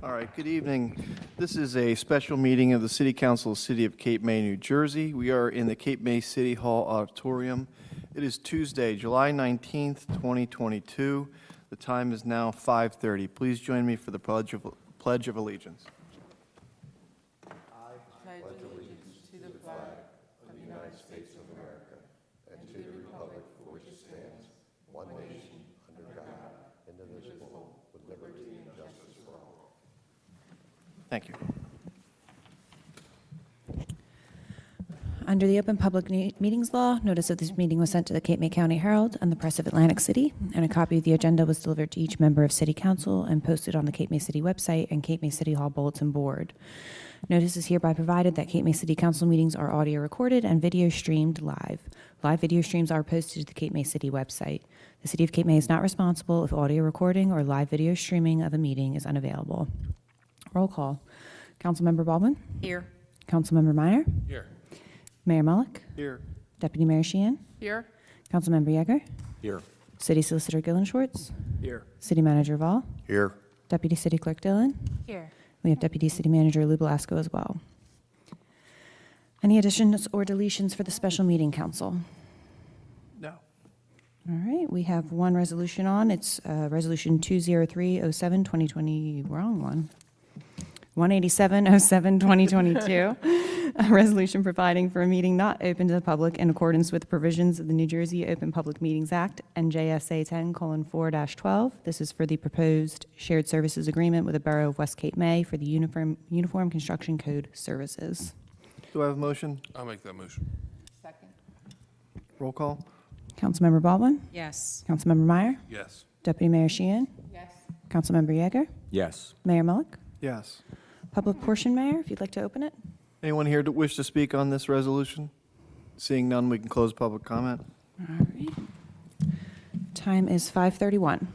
All right, good evening. This is a special meeting of the City Council of the City of Cape May, New Jersey. We are in the Cape May City Hall Auditorium. It is Tuesday, July 19th, 2022. The time is now 5:30. Please join me for the Pledge of Allegiance. Thank you. Under the Open Public Meetings Law, notice of this meeting was sent to the Cape May County Herald and the Press of Atlantic City, and a copy of the agenda was delivered to each member of City Council and posted on the Cape May City website and Cape May City Hall Bulletin Board. Notice is hereby provided that Cape May City Council meetings are audio recorded and video streamed live. Live video streams are posted to the Cape May City website. The City of Cape May is not responsible if audio recording or live video streaming of a meeting is unavailable. Roll call. Councilmember Baldwin? Here. Councilmember Meyer? Here. Mayor Mullick? Here. Deputy Mayor Sheehan? Here. Councilmember Yeager? Here. City Solicitor Gillen Schwartz? Here. City Manager Vall? Here. Deputy City Clerk Dillon? Here. We have Deputy City Manager Lou Belasco as well. Any additions or deletions for the special meeting council? No. All right, we have one resolution on. It's Resolution 20307, 2020, wrong one. 18707, 2022. A resolution providing for a meeting not open to the public in accordance with the provisions of the New Jersey Open Public Meetings Act, NJSA 10:4-12. This is for the proposed shared services agreement with the Borough of West Cape May for the Uniform Construction Code services. Do I have a motion? I'll make that motion. Second. Roll call. Councilmember Baldwin? Yes. Councilmember Meyer? Yes. Deputy Mayor Sheehan? Yes. Councilmember Yeager? Yes. Mayor Mullick? Yes. Public portion, Mayor, if you'd like to open it. Anyone here to wish to speak on this resolution? Seeing none, we can close public comment. All right. Time is 5:31.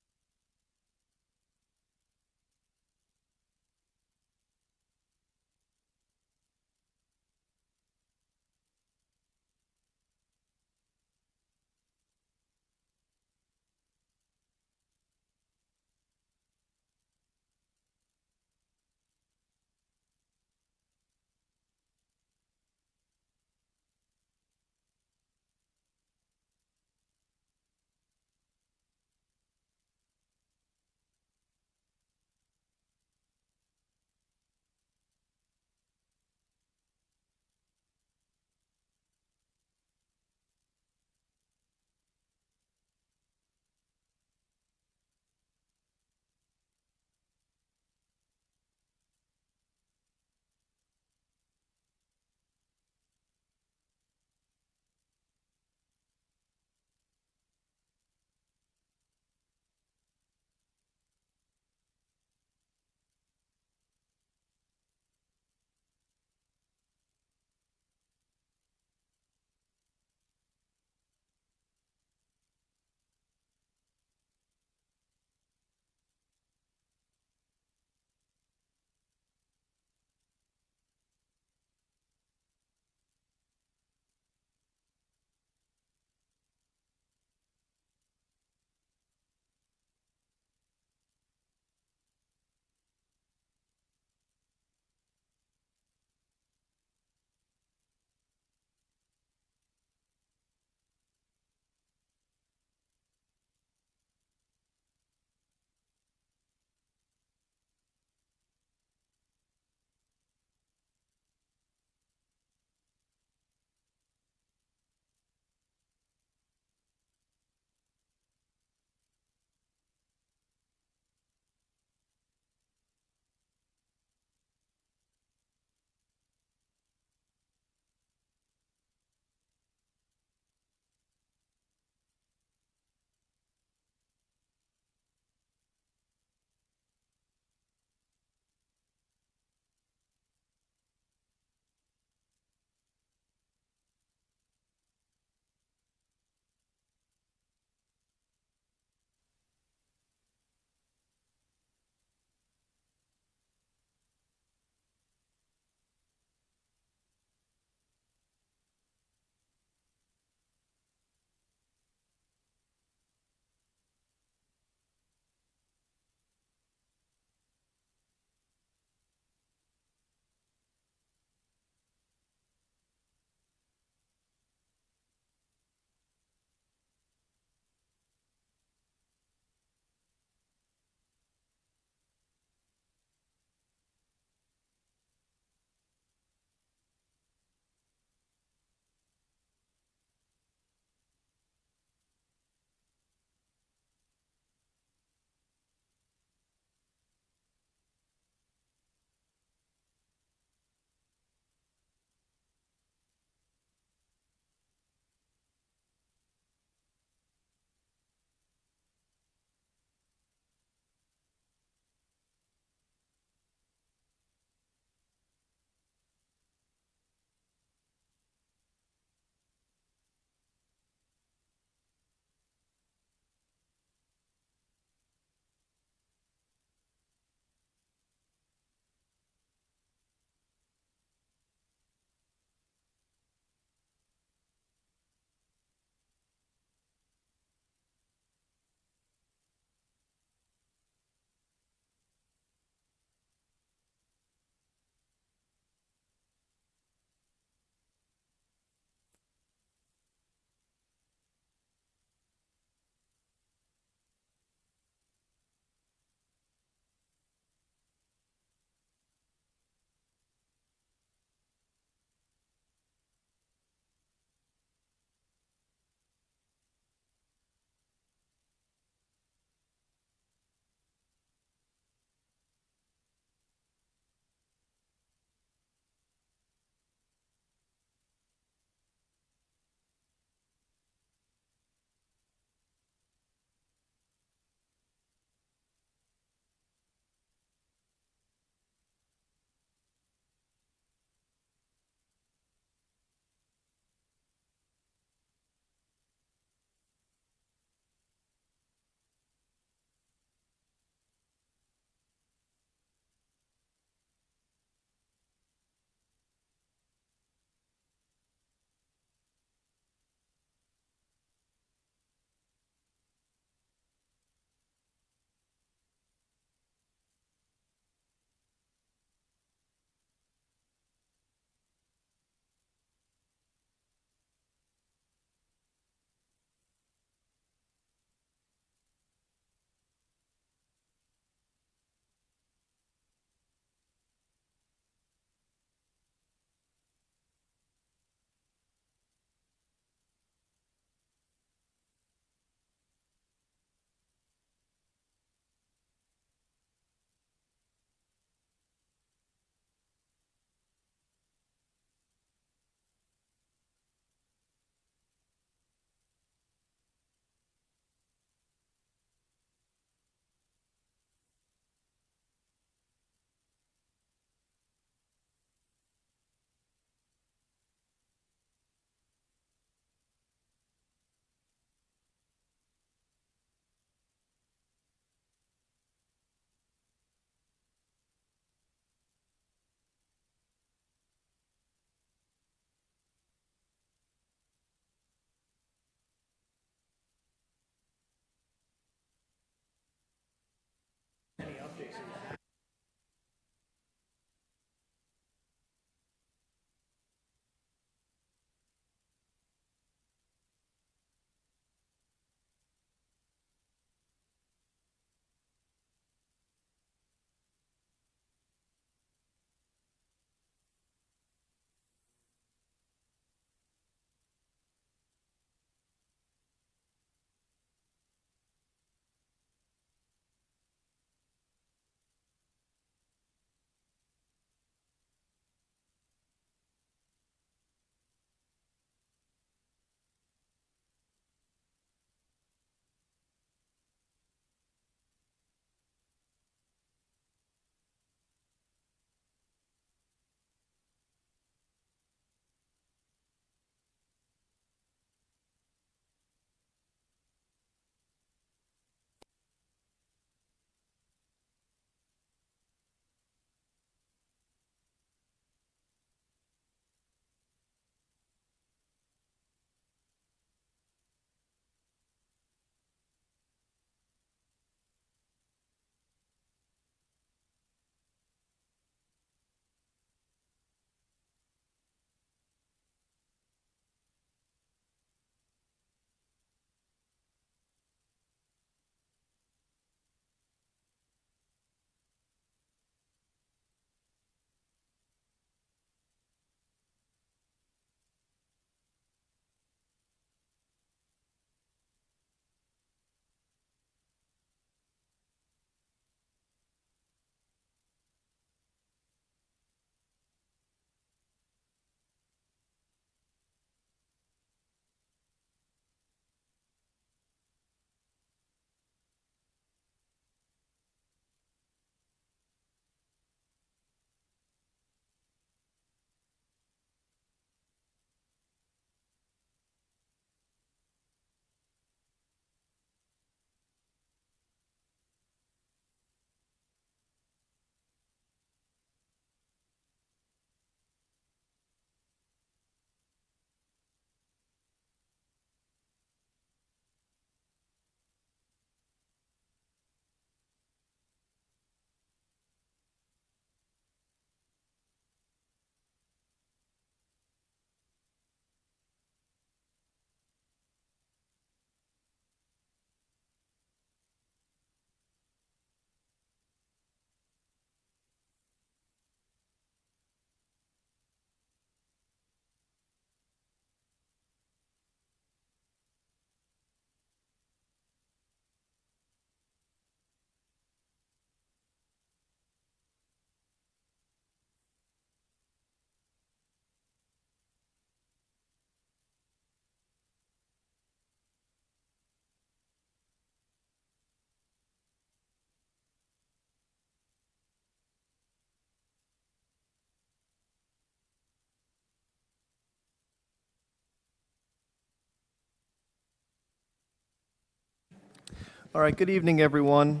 All right, good evening, everyone.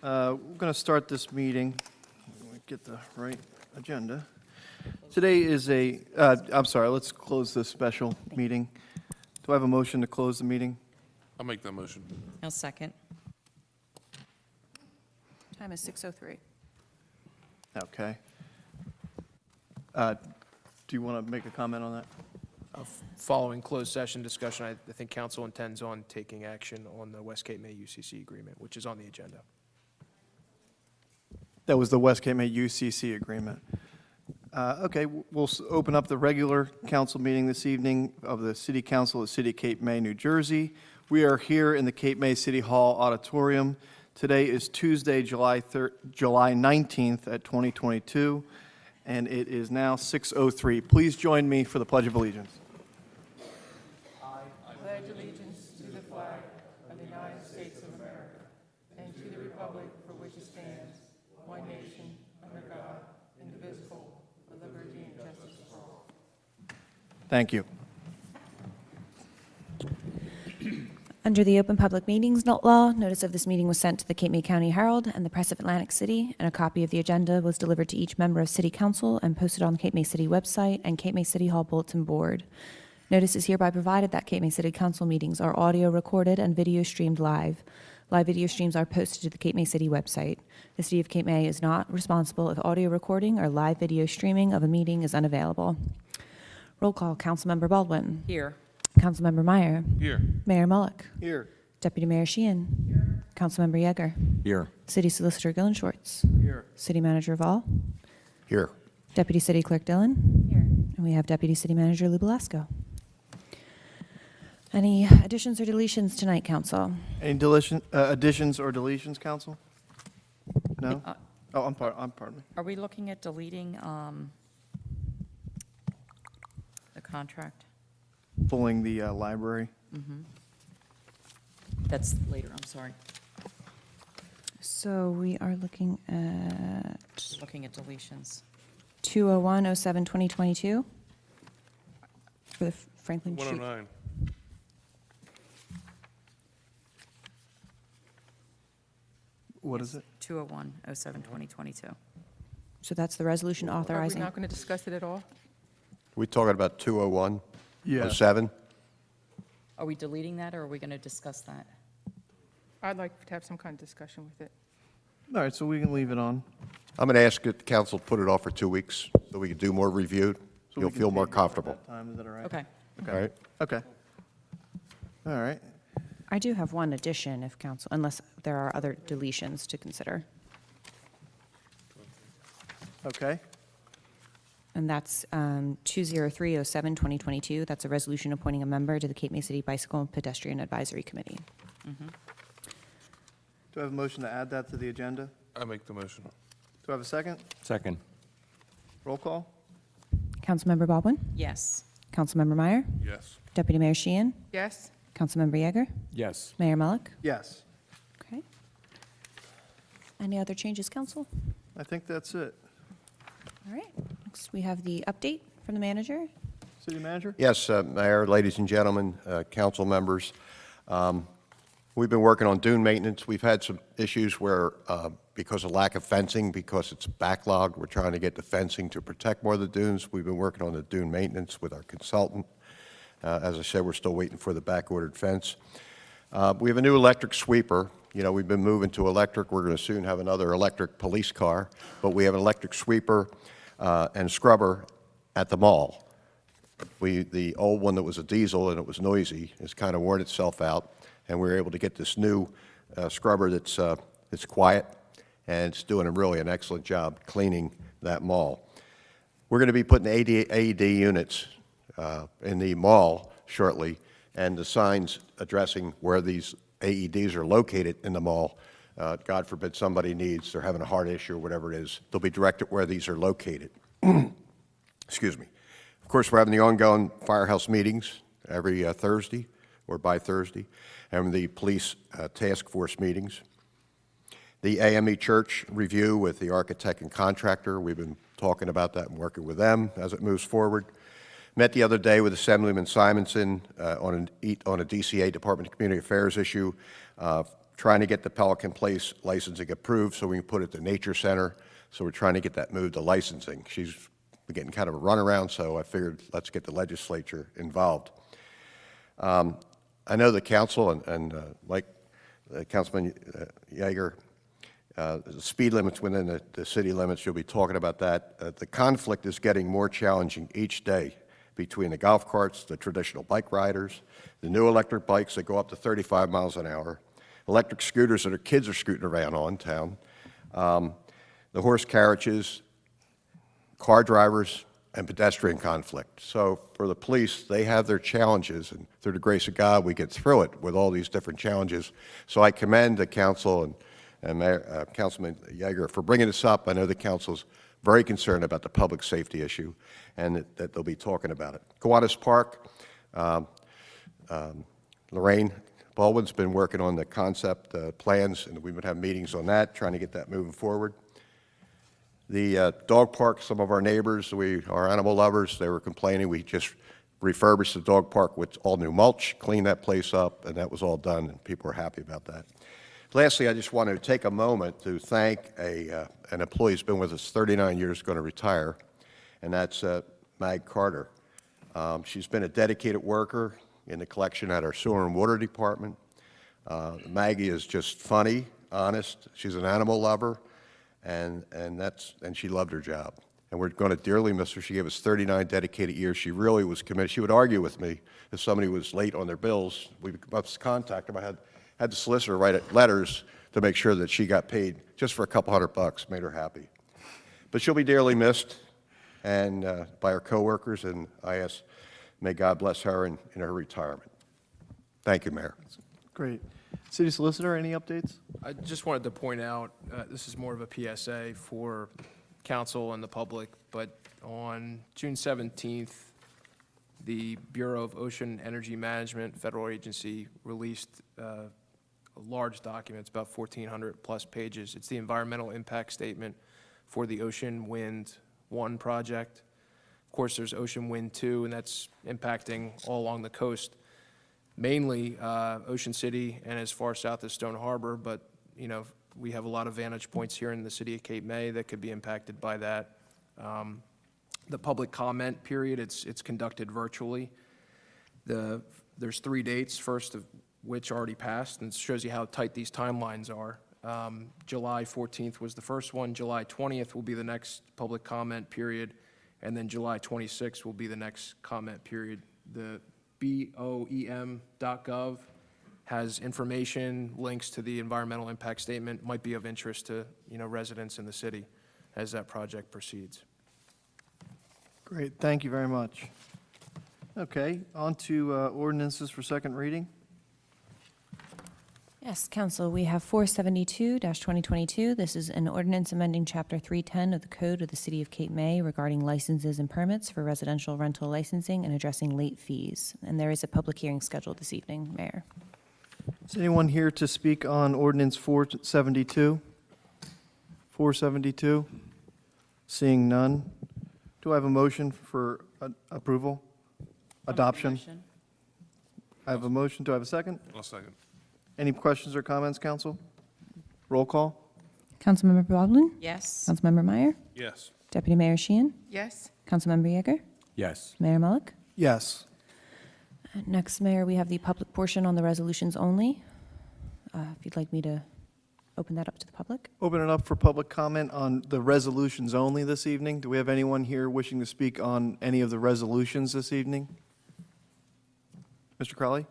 We're going to start this meeting. Let me get the right agenda. Today is let's close this special meeting. Do I have a motion to close the meeting? I'll make that motion. I'll second. Time is 6:03. Okay. Do you want to make a comment on that? Following closed session discussion, I think council intends on taking action on the West Cape May UCC agreement, which is on the agenda. That was the West Cape May UCC agreement. Okay, we'll open up the regular council meeting this evening of the City Council of the City of Cape May, New Jersey. We are here in the Cape May City Hall Auditorium. Today is Tuesday, July 19th at 2022, and it is now 6:03. Please join me for the Pledge of Allegiance. Pledge allegiance to the flag of the United States of America and to the republic for which it stands, one nation, under God, indivisible, with liberty and justice for all. Thank you. Under the Open Public Meetings Law, notice of this meeting was sent to the Cape May County Herald and the Press of Atlantic City, and a copy of the agenda was delivered to each member of City Council and posted on the Cape May City website and Cape May City Hall Bulletin Board. Notice is hereby provided that Cape May City Council meetings are audio recorded and video streamed live. Live video streams are posted to the Cape May City website. The City of Cape May is not responsible if audio recording or live video streaming of a meeting is unavailable. Roll call, Councilmember Baldwin. Here. Councilmember Meyer. Here. Mayor Mullick. Here. Deputy Mayor Sheehan. Here. Councilmember Yeager. Here. City Solicitor Gillen Schwartz. Here. City Manager Vall. Here. Deputy City Clerk Dillon. Here. And we have Deputy City Manager Lou Belasco. Any additions or deletions tonight, Council? Any additions or deletions, Council? No? Oh, pardon me. Are we looking at deleting the contract? Pulling the library. That's later, I'm sorry. So we are looking at Looking at deletions. 201-07-2022 for the Franklin Street. 109. What is it? 201-07-2022. So that's the resolution Are we authorizing. not going to discuss it at all? We talking about 201? Yeah. 07? Are we deleting that, or are we going to discuss that? I'd like to have some kind of discussion with it. All right, so we can leave it on. I'm going to ask the council to put it off for 2 weeks so we can do more review. So You'll we can feel more take it up at comfortable. that time. Is that all right? Okay. All right? Okay. All right. I do have one addition if council, unless there are other deletions to consider. Okay. And that's 203-07-2022. That's a resolution appointing a member to the Cape May City Bicycle and Pedestrian Advisory Committee. Do I have a motion to add that to the agenda? I make the motion. Do I have a second? Second. Roll call? Councilmember Baldwin? Yes. Councilmember Meyer? Yes. Deputy Mayor Sheehan? Yes? Councilmember Yeager? Yes. Mayor Mullick? Yes. Okay. Any other changes, council? I think that's it. All right. Next, we have the update from the manager. City Manager? Yes, Mayor, ladies and gentlemen, council members. We've been working on dune maintenance. We've had some issues where, because of lack of fencing, because it's backlogged, we're trying to get the fencing to protect more of the dunes. We've been working on the dune maintenance with our consultant. As I said, we're still waiting for the back-ordered fence. We have a new electric sweeper. You know, we've been moving to electric. We're going to soon have another electric police car, but we have an electric sweeper and scrubber at the mall. The old one that was a diesel and it was noisy has kind of worn itself out, and we were able to get this new scrubber that's quiet, and it's doing really an excellent job cleaning that mall. We're going to be putting AED units in the mall shortly, and the signs addressing where these AEDs are located in the mall. God forbid somebody they're having a heart issue or whatever it is, they'll be directed where these are located. Excuse me. Of course, we're having the ongoing firehouse meetings every Thursday or by Thursday, and the police task force meetings. The AME Church review with the architect and contractor, we've been talking about that and working with them as it moves forward. Met the other day with Assemblyman Simonson on a DCA, Department of Community Affairs issue trying to get the Pelican Place licensing approved so we can put it to Nature Center. So we're trying to get that moved to licensing. She's getting kind of a runaround, so I figured let's get the legislature involved. I know the council and like Councilman Yeager, the speed limits within the city limits, you'll be talking about that. The conflict is getting more challenging each day between the golf carts, the traditional bike riders, the new electric bikes that go up to 35 miles an hour, electric scooters that our kids are scooting around on town, the horse carriages, car drivers, and pedestrian conflict. So for the police, they have their challenges, and through the grace of God, we get through it with all these different challenges. So I commend the council and Mayor, Councilman Yeager for bringing this up. I know the council's very concerned about the public safety issue, and that they'll be talking about it. Kiwanis Park, Lorraine Baldwin's been working on the concept plans, and we've been having meetings on that, trying to get that moving forward. The dog park, some of our neighbors, our animal lovers, they were complaining. We just refurbished the dog park with all new mulch, cleaned that place up, and that was all done, and people were happy about that. Lastly, I just want to take a moment to thank an employee who's been with us 39 years, going to retire, and that's Mag Carter. She's been a dedicated worker in the collection at our sewer and water department. Maggie is just funny, honest. She's an animal lover, and she loved her job. And we're going to dearly miss her. She gave us 39 dedicated years. She really was committed. She would argue with me if somebody was late on their bills. We must contact them. I had the solicitor write letters to make sure that she got paid just for a couple $100, made her happy. But she'll be dearly missed and by her coworkers, and I ask, may God bless her in her retirement. Thank you, Mayor. Great. City Solicitor, any updates? I just wanted to point out, this is more of a PSA for council and the public, but on June 17th, the Bureau of Ocean Energy Management, federal agency, released a large document. It's about 1,400 plus pages. It's the environmental impact statement for the Ocean Wind 1 project. Of course, there's Ocean Wind 2, and that's impacting all along the coast, mainly Ocean City and as far south as Stone Harbor, but you know, we have a lot of vantage points here in the city of Cape May that could be impacted by that. The public comment period, it's conducted virtually. There's 3 dates, first of which already passed, and it shows you how tight these timelines are. July 14th was the first one, July 20th will be the next public comment period, and then July 26th will be the next comment period. The BOEM.gov has information, links to the environmental impact statement, might be of interest to residents in the city as that project proceeds. Great, thank you very much. Okay, on to ordinances for second reading. Yes, Council, we have 472-2022. This is an ordinance amending Chapter 310 of the Code of the City of Cape May regarding licenses and permits for residential rental licensing and addressing late fees. And there is a public hearing scheduled this evening, Mayor. Is anyone here to speak on ordinance 472? 472? Seeing none. Do I have a motion for approval? Adoption? I have a motion. Do I have a second? I'll second. Any questions or comments, council? Roll call? Councilmember Baldwin? Yes. Councilmember Meyer? Yes. Deputy Mayor Sheehan? Yes. Councilmember Yeager? Yes. Mayor Mullick? Yes. Next, Mayor, we have the public portion on the resolutions only. If you'd like me to open that up to the public. Open it up for public comment on the resolutions only this evening. Do we have anyone here wishing to speak on any of the resolutions this evening? Mr. Crowley?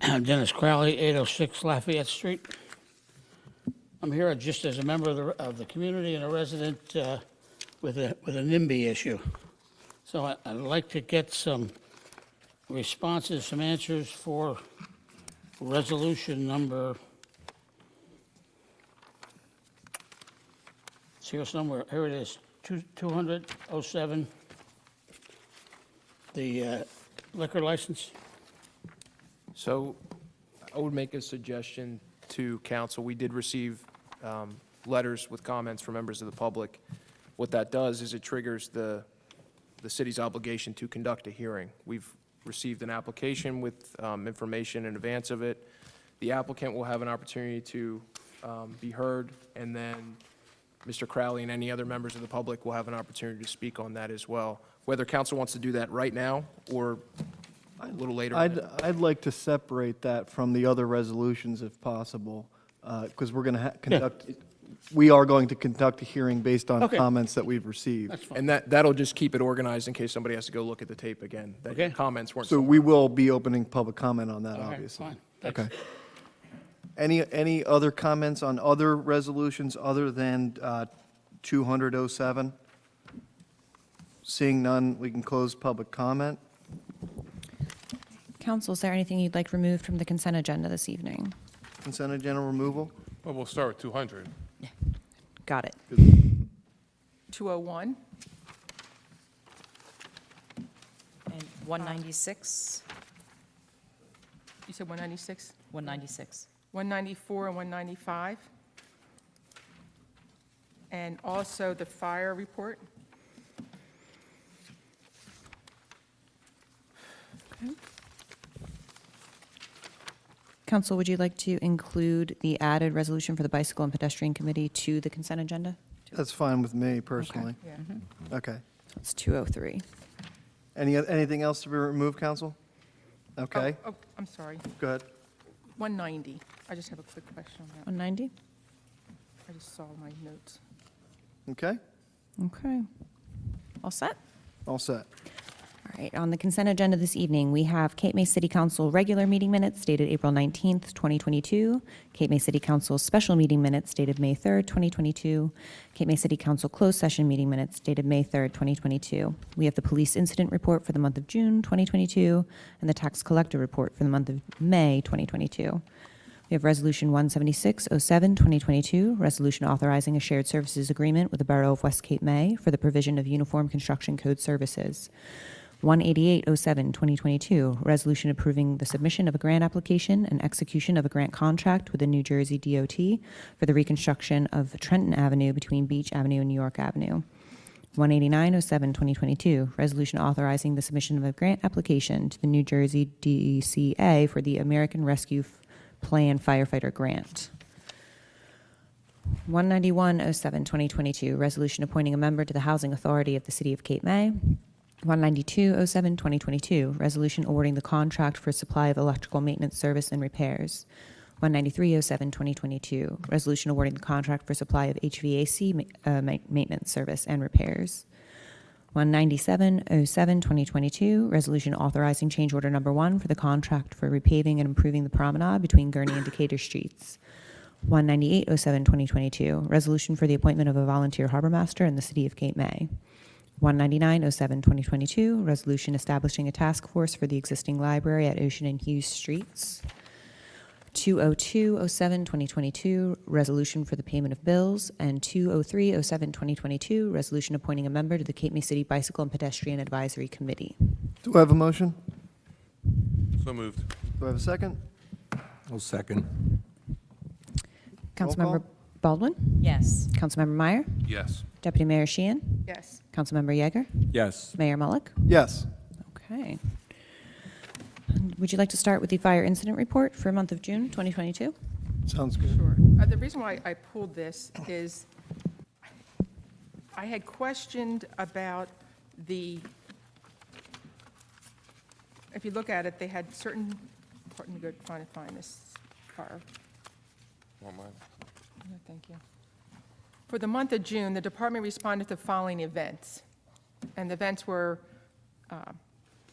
I'm Dennis Crowley, 806 Lafayette Street. I'm here just as a member of the community and a resident with a NIMBY issue. So I'd like to get some responses, some answers for resolution number, it's here somewhere, here it is, 200-07, the liquor license. So I would make a suggestion to council. We did receive letters with comments from members of the public. What that does is it triggers the city's obligation to conduct a hearing. We've received an application with information in advance of it. The applicant will have an opportunity to be heard, and then Mr. Crowley and any other members of the public will have an opportunity to speak on that as well. Whether council wants to do that right now or a little later. I'd like to separate that from the other resolutions if possible, because we're going to we are going to conduct a hearing based on Okay. comments that we've received. That's fine. And that'll just keep it organized in case somebody has to go look at the tape again. That Okay. comments weren't. So we will be opening public comment on that, All right, obviously. fine. Thanks. Okay. Any other comments on other resolutions other than 200-07? Seeing none, we can close public comment. Council, is there anything you'd like removed from the consent agenda this evening? Consent agenda removal? Well, we'll start with 200. Got it. 201, And 196, you said 196, 196. 194 and 195, and also the fire report. Council, would you like to include the added resolution for the Bicycle and Pedestrian Committee to the consent agenda? That's fine with me personally. Yeah. Okay. So it's 203. Anything else to be removed, council? Okay, Oh, I'm sorry, go ahead. 190. I just have a quick question on that. 190? I just saw my notes. Okay, Okay. All set? all set. All right, on the consent agenda this evening, we have Cape May City Council regular meeting minutes dated April 19th, 2022, Cape May City Council special meeting minutes dated May 3rd, 2022, Cape May City Council closed session meeting minutes dated May 3rd, 2022. We have the police incident report for the month of June 2022 and the tax collector report for the month of May 2022. We have Resolution 17607, 2022, resolution authorizing a shared services agreement with the Borough of West Cape May for the provision of uniform construction code services. 18807, 2022, resolution approving the submission of a grant application and execution of a grant contract with the New Jersey DOT for the reconstruction of Trenton Avenue between Beach Avenue and New York Avenue. 18907, 2022, resolution authorizing the submission of a grant application to the New Jersey DCA for the American Rescue Plan Firefighter Grant. 19107, 2022, resolution appointing a member to the Housing Authority of the City of Cape May. 19207, 2022, resolution awarding the contract for supply of electrical maintenance service and repairs. 19307, 2022, resolution awarding the contract for supply of HVAC maintenance service and repairs. 19707, 2022, resolution authorizing change order number 1 for the contract for repaving and improving the promenade between Gurney and Decatur Streets. 19807, 2022, resolution for the appointment of a volunteer harbor master in the City of Cape May. 19907, 2022, resolution establishing a task force for the existing library at Ocean and Hughes Streets. 20207, 2022, resolution for the payment of bills, and 20307, 2022, resolution appointing a member to the Cape May City Bicycle and Pedestrian Advisory Committee. Do I have a motion? So moved. Do I have a second? I'll second. Councilmember call. Baldwin? Yes. Councilmember Meyer? Yes. Deputy Mayor Sheehan? Yes. Councilmember Yeager? Yes. Mayor Mullick? Yes. Okay. Would you like to start with the fire incident report for month of June 2022? Sounds good. Sure. The reason why I pulled this is I had questioned about if you look at it, they had certain, let me go trying to find this fire. Want mine? Yeah, thank you. For the month of June, the department responded to the following events. And the events were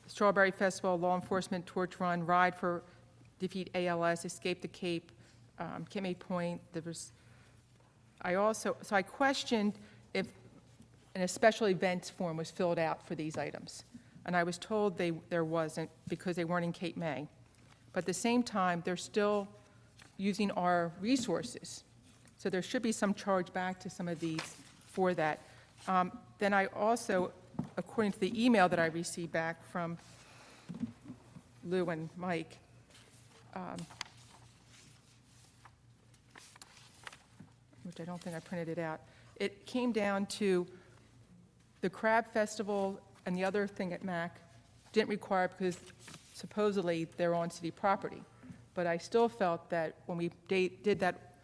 Strawberry Festival, Law Enforcement Torch Run, Ride for Defeat ALS, Escape the Cape, Cape May Point. There was, so I questioned if a special events form was filled out for these items. And I was told there wasn't because they weren't in Cape May. But at the same time, they're still using our resources. So there should be some charge back to some of these for that. Then I also, according to the email that I received back from Lou and Mike, which I don't think I printed it out. It came down to the Crab Festival and the other thing at MAC didn't require because supposedly they're on city property. But I still felt that when we did that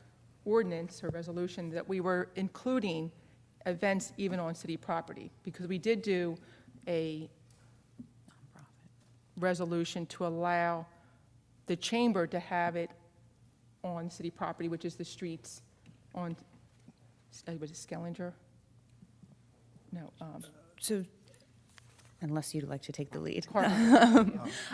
ordinance or resolution, that we were including events even on city property, because we did do a resolution to allow the chamber to have it on city property, which is the streets on, was it Skellinger? No, So, unless you'd like to take the lead. Carter.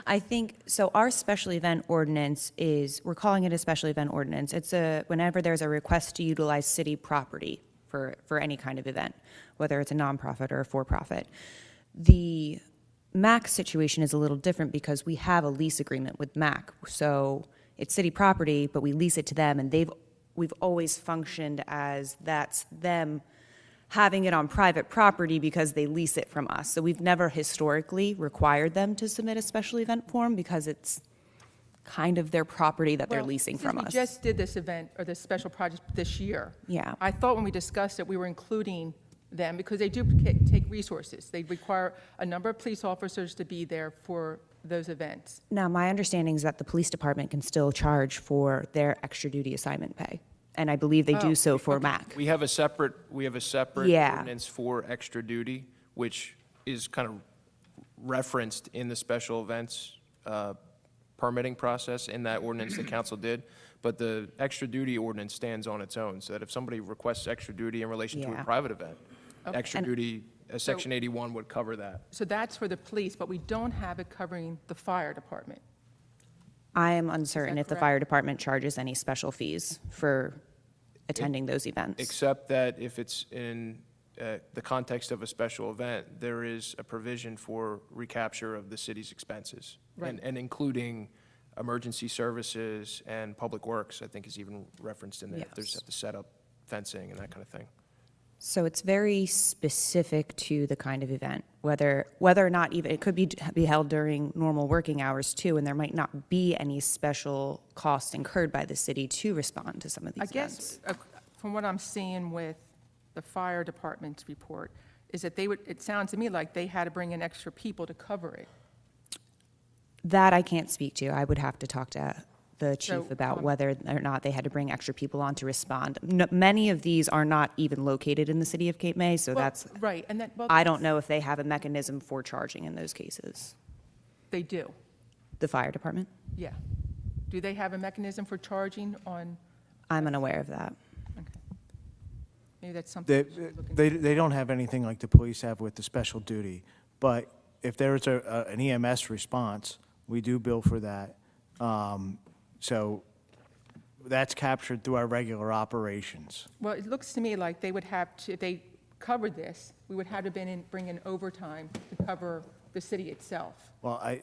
I think, so our special event ordinance is, we're calling it a special event ordinance. It's whenever there's a request to utilize city property for any kind of event, whether it's a nonprofit or a for-profit. The MAC situation is a little different because we have a lease agreement with MAC. So it's city property, but we lease it to them, and we've always functioned as that's them having it on private property because they lease it from us. So we've never historically required them to submit a special event form because it's kind of their property that they're Well, leasing since from us. We just did this event, or this special project this year. Yeah. I thought when we discussed it, we were including them, because they do take resources. They require a number of police officers to be there for those events. Now, my understanding is that the police department can still charge for their extra duty assignment pay, and I believe they do Oh, so for MAC. We have a separate Yeah. ordinance for extra duty, which is kind of referenced in the special events permitting process in that ordinance the council did. But the extra duty ordinance stands on its own, so that if somebody requests extra duty in relation to Yeah. a private event, extra And- duty, Section 81 would cover that. So that's for the police, but we don't have it covering the fire department. I am uncertain if the correct? fire department charges any special fees for attending those events. Except that if it's in the context of a special event, there is a provision for recapture of the city's expenses. Right. And including emergency services and public works, I think is even referenced in there. If there's Yes. have to set up fencing and that kind of thing. So it's very specific to the kind of event, whether or not even, it could be held during normal working hours too, and there might not be any special cost incurred by the city to respond to some of I these events. guess, from what I'm seeing with the fire department's report, is that it sounds to me like they had to bring in extra people to cover it. That I can't speak to. I would have to talk to the chief So, about whether or not they had to bring extra people on to respond. Many of these are not even located in the city of Cape May, so Well, that's, right, and that, well, I don't know if they have a mechanism for charging in those cases. they do, The fire department? yeah. Do they have a mechanism for charging on, I'm unaware of that. maybe that's something we should look into. They don't have anything like the police have with the special duty, but if there's an EMS response, we do bill for that. So that's captured through our regular operations. Well, it looks to me like they would have to, if they covered this, we would have to bring in overtime to cover the city itself. Well, I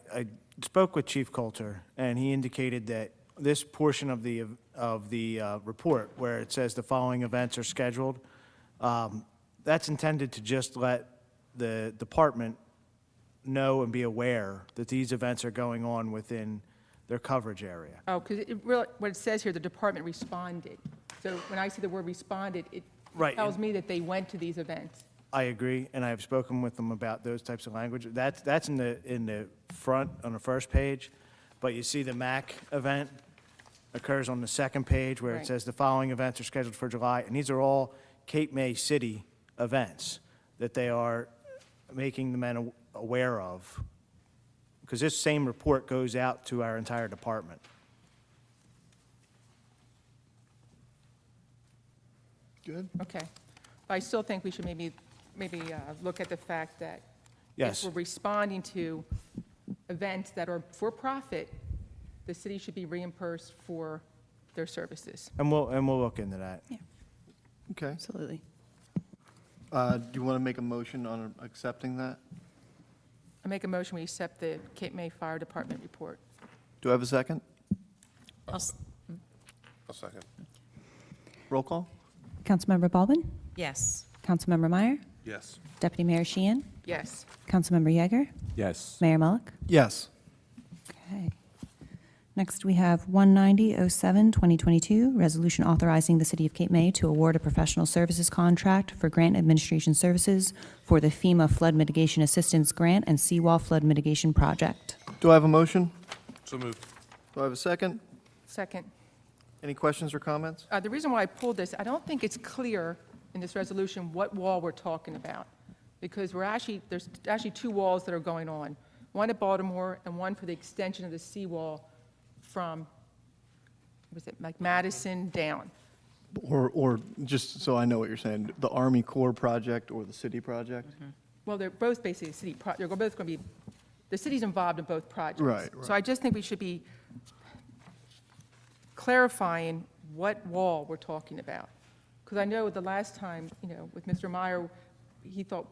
spoke with Chief Coulter, and he indicated that this portion of the report, where it says the following events are scheduled, that's intended to just let the department know and be aware that these events are going on within their coverage area. Oh, because it really, what it says here, the department responded. So when I see the word responded, it Right, tells and- me that they went to these events. I agree, and I have spoken with them about those types of language. That's in the front, on the first page, but you see the MAC event occurs on the second page, where it Right. says the following events are scheduled for July, and these are all Cape May City events that they are making the men aware of, because this same report goes out to our entire department. Good. Okay. But I still think we should maybe look at the fact that Yes. if we're responding to events that are for profit, the city should be reimbursed for their services. And we'll look into that. Okay. Absolutely. Do you want to make a motion on accepting that? I make a motion, we accept the Cape May Fire Department report. Do I have a second? I'll second. Roll call? Councilmember Baldwin? Yes. Councilmember Meyer? Yes. Deputy Mayor Sheehan? Yes. Councilmember Yeager? Yes. Mayor Mullick? Yes. Okay. Next, we have 19007-2022, resolution authorizing the City of Cape May to award a professional services contract for grant administration services for the FEMA Flood Mitigation Assistance Grant and Seawall Flood Mitigation Project. Do I have a motion? So moved. Do I have a second? Second. Any questions or comments? The reason why I pulled this, I don't think it's clear in this resolution what wall we're talking about, because there's actually two walls that are going on, one at Baltimore and one for the extension of the seawall from, was it like Madison down? Or just so I know what you're saying, the Army Corps project or the city project? Well, they're both basically they're both going to be, the city's involved in both projects. Right, So I just think we should be clarifying what wall we're talking about. Because I know the last time, with Mr. Meyer, he thought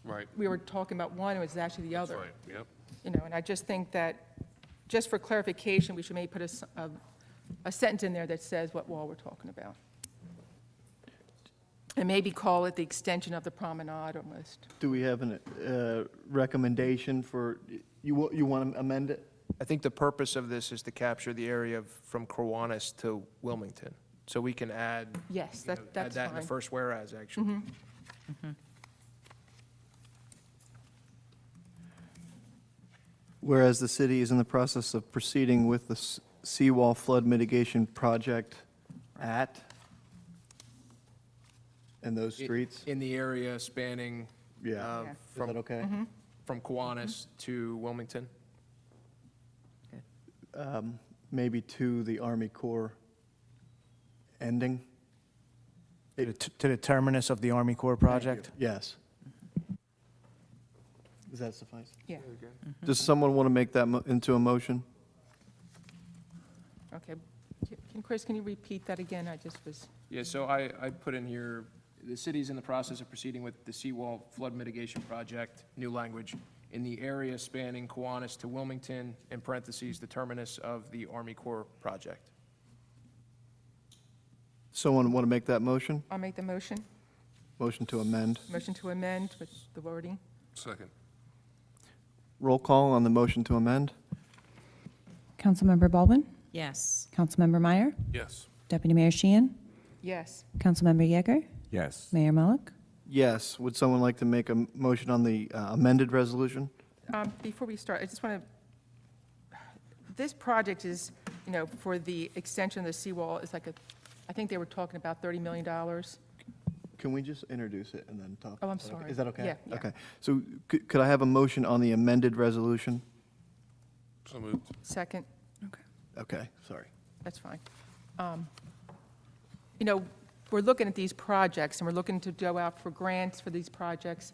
Right. we were talking about one, it was actually the other. Right, yep. And I just think that, just for clarification, we should maybe put a sentence in there that says what wall we're talking about. And maybe call it the extension of the promenade almost. Do we have a recommendation for, you want to amend it? I think the purpose of this is to capture the area from Kiwanis to Wilmington. So we can add. Yes, you know, that's Add that in the fine. first whereas, actually. Whereas the city is in the process of proceeding with the seawall flood mitigation project at, and those streets? In the area spanning. Yeah. Yeah. Is From, that okay? from Kiwanis to Wilmington. Maybe to the Army Corps ending? To the terminus of the Army Corps project? Yes. Does that suffice? Yeah, Does someone want to make that into a motion? okay. Chris, can you repeat that again? I just was, Yeah, so I put in here, the city's in the process of proceeding with the seawall flood mitigation project, new language, in the area spanning Kiwanis to Wilmington, in parentheses, the terminus of the Army Corps project. Someone want to make that motion? I'll make the motion. Motion to amend. Motion to amend with the wording. Second. Roll call on the motion to amend? Councilmember Baldwin, Yes. Councilmember Meyer, Yes. Deputy Mayor Sheehan, Yes. Councilmember Yeager, Yes. Mayor Mullick. Yes. Would someone like to make a motion on the amended resolution? Before we start, I just want to, this project is, for the extension of the seawall, is like I think they were talking about $30 million. Can we just introduce it and then talk? Oh, I'm Is that okay? sorry. Is that okay? Yeah, yeah. Okay. So could I have a motion on the amended resolution? So moved. Second, Okay, sorry. that's fine. We're looking at these projects, and we're looking to go out for grants for these projects.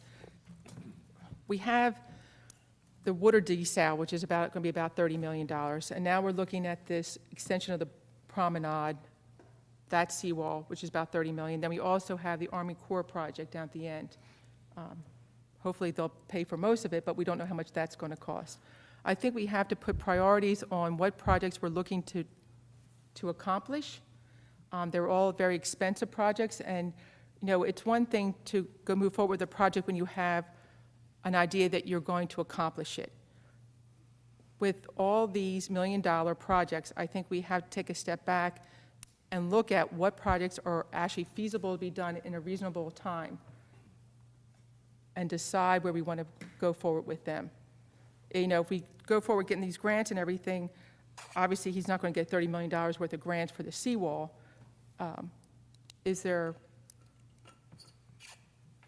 We have the water desal, which is going to be about $30 million. And now we're looking at this extension of the promenade, that seawall, which is about $30 million. Then we also have the Army Corps project down at the end. Hopefully, they'll pay for most of it, but we don't know how much that's going to cost. I think we have to put priorities on what projects we're looking to accomplish. They're all very expensive projects, and, it's one thing to go move forward with a project when you have an idea that you're going to accomplish it. With all these million-dollar projects, I think we have to take a step back and look at what projects are actually feasible to be done in a reasonable time and decide where we want to go forward with them. If we go forward getting these grants and everything, obviously, he's not going to get $30 million worth of grants for the seawall. Is there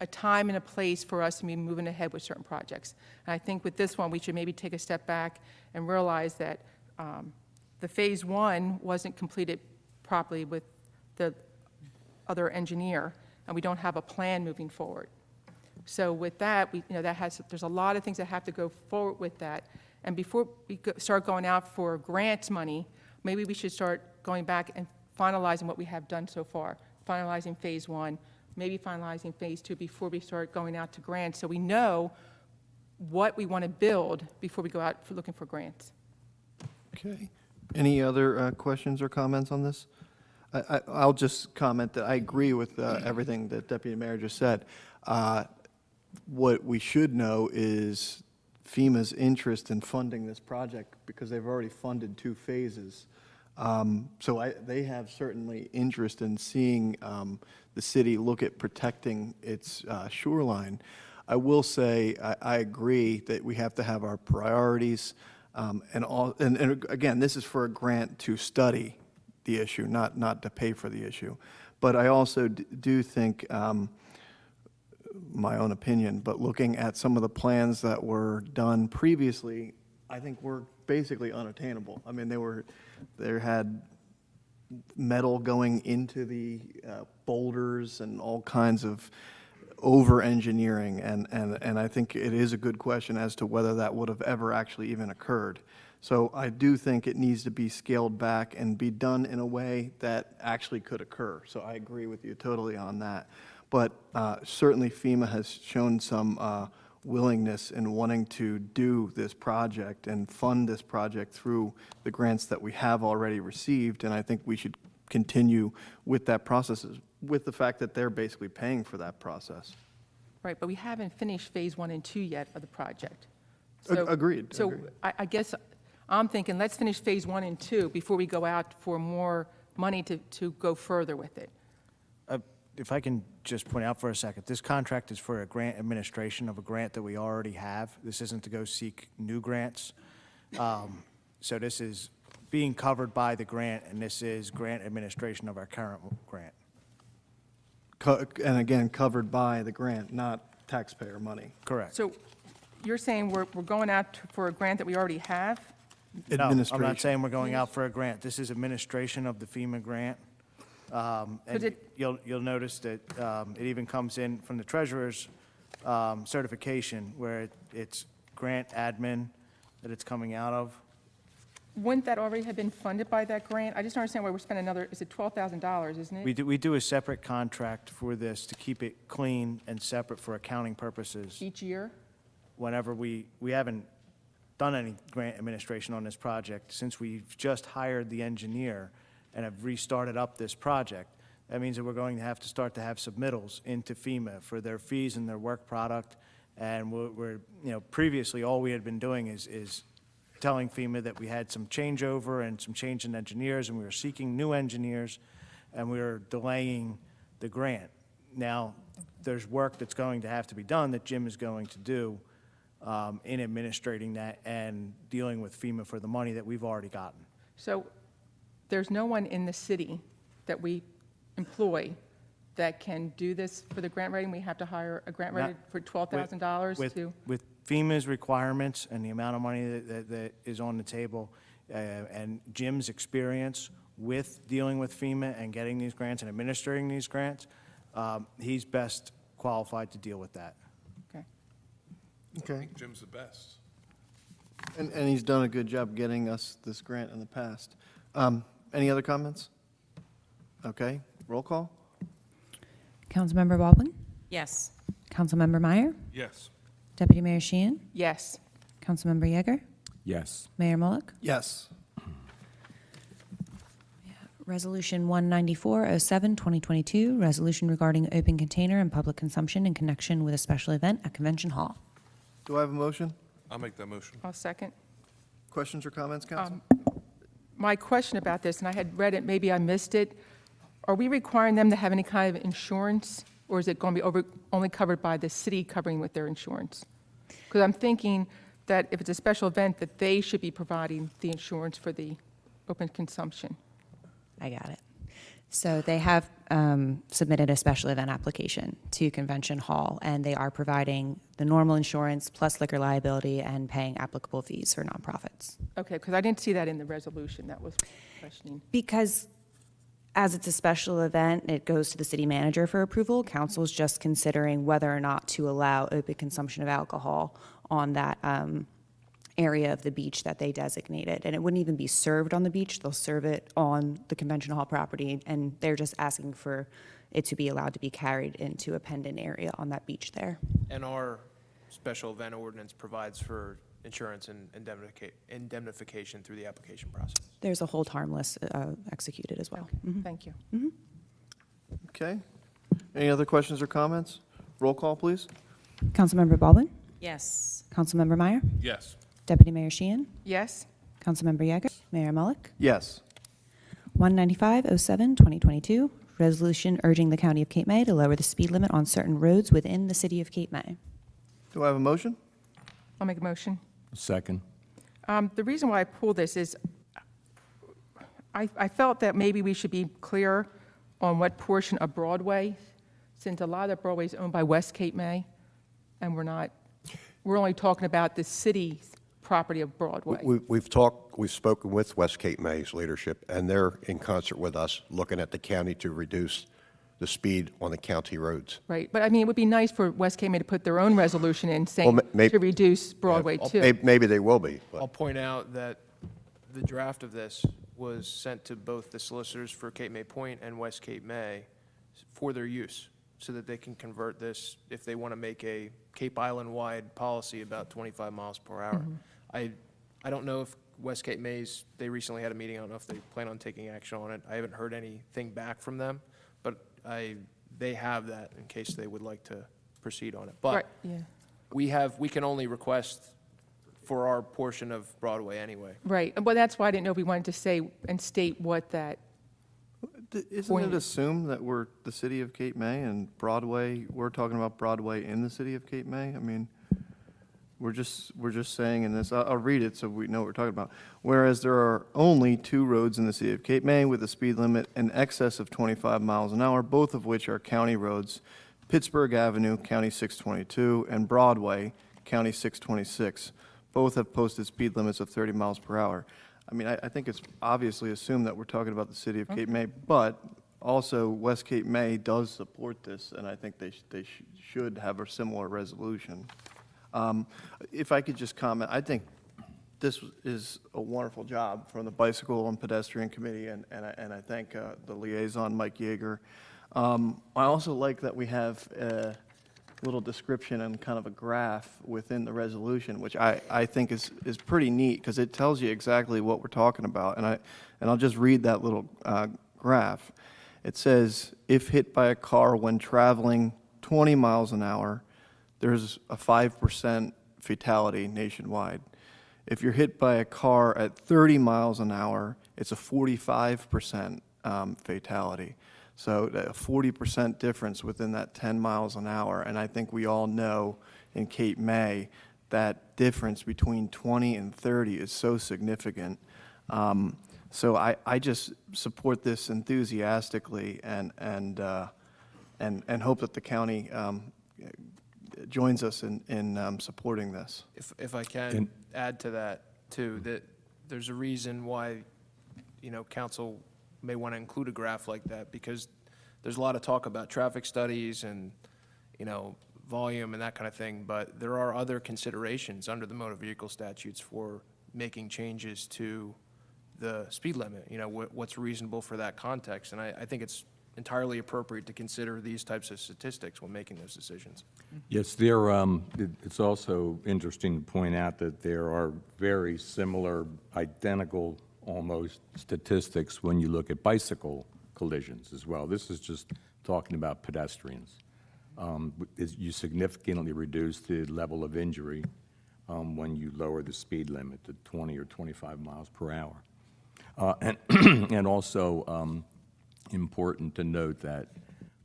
a time and a place for us to be moving ahead with certain projects? And I think with this one, we should maybe take a step back and realize that the Phase 1 wasn't completed properly with the other engineer, and we don't have a plan moving forward. So with that, there's a lot of things that have to go forward with that. And before we start going out for grants money, maybe we should start going back and finalizing what we have done so far, finalizing Phase 1, maybe finalizing Phase 2 before we start going out to grants, so we know what we want to build before we go out for looking for grants. Okay. Any other questions or comments on this? I'll just comment that I agree with everything that Deputy Mayor just said. What we should know is FEMA's interest in funding this project because they've already funded 2 phases. So they have certainly interest in seeing the city look at protecting its shoreline. I will say, I agree that we have to have our priorities, and again, this is for a grant to study the issue, not to pay for the issue. But I also do think, my own opinion, but looking at some of the plans that were done previously, I think were basically unattainable. I mean, they had metal going into the boulders and all kinds of over-engineering, and I think it is a good question as to whether that would have ever actually even occurred. So I do think it needs to be scaled back and be done in a way that actually could occur. So I agree with you totally on that. But certainly FEMA has shown some willingness in wanting to do this project and fund this project through the grants that we have already received, and I think we should continue with that process, with the fact that they're basically paying for that process. Right, but we haven't finished Phase 1 and 2 yet of the project. Agreed. So agreed. I guess I'm thinking, let's finish Phase 1 and 2 before we go out for more money to go further with it. If I can just point out for a second, this contract is for a grant administration of a grant that we already have. This isn't to go seek new grants. So this is being covered by the grant, and this is grant administration of our current grant. And again, covered by the grant, not taxpayer money. Correct. So you're saying we're going out for a grant that we already have? No, I'm Administration. not saying we're going out for a grant. This is administration of the FEMA grant. And you'll notice that it even comes in from the treasurer's certification, where it's grant admin that it's coming out of. Wouldn't that already have been funded by that grant? I just don't understand why we're spending another, is it $12,000, isn't it? We do a separate contract for this to keep it clean and separate for accounting purposes. Each year? Whenever we haven't done any grant administration on this project since we've just hired the engineer and have restarted up this project. That means that we're going to have have submittals into FEMA for their fees and their work product. And previously, all we had been doing is telling FEMA that we had some changeover and some change in engineers, and we were seeking new engineers, and we were delaying the grant. Now, there's work that's going to have to be done that Jim is going to do in administrating that and dealing with FEMA for the money that we've already gotten. So there's no one in the city that we employ that can do this for the grant writing? We have to hire a grant writer for $12,000 to? With FEMA's requirements and the amount of money that is on the table, and Jim's experience with dealing with FEMA and getting these grants and administering these grants, he's best qualified to deal with that. Okay. I Okay. think Jim's the best. And he's done a good job getting us this grant in the past. Any other comments? Okay, roll call? Councilmember Baldwin? Yes. Councilmember Meyer? Yes. Deputy Mayor Sheehan? Yes. Councilmember Yeager? Yes. Mayor Mullick? Yes. Resolution 19407, 2022, resolution regarding open container and public consumption in connection with a special event at Convention Hall. Do I have a motion? I'll make that motion. I'll second. Questions or comments, council? My question about this, and I had read it, maybe I missed it, are we requiring them to have any kind of insurance, or is it going to be only covered by the city covering with their insurance? Because I'm thinking that if it's a special event, that they should be providing the insurance for the open consumption. I got it. So they have submitted a special event application to Convention Hall, and they are providing the normal insurance plus liquor liability and paying applicable fees for nonprofits. Okay, because I didn't see that in the resolution, that was questioning. Because as it's a special event, it goes to the city manager for approval. Council's just considering whether or not to allow open consumption of alcohol on that area of the beach that they designated. And it wouldn't even be served on the beach. They'll serve it on the Convention Hall property, and they're just asking for it to be allowed to be carried into a pendant area on that beach there. And our special event ordinance provides for insurance and indemnification through the application process. There's a hold harmless executed as well. Mhm. Thank you. Okay. Any other questions or comments? Roll call, please. Councilmember Baldwin? Yes. Councilmember Meyer, Yes. Deputy Mayor Sheehan, Yes. Councilmember Yeager, Mayor Mullick. Yes. 19507, 2022, resolution urging the County of Cape May to lower the speed limit on certain roads within the City of Cape May. Do I have a motion? I'll make a motion. Second. The reason why I pulled this is I felt that maybe we should be clear on what portion of Broadway, since a lot of Broadway is owned by West Cape May, and we're only talking about the city's property of Broadway. We've spoken with West Cape May's leadership, and they're in concert with us, looking at the county to reduce the speed on the county roads. Right, but I mean, it would be nice for West Cape May to put their own resolution in Well, saying may- to reduce Broadway too. Maybe they will be, but. I'll point out that the draft of this was sent to both the solicitors for Cape May Point and West Cape May for their use, so that they can convert this if they want to make a Cape Island-wide policy about 25 miles per hour. I don't know if West Cape May's, they recently had a meeting, I don't know if they plan on taking action on it. I haven't heard anything back from them, but they have that in case they would like to proceed on it. Right, But yeah. we can only request for our portion of Broadway anyway. Right, well, that's why I didn't know if we wanted to say and state what that, Isn't Point. it assumed that we're the city of Cape May and Broadway, we're talking about Broadway in the city of Cape May? I mean, we're just saying in this, I'll read it so we know what we're talking about. Whereas there are only 2 roads in the city of Cape May with a speed limit in excess of 25 miles an hour, both of which are county roads, Pittsburgh Avenue, County 622, and Broadway, County 626. Both have posted speed limits of 30 miles per hour. I mean, I think it's obviously assumed that we're talking about the city of Cape May, but also West Cape May does support this, and I think they should have a similar resolution. If I could just comment, I think this is a wonderful job from the Bicycle and Pedestrian Committee, and I thank the liaison, Mike Yeager. I also like that we have a little description and kind of a graph within the resolution, which I think is pretty neat, because it tells you exactly what we're talking about. And I'll just read that little graph. It says, if hit by a car when traveling 20 miles an hour, there's a 5% fatality nationwide. If you're hit by a car at 30 miles an hour, it's a 45% fatality. So a 40% difference within that 10 miles an hour. And I think we all know in Cape May that difference between 20 and 30 is so significant. So I just support this enthusiastically and hope that the county joins us in supporting this. If I can add to that, too, that there's a reason why, council may want to include a graph like that, because there's a lot of talk about traffic studies and, volume and that kind of thing, but there are other considerations under the motor vehicle statutes for making changes to the speed limit, what's reasonable for that context. And I think it's entirely appropriate to consider these types of statistics when making those decisions. Yes, it's also interesting to point out that there are very similar, identical almost statistics when you look at bicycle collisions as well. This is just talking about pedestrians. You significantly reduce the level of injury when you lower the speed limit to 20 or 25 miles per hour. And also important to note that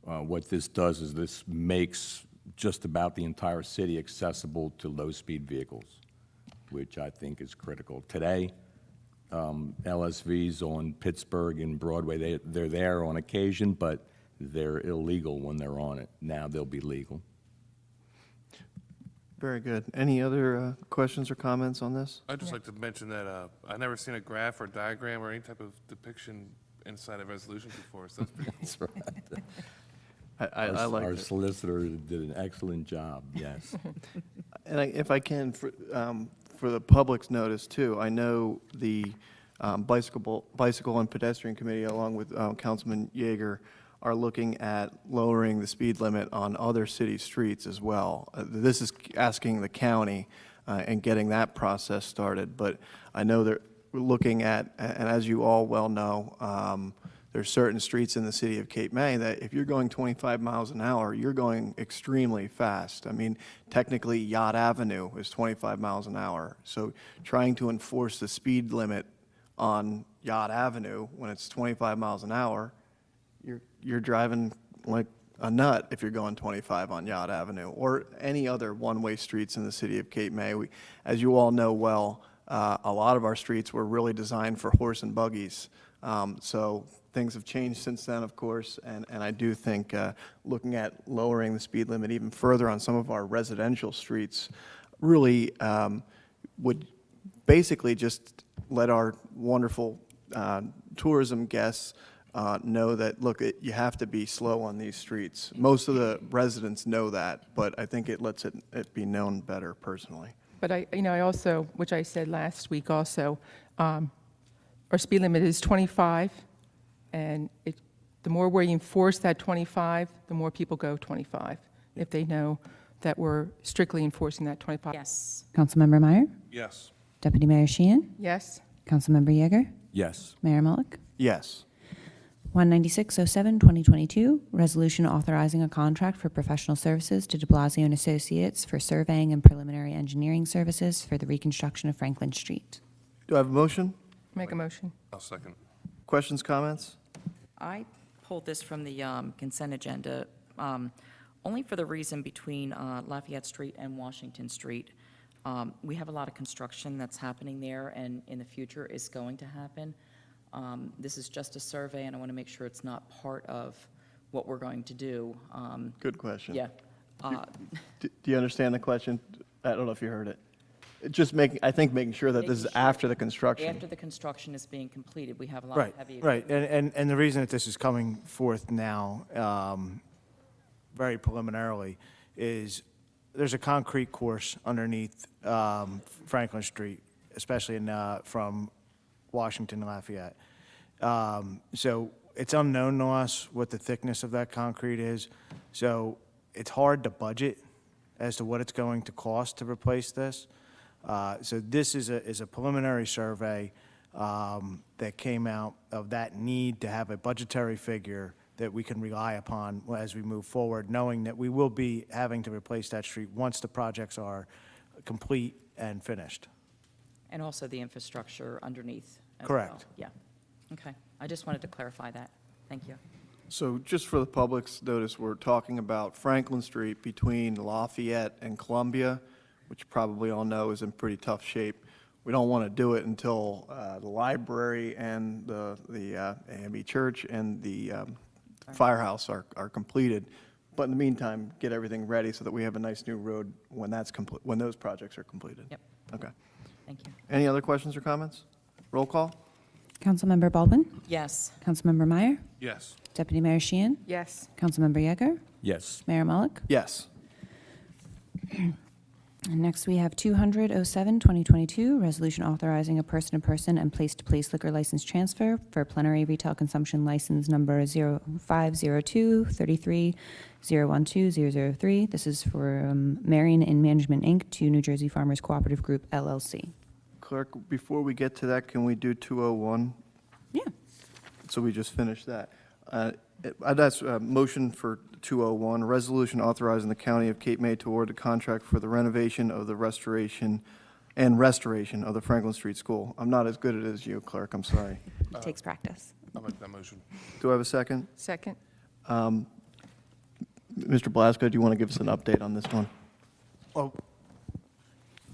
what this does is this makes just about the entire city accessible to low-speed vehicles, which I think is critical. Today, LSVs on Pittsburgh and Broadway, they're there on occasion, but they're illegal when they're on it. Now they'll be legal. Very good. Any other questions or comments on this? I'd just like to mention that I've never seen a graph or diagram or any type of depiction inside a resolution before, so that's pretty cool. That's right. I like Our it. solicitor did an excellent job, yes. And if I can, for the public's notice too, I know the Bicycle and Pedestrian Committee, along with Councilman Yeager, are looking at lowering the speed limit on other city streets as well. This is asking the county and getting that process started, but I know they're looking at, and as you all well know, there's certain streets in the city of Cape May that if you're going 25 miles an hour, you're going extremely fast. I mean, technically, Yacht Avenue is 25 miles an hour. So trying to enforce the speed limit on Yacht Avenue when it's 25 miles an hour, you're driving like a nut if you're going 25 on Yacht Avenue or any other one-way streets in the city of Cape May. As you all know well, a lot of our streets were really designed for horse and buggies. So things have changed since then, of course, and I do think looking at lowering the speed limit even further on some of our residential streets really would basically just let our wonderful tourism guests know that, look, you have to be slow on these streets. Most of the residents know that, but I think it lets it be known better personally. But I also, which I said last week also, our speed limit is 25, and the more we enforce that 25, the more people go 25, if they know that we're strictly enforcing that 25. Yes. Councilmember Meyer, Yes. Deputy Mayor Sheehan, Yes? Councilmember Yeager, Yes. Mayor Mullick. Yes. 19607, 2022, resolution authorizing a contract for professional services to de Blasio and Associates for surveying and preliminary engineering services for the reconstruction of Franklin Street. Do I have a motion? Make a motion. I'll second. Questions, comments? I pulled this from the consent agenda only for the reason between Lafayette Street and Washington Street. We have a lot of construction that's happening there and in the future is going to happen. This is just a survey, and I want to make sure it's not part of what we're going to do. Good question. Yeah. Do you understand the question? I don't know if you heard it. Just making sure that this is Making sure after the construction. After the construction is being completed, we have a lot of Right, heavy right. equipment. And the reason that this is coming forth now, very preliminarily, is there's a concrete course underneath Franklin Street, especially from Washington to Lafayette. So it's unknown to us what the thickness of that concrete is. So it's hard to budget as to what it's going to cost to replace this. So this is a preliminary survey that came out of that need to have a budgetary figure that we can rely upon as we move forward, knowing that we will be having to replace that street once the projects are complete and finished. And also the infrastructure underneath as well. Correct. Yeah. Okay. I just wanted to clarify that. Thank you. So just for the public's notice, we're talking about Franklin Street between Lafayette and Columbia, which you probably all know is in pretty tough shape. We don't want to do it until the library and the AME Church and the firehouse are completed. But in the meantime, get everything ready so that we have a nice new road when that's complete, when those projects are completed. Yep. Okay. Thank you. Any other questions or comments? Roll call? Councilmember Baldwin, Yes. Councilmember Meyer, Yes. Deputy Mayor Sheehan, Yes? Councilmember Yeager, Yes. Mayor Mullick. Yes. And next, we have 20007, 2022, resolution authorizing a person-to-person and place-to-place liquor license transfer for plenary retail consumption license number 0502-33-012003. This is for Marion Inn Management, Inc. to New Jersey Farmers Cooperative Group, LLC. Clerk, before we get to that, can we do 201? Yeah. So we just finished that. I'd ask a motion for 201, a resolution authorizing the County of Cape May to award the contract for the renovation of the restoration of the Franklin Street School. I'm not as good at it as you, Clerk, I'm sorry. It takes practice. I'll make that motion. Do I have a second? Second? Mr. Blasko, do you want to give us an update on this one? Well,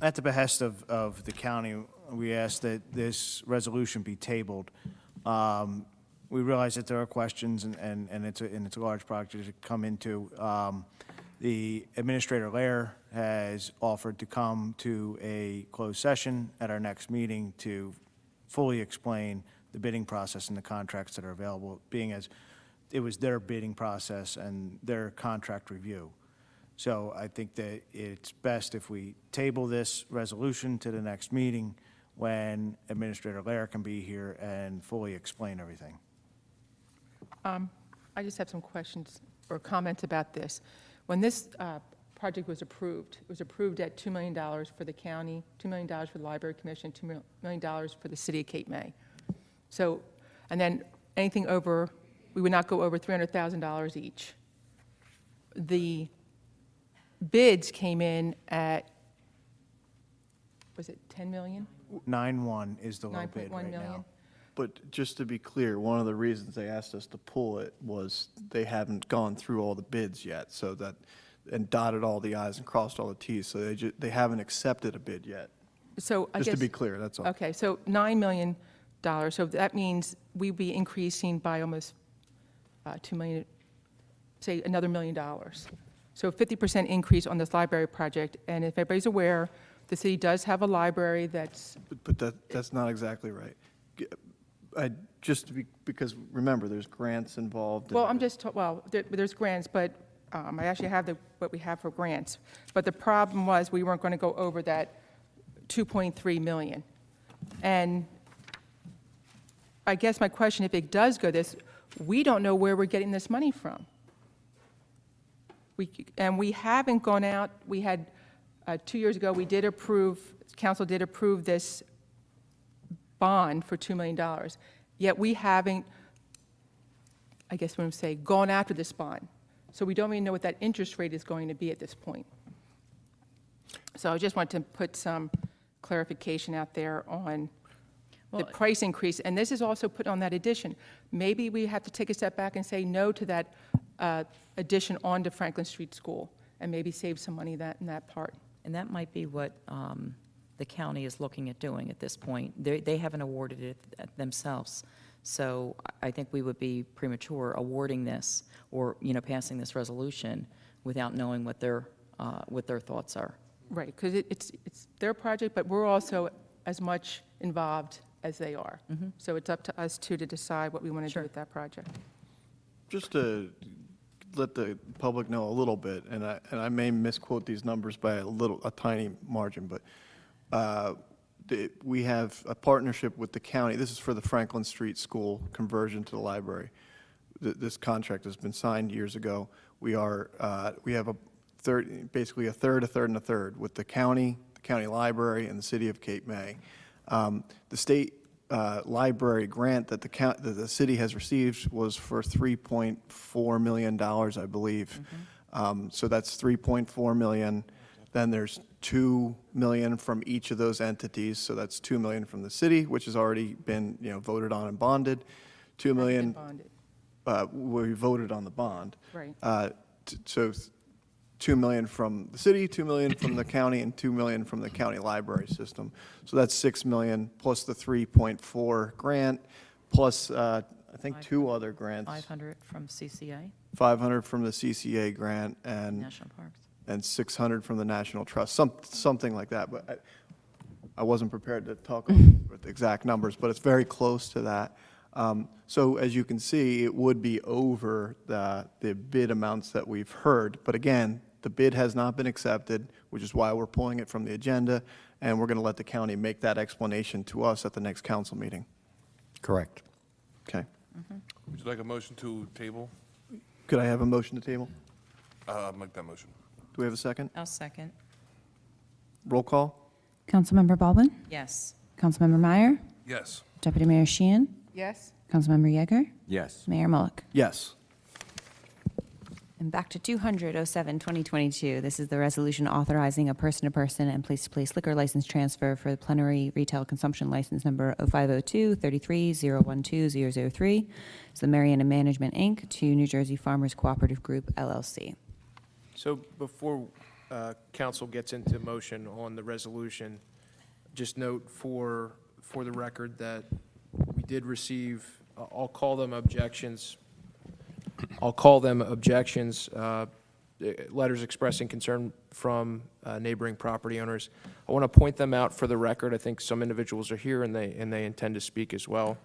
at the behest of the county, we ask that this resolution be tabled. We realize that there are questions, and it's a large project to come into. The Administrator Lair has offered to come to a closed session at our next meeting to fully explain the bidding process and the contracts that are available, being as it was their bidding process and their contract review. So I think that it's best if we table this resolution to the next meeting when Administrator Lair can be here and fully explain everything. I just have some questions or comments about this. When this project was approved, it was approved at $2 million for the county, $2 million for the Library Commission, $2 million for the city of Cape May. So, and then anything over, we would not go over $300,000 each. The bids came in at, was it 10 million? 9.1 is the low 9.1 bid right million? now. But just to be clear, one of the reasons they asked us to pull it was they haven't gone through all the bids yet, so that, and dotted all the i's and crossed all the t's, so they haven't accepted a bid yet. So I guess. Just to be clear, that's all. Okay, so $9 million, so that means we'd be increasing by almost 2 million, say another $1 million. So 50% increase on this library project, and if everybody's aware, the city does have a library that's, But that's not exactly right. Just to be, because remember, there's grants involved. well, I'm just, there's grants, but I actually have what we have for grants. But the problem was, we weren't going to go over that 2.3 million. And I guess my question, if it does go this, we don't know where we're getting this money from. And we haven't gone out, we had, 2 years ago, we did approve, council did approve this bond for $2 million, yet we haven't, I guess what I'm saying, gone after this bond. So we don't even know what that interest rate is going to be at this point. So I just want to put some clarification out there on the price increase, and this is also put on that addition. Maybe we have to take a step back and say no to that addition onto Franklin Street School, and maybe save some money in that part. And that might be what the county is looking at doing at this point. They haven't awarded it themselves. So I think we would be premature awarding this or, passing this resolution without knowing what their thoughts are. Right, because it's their project, but we're also as much involved as they are. So it's up to us two to decide what we want to do with that project. Just to let the public know a little bit, and I may misquote these numbers by a tiny margin, but we have a partnership with the county. This is for the Franklin Street School conversion to the library. This contract has been signed years ago. We have basically a third, and a third with the county library, and the city of Cape May. The state library grant that the city has received was for $3.4 million, I believe. So that's $3.4 million. Then there's $2 million from each of those entities, so that's $2 million from the city, which has already been, voted on and bonded. $2 million, Bonded. we voted on the bond. Right. So $2 million from the city, $2 million from the county, and $2 million from the county library system. So that's $6 million, plus the 3.4 grant, plus, I think, 2 other grants. 500 from CCA, 500 from the CCA grant, and National Parks. 600 from the National Trust, something like that. But I wasn't prepared to talk with exact numbers, but it's very close to that. So as you can see, it would be over the bid amounts that we've heard. But again, the bid has not been accepted, which is why we're pulling it from the agenda, and we're going to let the county make that explanation to us at the next council meeting. Correct. Okay. Would you like a motion to table? Could I have a motion to table? I'll make that motion. Do we have a second? I'll second. Roll call? Councilmember Baldwin? Yes. Councilmember Meyer? Yes. Deputy Mayor Sheehan? Yes? Councilmember Yeager? Yes. Mayor Mullick? Yes. And back to 200-07-2022. This is the resolution authorizing a person-to-person and place-to-place liquor license transfer for the plenary retail consumption license number 0502-33012003. It's the Mariana Management, Inc., to New Jersey Farmers Cooperative Group, LLC. So before council gets into motion on the resolution, just note for the record that we did receive, I'll call them objections, letters expressing concern from neighboring property owners. I want to point them out for the record. I think some individuals are here and they intend to speak as well.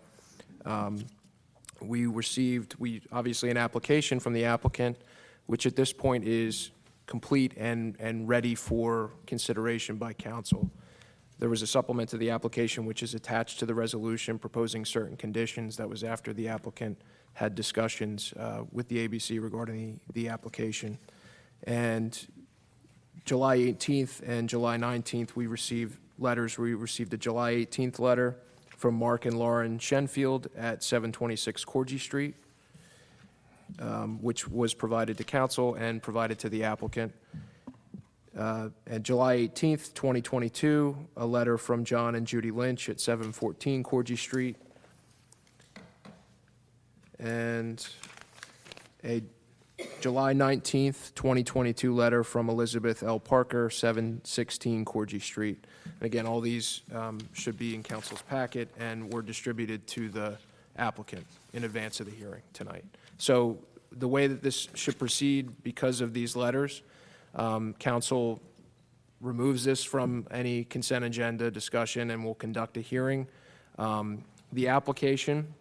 We received, obviously an application from the applicant, which at this point is complete and ready for consideration by council. There was a supplement to the application which is attached to the resolution proposing certain conditions. That was after the applicant had discussions with the ABC regarding the application. And July 18th and July 19th, we received letters. We received a July 18th letter from Mark and Lauren Shenfield at 726 Corgi Street, which was provided to council and provided to the applicant. And July 18th, 2022, a letter from John and Judy Lynch at 714 Corgi Street. And a July 19th, 2022 letter from Elizabeth L. Parker, 716 Corgi Street. And again, all these should be in council's packet and were distributed to the applicant in advance of the hearing tonight. So the way that this should proceed, because of these letters, council removes this from any consent agenda discussion and will conduct a hearing. The application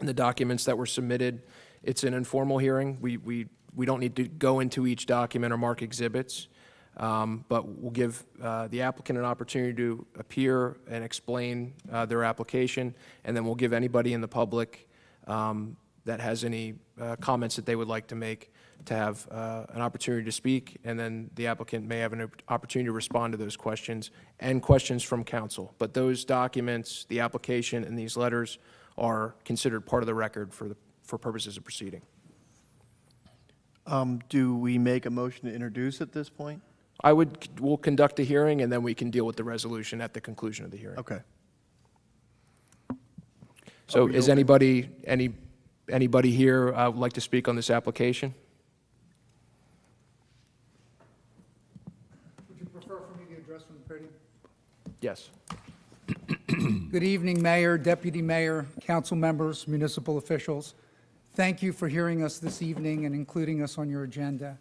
and the documents that were submitted, it's an informal hearing. We don't need to go into each document or mark exhibits, but we'll give the applicant an opportunity to appear and explain their application, and then we'll give anybody in the public that has any comments that they would like to make to have an opportunity to speak, and then the applicant may have an opportunity to respond to those questions and questions from council. But those documents, the application, and these letters are considered part of the record for purposes of proceeding. Do we make a motion to introduce at this point? We'll conduct a hearing, and then we can deal with the resolution at the conclusion of the hearing. Okay. So is anybody here would like to speak on this application? Would you prefer for me to address from the podium? Yes. Good evening, Mayor, Deputy Mayor, council members, municipal officials. Thank you for hearing us this evening and including us on your agenda.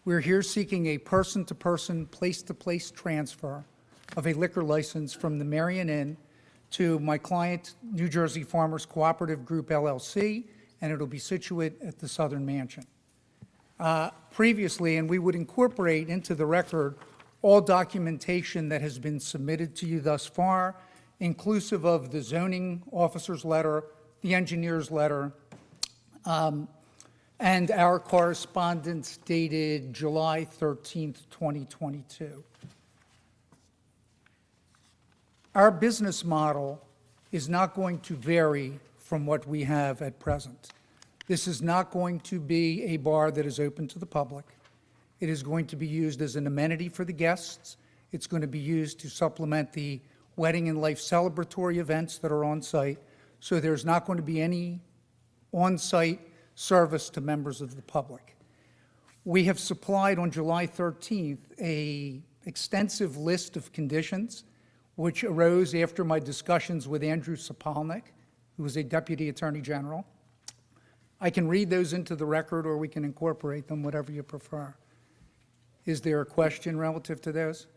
We're here seeking a person-to-person, place-to-place transfer of a liquor license from the Marion Inn to my client, New Jersey Farmers Cooperative Group, LLC, and it'll be situate at the Southern Mansion. Previously, and we would incorporate into the record all documentation that has been submitted to you thus far, inclusive of the zoning officer's letter, the engineer's letter, and our correspondence dated July 13th, 2022. Our business model is not going to vary from what we have at present. This is not going to be a bar that is open to the public. It is going to be used as an amenity for the guests. It's going to be used to supplement the wedding and life celebratory events that are on site. So there's not going to be any on-site service to members of the public. We have supplied on July 13th an extensive list of conditions which arose after my discussions with Andrew Sapolnik, who was a Deputy Attorney General. I can read those into the record, or we can incorporate them, whatever you prefer. Is there a question relative to those?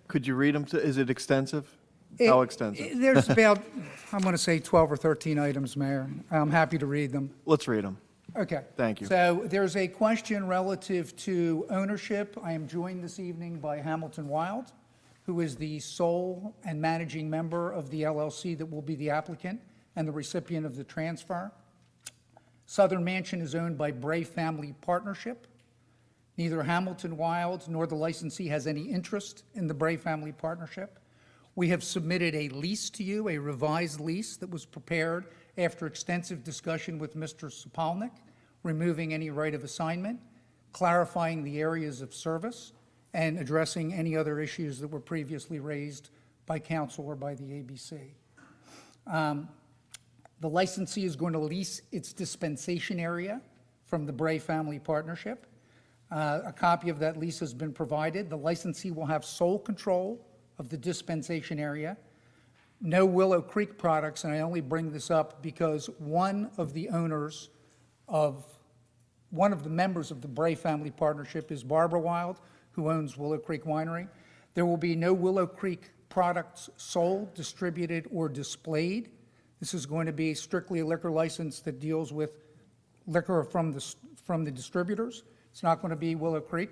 Could you read them? Is it extensive? How extensive? There's about, I'm going to say 12 or 13 items, Mayor. I'm happy to read them. Let's read them. Okay. Thank you. So there's a question relative to ownership. I am joined this evening by Hamilton Wild, who is the sole and managing member of the LLC that will be the applicant and the recipient of the transfer. Southern Mansion is owned by Bray Family Partnership. Neither Hamilton Wild nor the licensee has any interest in the Bray Family Partnership. We have submitted a lease to you, a revised lease that was prepared after extensive discussion with Mr. Sapolnik, removing any right of assignment, clarifying the areas of service, and addressing any other issues that were previously raised by council or by the ABC. The licensee is going to lease its dispensation area from the Bray Family Partnership. A copy of that lease has been provided. The licensee will have sole control of the dispensation area. No Willow Creek products, and I only bring this up because one of the members of the Bray Family Partnership is Barbara Wild, who owns Willow Creek Winery. There will be no Willow Creek products sold, distributed, or displayed. This is going to be strictly a liquor license that deals with liquor from the distributors. It's not going to be Willow Creek.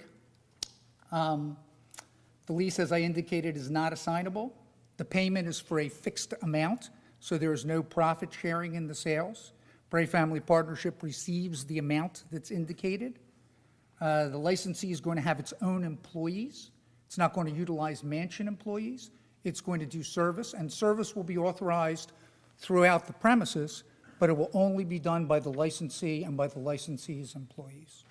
The lease, as I indicated, is not assignable. The payment is for a fixed amount, so there is no profit sharing in the sales. Bray Family Partnership receives the amount that's indicated. The licensee is going to have its own employees. It's not going to utilize Mansion employees. It's going to do service, and service will be authorized throughout the premises, but it will only be done by the licensee and by the licensee's employees.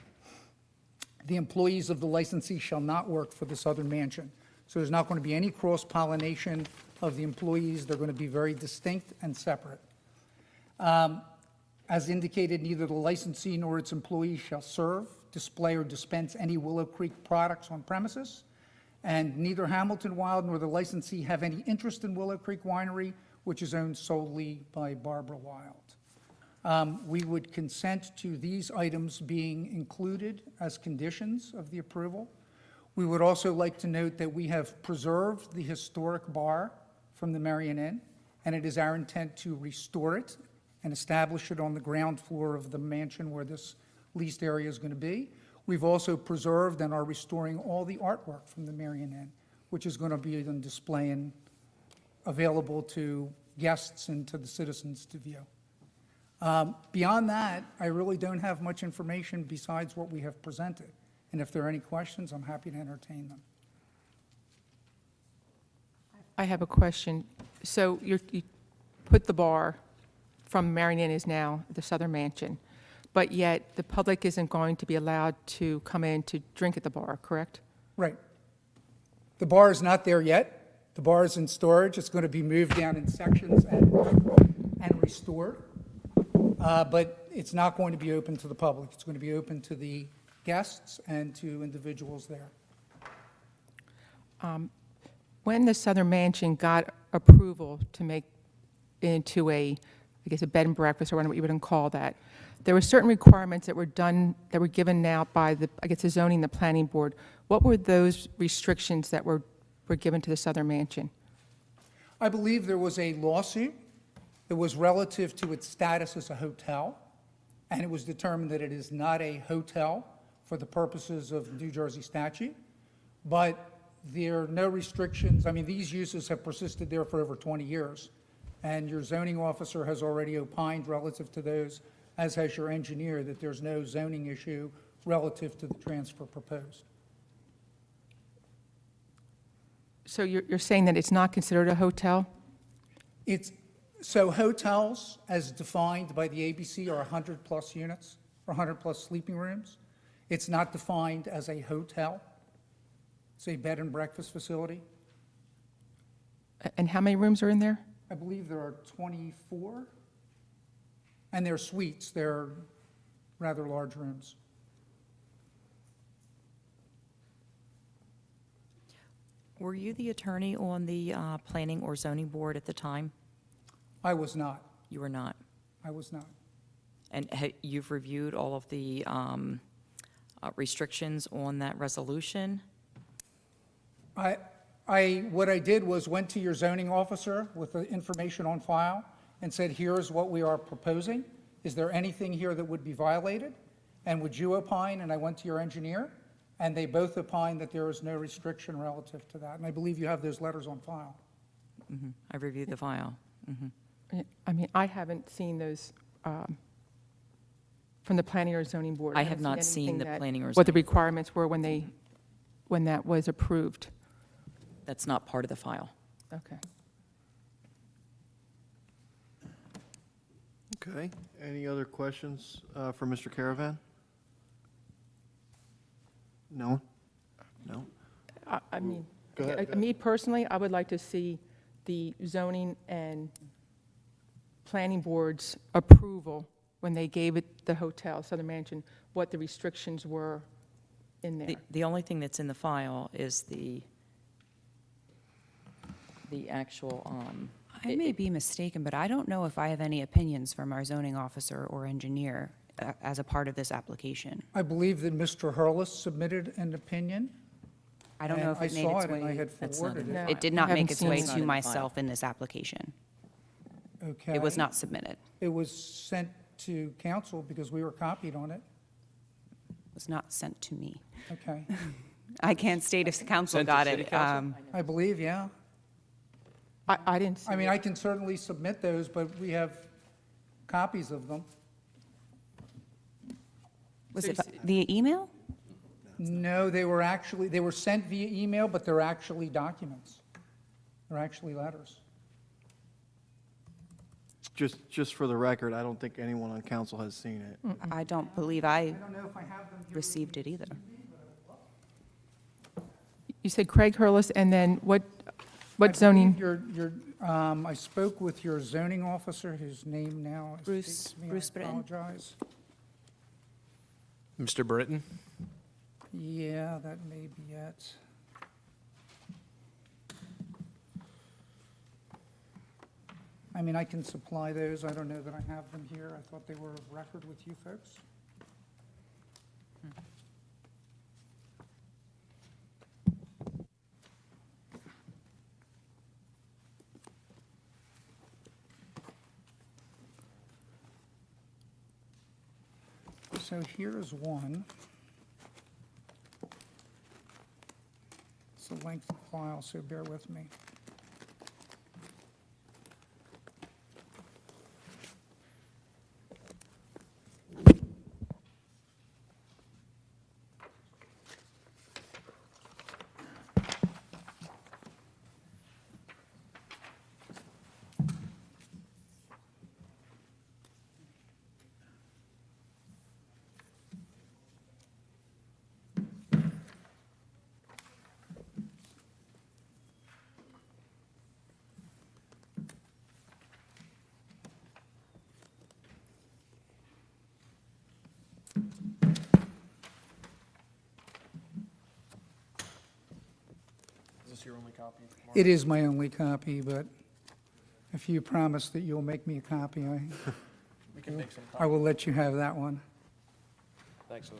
The employees of the licensee shall not work for the Southern Mansion. So there's not going to be any cross-pollination of the employees. They're going to be very distinct and separate. As indicated, neither the licensee nor its employees shall serve, display, or dispense any Willow Creek products on premises, and neither Hamilton Wild nor the licensee have any interest in Willow Creek Winery, which is owned solely by Barbara Wild. We would consent to these items being included as conditions of the approval. We would also like to note that we have preserved the historic bar from the Marion Inn, and it is our intent to restore it and establish it on the ground floor of the mansion where this leased area is going to be. We've also preserved and are restoring all the artwork from the Marion Inn, which is going to be on display and available to guests and to the citizens to view. Beyond that, I really don't have much information besides what we have presented. And if there are any questions, I'm happy to entertain them. I have a question. So you put the bar from Marion Inn is now the Southern Mansion, but yet the public isn't going to be allowed to come in to drink at the bar, correct? Right. The bar is not there yet. The bar is in storage. It's going to be moved down in sections and restored. But it's not going to be open to the public. It's going to be open to the guests and to individuals there. When the Southern Mansion got approval to make into a bed and breakfast, or whatever you would call that, there were certain requirements that were done, that were given out by the zoning, the planning board. What were those restrictions that were given to the Southern Mansion? I believe there was a lawsuit that was relative to its status as a hotel, and it was determined that it is not a hotel for the purposes of New Jersey statute, but there are no restrictions. I mean, these uses have persisted there for over 20 years, and your zoning officer has already opined relative to those, as has your engineer, that there's no zoning issue relative to the transfer proposed. So you're saying that it's not considered a hotel? So hotels, as defined by the ABC, are 100-plus units, or 100-plus sleeping rooms. It's not defined as a hotel. It's a bed and breakfast facility. And how many rooms are in there? I believe there are 24, and they're suites. They're rather large rooms. Were you the attorney on the planning or zoning board at the time? I was not. You were not. I was not. And you've reviewed all of the restrictions on that resolution? What I did was went to your zoning officer with the information on file and said, here's what we are proposing. Is there anything here that would be violated? And would you opine? And I went to your engineer, and they both opined that there is no restriction relative to that. And I believe you have those letters on file. Mm-hmm. I've reviewed the file. Mm-hmm. I mean, I haven't seen those from the planning or zoning board. I haven't have not seen anything the that- planning or what the zoning board. requirements were when that was approved. That's not part of the file. Okay. Okay, any other questions for Mr. Caravan? No? No? I mean, Go ahead. me personally, I would like to see the zoning and planning board's approval when they gave it the hotel, Southern Mansion, what the restrictions were in there. The only thing that's in the file is the actual, I may be mistaken, but I don't know if I have any opinions from our zoning officer or engineer as a part of this application. I believe that Mr. Hurlis submitted an opinion. I don't know if And it made I saw its it, and I way. had That's not forwarded in it. No. It did I not haven't make its seen way it. It's not to in the myself in this application. Okay. It was not submitted. It was sent to council because we were copied on it. It was not sent to me. Okay. I can't state if the council Sent to got city it. council? I believe, yeah. I didn't see I mean, it. I can certainly submit those, but we have copies of them. Was So it you via email? No, they were sent via email, but they're actually documents. They're actually letters. Just for the record, I don't think anyone on council has seen it. I don't believe I I don't know if I have them here. received it either. You said Craig Hurlis, and then what I zoning? believe I spoke with your zoning officer, whose name now escapes me. Bruce I Britton? apologize. Mr. Britton? Yeah, that may be it. I mean, I can supply those. I don't know that I have them here. I thought they were of record with you folks. So here's one. It's a lengthy file, so bear with me. Is this your only copy? It is my only copy, but if you promise that you'll make me a copy, We can make some I will let you have that one. Thanks, sir.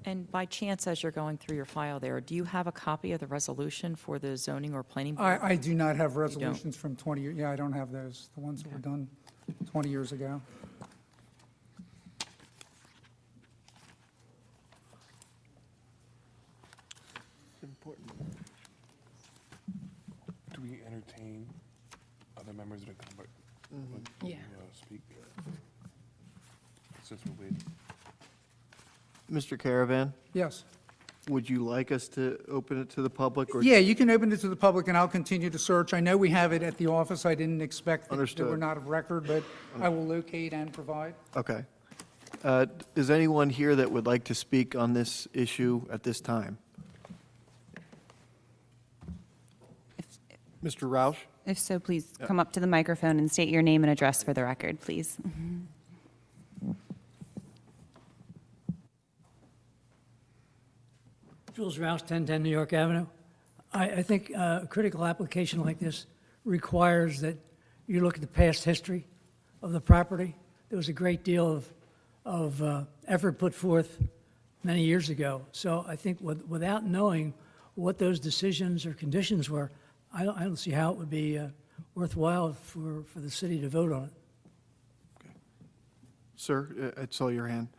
And by chance, as you're going through your file there, do you have a copy of the resolution for the zoning or planning board? I do not have resolutions from 20 years. Yeah, I don't have those, the ones that were done 20 years ago. Do we entertain other members that come, but Yeah. speak? Since we're waiting. Mr. Caravan, Yes. would you like us to open it to the public? Or Yeah, you can open it to the public, and I'll continue to search. I know we have it at the office. I didn't expect that they were Understood. not of record, but I will locate and provide. Okay. Is anyone here that would like to speak on this issue at this time? Mr. Roush? If so, please come up to the microphone and state your name and address for the record, please. Jules Rouse, 1010 New York Avenue. I think a critical application like this requires that you look at the past history of the property. There was a great deal of effort put forth many years ago. So I think without knowing what those decisions or conditions were, I don't see how it would be worthwhile for the city to vote on it. Sir, I saw your hand.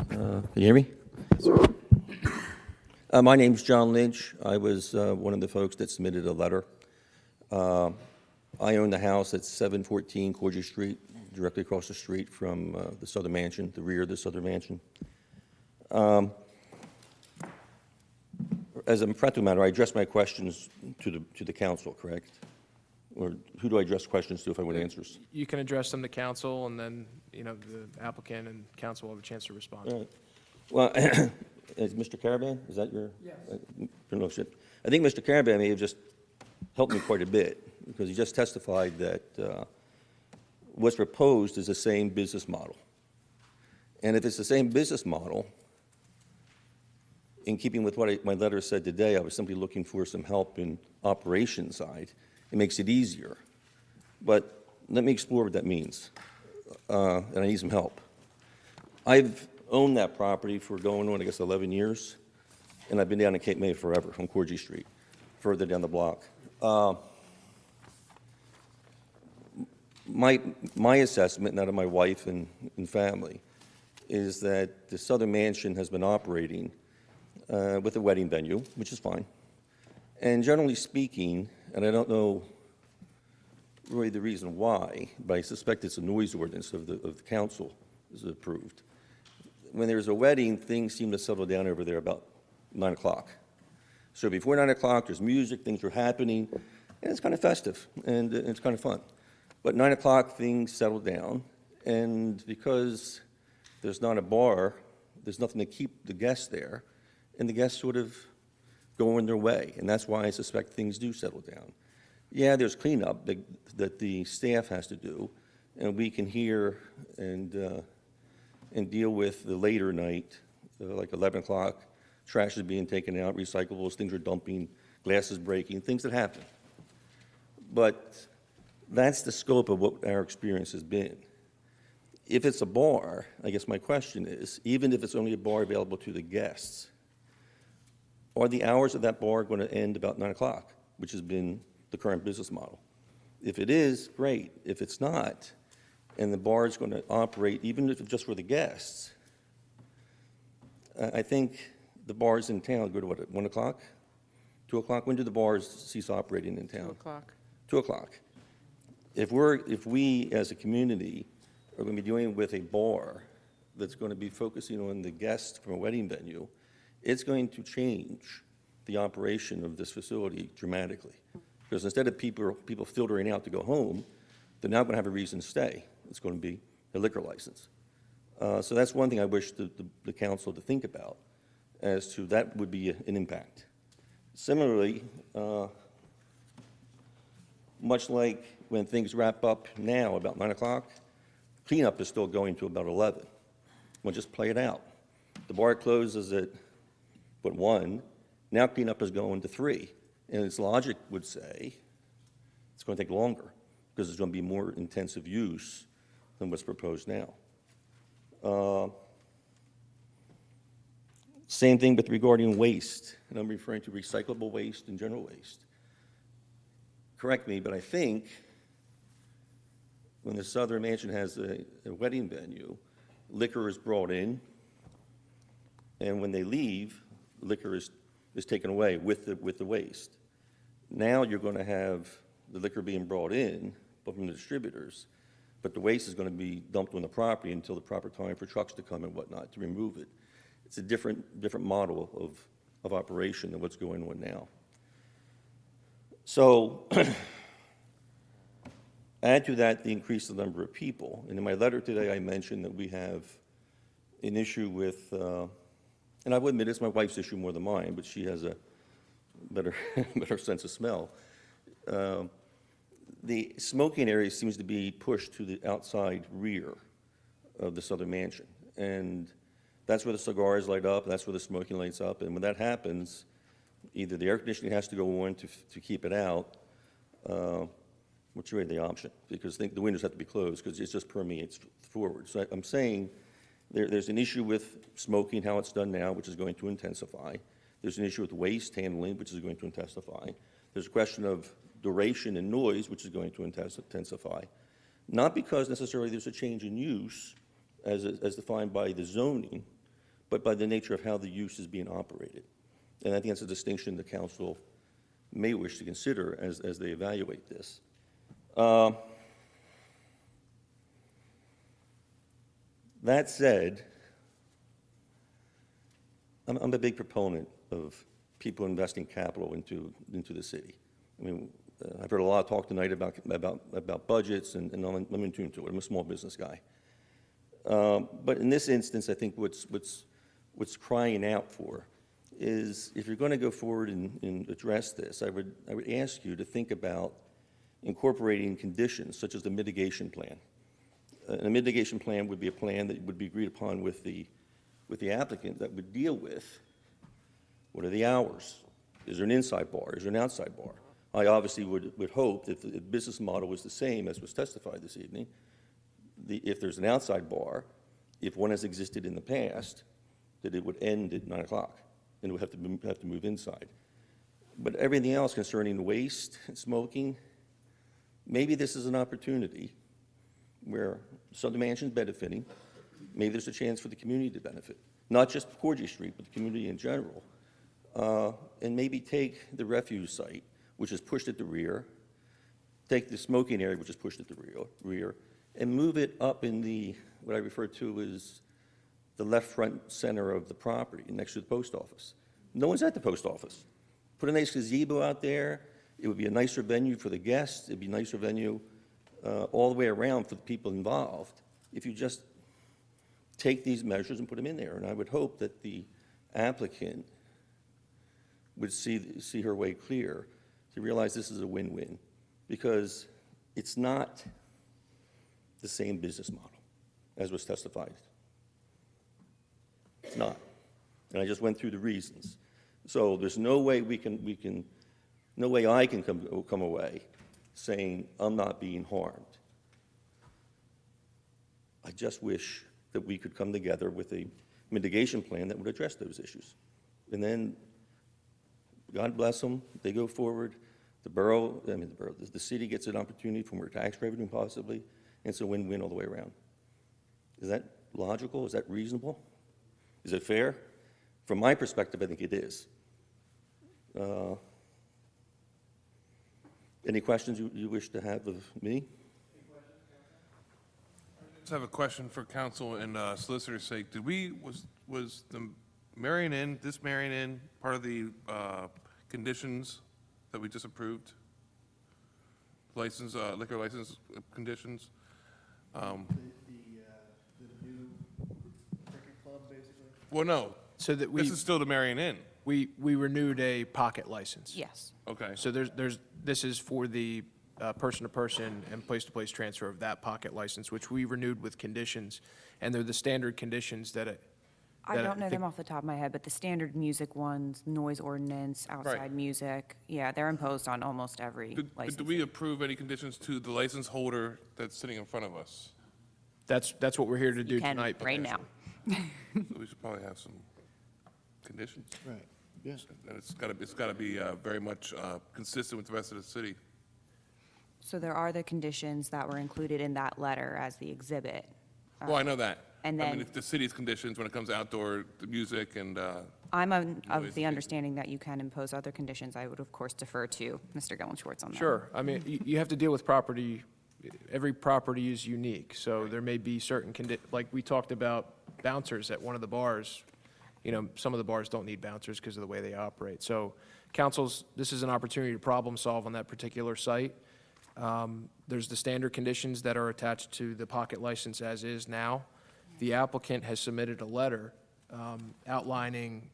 Can you hear me? My name's John Lynch. I was one of the folks that submitted a letter. I own the house at 714 Cordier Street, directly across the street from the Southern Mansion, the rear of the Southern Mansion. As a practical matter, I address my questions to the council, correct? Or who do I address questions to if I want answers? You can address them to council, and then, the applicant and council will have a chance to respond. All right. Well, is Mr. Caravan, is that your? Yes. I think Mr. Caravan may have just helped me quite a bit, because he just testified that what's proposed is the same business model. And if it's the same business model, in keeping with what my letter said today, I was simply looking for some help in operation side. It makes it easier. But let me explore what that means, and I need some help. I've owned that property for going on, I guess, 11 years, and I've been down in Cape May forever, on Cordier Street, further down the block. My assessment, and that of my wife and family, is that the Southern Mansion has been operating with a wedding venue, which is fine. And generally speaking, and I don't know really the reason why, but I suspect it's a noise ordinance of the council is approved. When there's a wedding, things seem to settle down over there about 9 o'clock. So before 9 o'clock, there's music, things are happening, and it's kind of festive, and it's kind of fun. But 9 o'clock, things settle down, and because there's not a bar, there's nothing to keep the guests there, and the guests sort of go on their way, and that's why I suspect things do settle down. Yeah, there's cleanup that the staff has to do, and we can hear and deal with the later night, like 11 o'clock, trash is being taken out, recyclables, things are dumping, glasses breaking, things that happen. But that's the scope of what our experience has been. If it's a bar, I guess my question is, even if it's only a bar available to the guests, are the hours of that bar going to end about 9 o'clock, which has been the current business model? If it is, great. If it's not, and the bar is going to operate, even if it's just for the guests, I think the bars in town go to what, at 1 o'clock? 2 o'clock? When do the bars cease operating in town? 2 o'clock. 2 o'clock. If we as a community are going to be dealing with a bar that's going to be focusing on the guests from a wedding venue, it's going to change the operation of this facility dramatically. Because instead of people filtering out to go home, they're now going to have a reason to stay. It's going to be a liquor license. So that's one thing I wish the council to think about, as to that would be an impact. Similarly, much like when things wrap up now about 9 o'clock, cleanup is still going to about 11. We'll just play it out. The bar closes at, 1, now cleanup is going to 3. And its logic would say it's going to take longer because there's going to be more intensive use than what's proposed now. Same thing with regarding waste, and I'm referring to recyclable waste and general waste. Correct me, but I think when the Southern Mansion has a wedding venue, liquor is brought in, and when they leave, liquor is taken away with the waste. Now you're going to have the liquor being brought in, but from the distributors, but the waste is going to be dumped on the property until the proper time for trucks to come and whatnot to remove it. It's a different model of operation than what's going on now. So add to that the increase in the number of people. And in my letter today, I mentioned that we have an issue with, and I will admit it's my wife's issue more than mine, but she has a better sense of smell. The smoking area seems to be pushed to the outside rear of the Southern Mansion. And that's where the cigars light up, that's where the smoking lights up. And when that happens, either the air conditioning has to go on to keep it out, which is really the option, because the windows have to be closed because it just permeates forward. So I'm saying there's an issue with smoking, how it's done now, which is going to intensify. There's an issue with waste handling, which is going to intensify. There's a question of duration and noise, which is going to intensify. Not because necessarily there's a change in use as defined by the zoning, but by the nature of how the use is being operated. And I think that's a distinction the council may wish to consider as they evaluate this. That said, I'm a big proponent of people investing capital into the city. I mean, I've heard a lot of talk tonight about budgets, and I'm in tune to it. I'm a small business guy. But in this instance, I think what's crying out for is, if you're going to go forward and address this, I would ask you to think about incorporating conditions such as the mitigation plan. A mitigation plan would be a plan that would be agreed upon with the applicant that would deal with what are the hours? Is there an inside bar? Is there an outside bar? I obviously would hope that the business model was the same as was testified this evening. If there's an outside bar, if one has existed in the past, that it would end at 9 o'clock and it would have to move inside. But everything else concerning waste and smoking, maybe this is an opportunity where Southern Mansion's benefiting. Maybe there's a chance for the community to benefit, not just Cordier Street, but the community in general. and maybe take the refuse site, which is pushed at the rear, take the smoking area, which is pushed at the rear, and move it up in the, what I refer to as the left front center of the property, next to the post office. No one's at the post office. Put a nice gazebo out there. It would be a nicer venue for the guests. It'd be a nicer venue all the way around for the people involved if you just take these measures and put them in there. And I would hope that the applicant would see her way clear to realize this is a win-win, because it's not the same business model as was testified. It's not. And I just went through the reasons. So there's no way no way I can come away saying I'm not being harmed. I just wish that we could come together with a mitigation plan that would address those issues. And then, God bless them, they go forward. The city gets an opportunity for more tax revenue possibly, and it's a win-win all the way around. Is that logical? Is that reasonable? Is it fair? From my perspective, I think it is. Any questions you wish to have of me? Just have a question for council and solicitor's sake. Was the Marion Inn, this Marion Inn, part of the conditions that we just approved? Liquor license conditions? The new cricket club, basically? Well, no. So that This is still the Marion Inn. we renewed a pocket license. Yes. Okay. So this is for the person-to-person and place-to-place transfer of that pocket license, which we renewed with conditions, and they're the standard conditions that I don't know them off the top of my head, but the standard music ones, noise ordinance, outside music, yeah, they're imposed on almost every Did license. we approve any conditions to the license holder that's sitting in front of us? That's what we're here to do You can tonight. right now. So we should probably have some conditions. Right, yeah. And it's got to be very much consistent with the rest of the city. So there are the conditions that were included in that letter as the exhibit. Well, I know that. and I mean, then- if the city's conditions when it comes to outdoor, the music and, I'm of Noise. the understanding that you can impose other conditions. I would, of course, defer to Mr. Gillen-Schwartz on that. Sure. I mean, you have to deal with property, every property is unique, so there may be certain like we talked about bouncers at one of the bars. You know, some of the bars don't need bouncers because of the way they operate. So this is an opportunity to problem solve on that particular site. There's the standard conditions that are attached to the pocket license as is now. The applicant has submitted a letter outlining,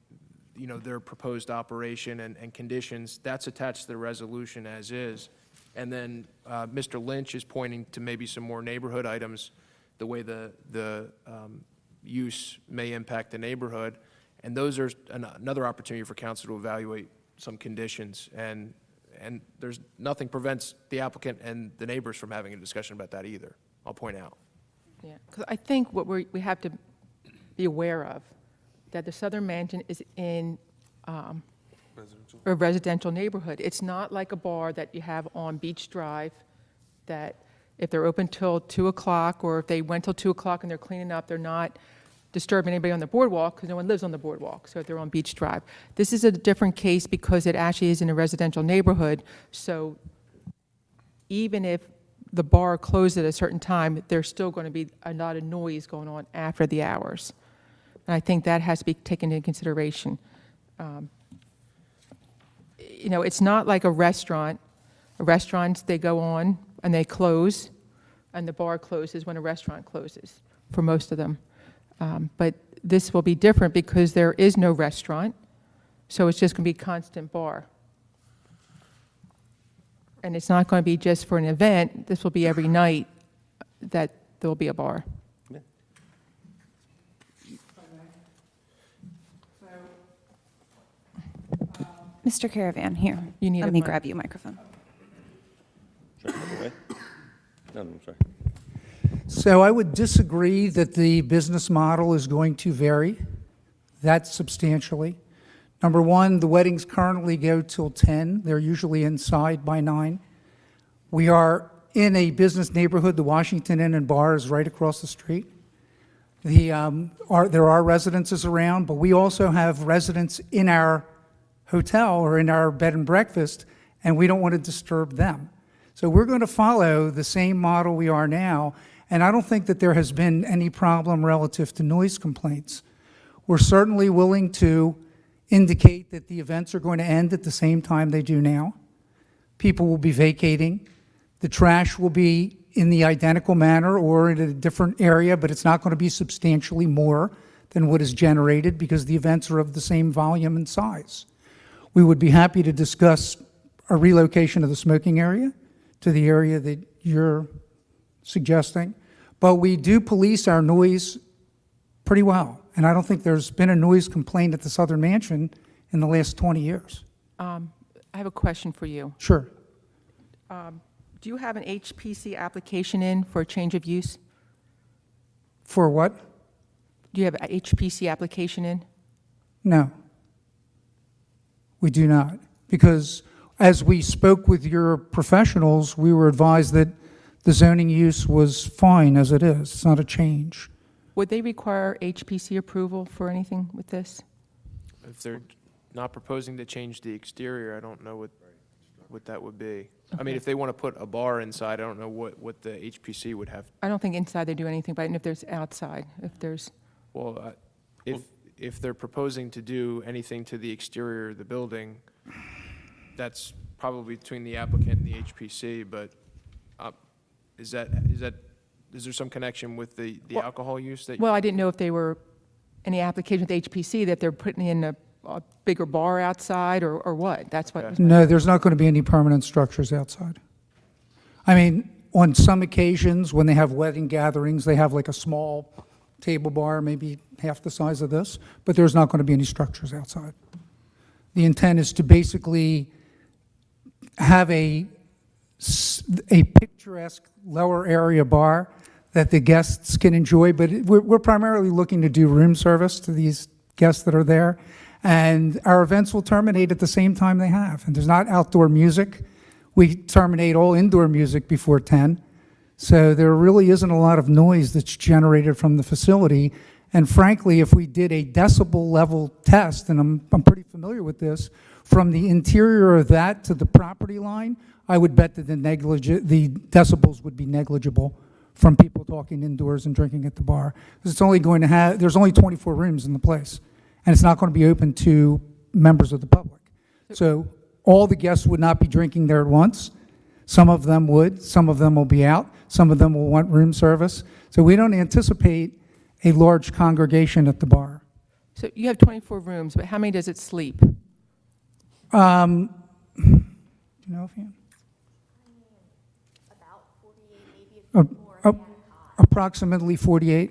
you know, their proposed operation and conditions. That's attached to the resolution as is. And then Mr. Lynch is pointing to maybe some more neighborhood items, the way the use may impact the neighborhood. And those are another opportunity for council to evaluate some conditions. And there's nothing prevents the applicant and the neighbors from having a discussion about that either, I'll point out. Yeah, because I think what we have to be aware of, that the Southern Mansion is in residential. a residential neighborhood. It's not like a bar that you have on Beach Drive, that if they're open till 2 o'clock, or if they went till 2 o'clock and they're cleaning up, they're not disturbing anybody on the boardwalk, because no one lives on the boardwalk, so if they're on Beach Drive. This is a different case because it actually is in a residential neighborhood, so even if the bar closed at a certain time, there's still going to be a lot of noise going on after the hours. And I think that has to be taken into consideration. You know, it's not like a restaurant. Restaurants, they go on and they close, and the bar closes when a restaurant closes, for most of them. But this will be different because there is no restaurant, so it's just going to be constant bar. And it's not going to be just for an event. This will be every night that there will be a bar. Yeah. Mr. Caravan, here. You need a Let me mic. grab you a microphone. Should I step away? No, I'm sorry. So I would disagree that the business model is going to vary that substantially. Number one, the weddings currently go till 10. They're usually inside by 9. We are in a business neighborhood. The Washington Inn and Bar is right across the street. There are residences around, but we also have residents in our hotel or in our bed and breakfast, and we don't want to disturb them. So we're going to follow the same model we are now, and I don't think that there has been any problem relative to noise complaints. We're certainly willing to indicate that the events are going to end at the same time they do now. People will be vacating. The trash will be in the identical manner or in a different area, but it's not going to be substantially more than what is generated because the events are of the same volume and size. We would be happy to discuss a relocation of the smoking area to the area that you're suggesting, but we do police our noise pretty well, and I don't think there's been a noise complaint at the Southern Mansion in the last 20 years. I have a question for you. Sure. Do you have an HPC application in for a change of use? For what? Do you have an HPC application in? No. We do not, because as we spoke with your professionals, we were advised that the zoning use was fine as it is. It's not a change. Would they require HPC approval for anything with this? If they're not proposing to change the exterior, I don't know what that would be. I mean, if they want to put a bar inside, I don't know what the HPC would have. I don't think inside they do anything, but if there's outside, if there's, Well, if they're proposing to do anything to the exterior of the building, that's probably between the applicant and the HPC, but is there some connection with the alcohol use that? well, I didn't know if they were, any application with HPC that they're putting in a bigger bar outside or what? That's what. No, there's not going to be any permanent structures outside. I mean, on some occasions, when they have wedding gatherings, they have like a small table bar, maybe half the size of this, but there's not going to be any structures outside. The intent is to basically have a picturesque lower area bar that the guests can enjoy, but we're primarily looking to do room service to these guests that are there. And our events will terminate at the same time they have. And there's not outdoor music. We terminate all indoor music before 10. So there really isn't a lot of noise that's generated from the facility. And frankly, if we did a decibel level test, and I'm pretty familiar with this, from the interior of that to the property line, I would bet that the decibels would be negligible from people talking indoors and drinking at the bar. Because it's only going to have, there's only 24 rooms in the place. And it's not going to be open to members of the public. So all the guests would not be drinking there at once. Some of them would, some of them will be out, some of them will want room service. So we don't anticipate a large congregation at the bar. So you have 24 rooms, but how many does it sleep? Do you know offhand? About 48, maybe a few more. Approximately 48.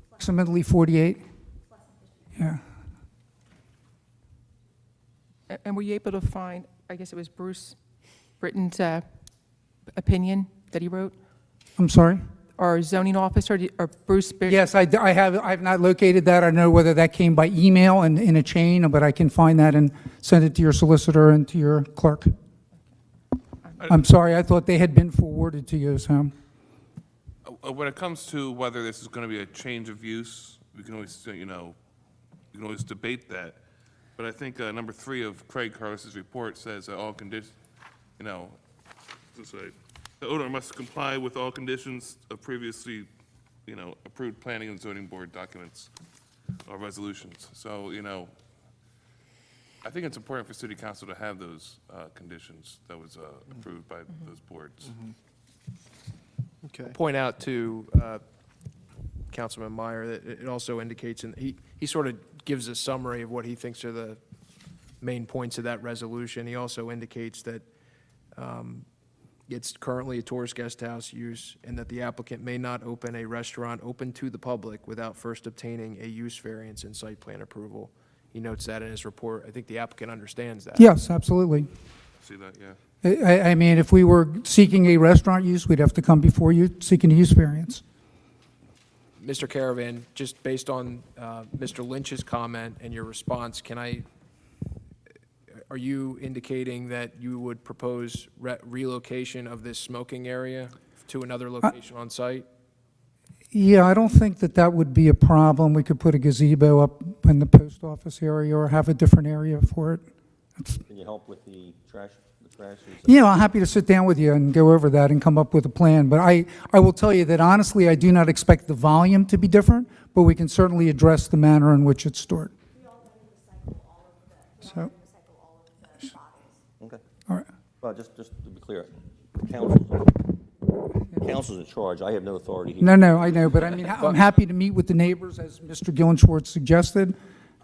Approximately 48. Yeah. And were you able to find, I guess it was Bruce Britton's opinion that he wrote? I'm sorry? Or zoning officer, or Bruce? Yes, I have not located that. I don't know whether that came by email and in a chain, but I can find that and send it to your solicitor and to your clerk. I'm sorry, I thought they had been forwarded to you, Sam. When it comes to whether this is going to be a change of use, we can always, we can always debate that. But I think number 3 of Craig Carlos's report says that all conditions, the owner must comply with all conditions of previously, approved planning and zoning board documents or resolutions. So, I think it's important for city council to have those conditions that was approved by those boards. Okay. Point out to Councilman Meyer that it also indicates, and he sort of gives a summary of what he thinks are the main points of that resolution. He also indicates that it's currently a tourist guest house use and that the applicant may not open a restaurant open to the public without first obtaining a use variance and site plan approval. He notes that in his report. I think the applicant understands that. Yes, absolutely. See that, yeah. I mean, if we were seeking a restaurant use, we'd have to come before you seeking a use variance. Mr. Caravan, just based on Mr. Lynch's comment and your response, are you indicating that you would propose relocation of this smoking area to another location on site? Yeah, I don't think that that would be a problem. We could put a gazebo up in the post office area or have a different area for it. Can you help with the trash, Yeah, I'm happy to sit down with you and go over that and come up with a plan. But I will tell you that honestly, I do not expect the volume to be different, but we can certainly address the manner in which it's stored. So, Okay. all right. Well, just to be clear, council's in charge. I have no authority here. No, I know, but I mean, I'm happy to meet with the neighbors, as Mr. Gillenschwartz suggested,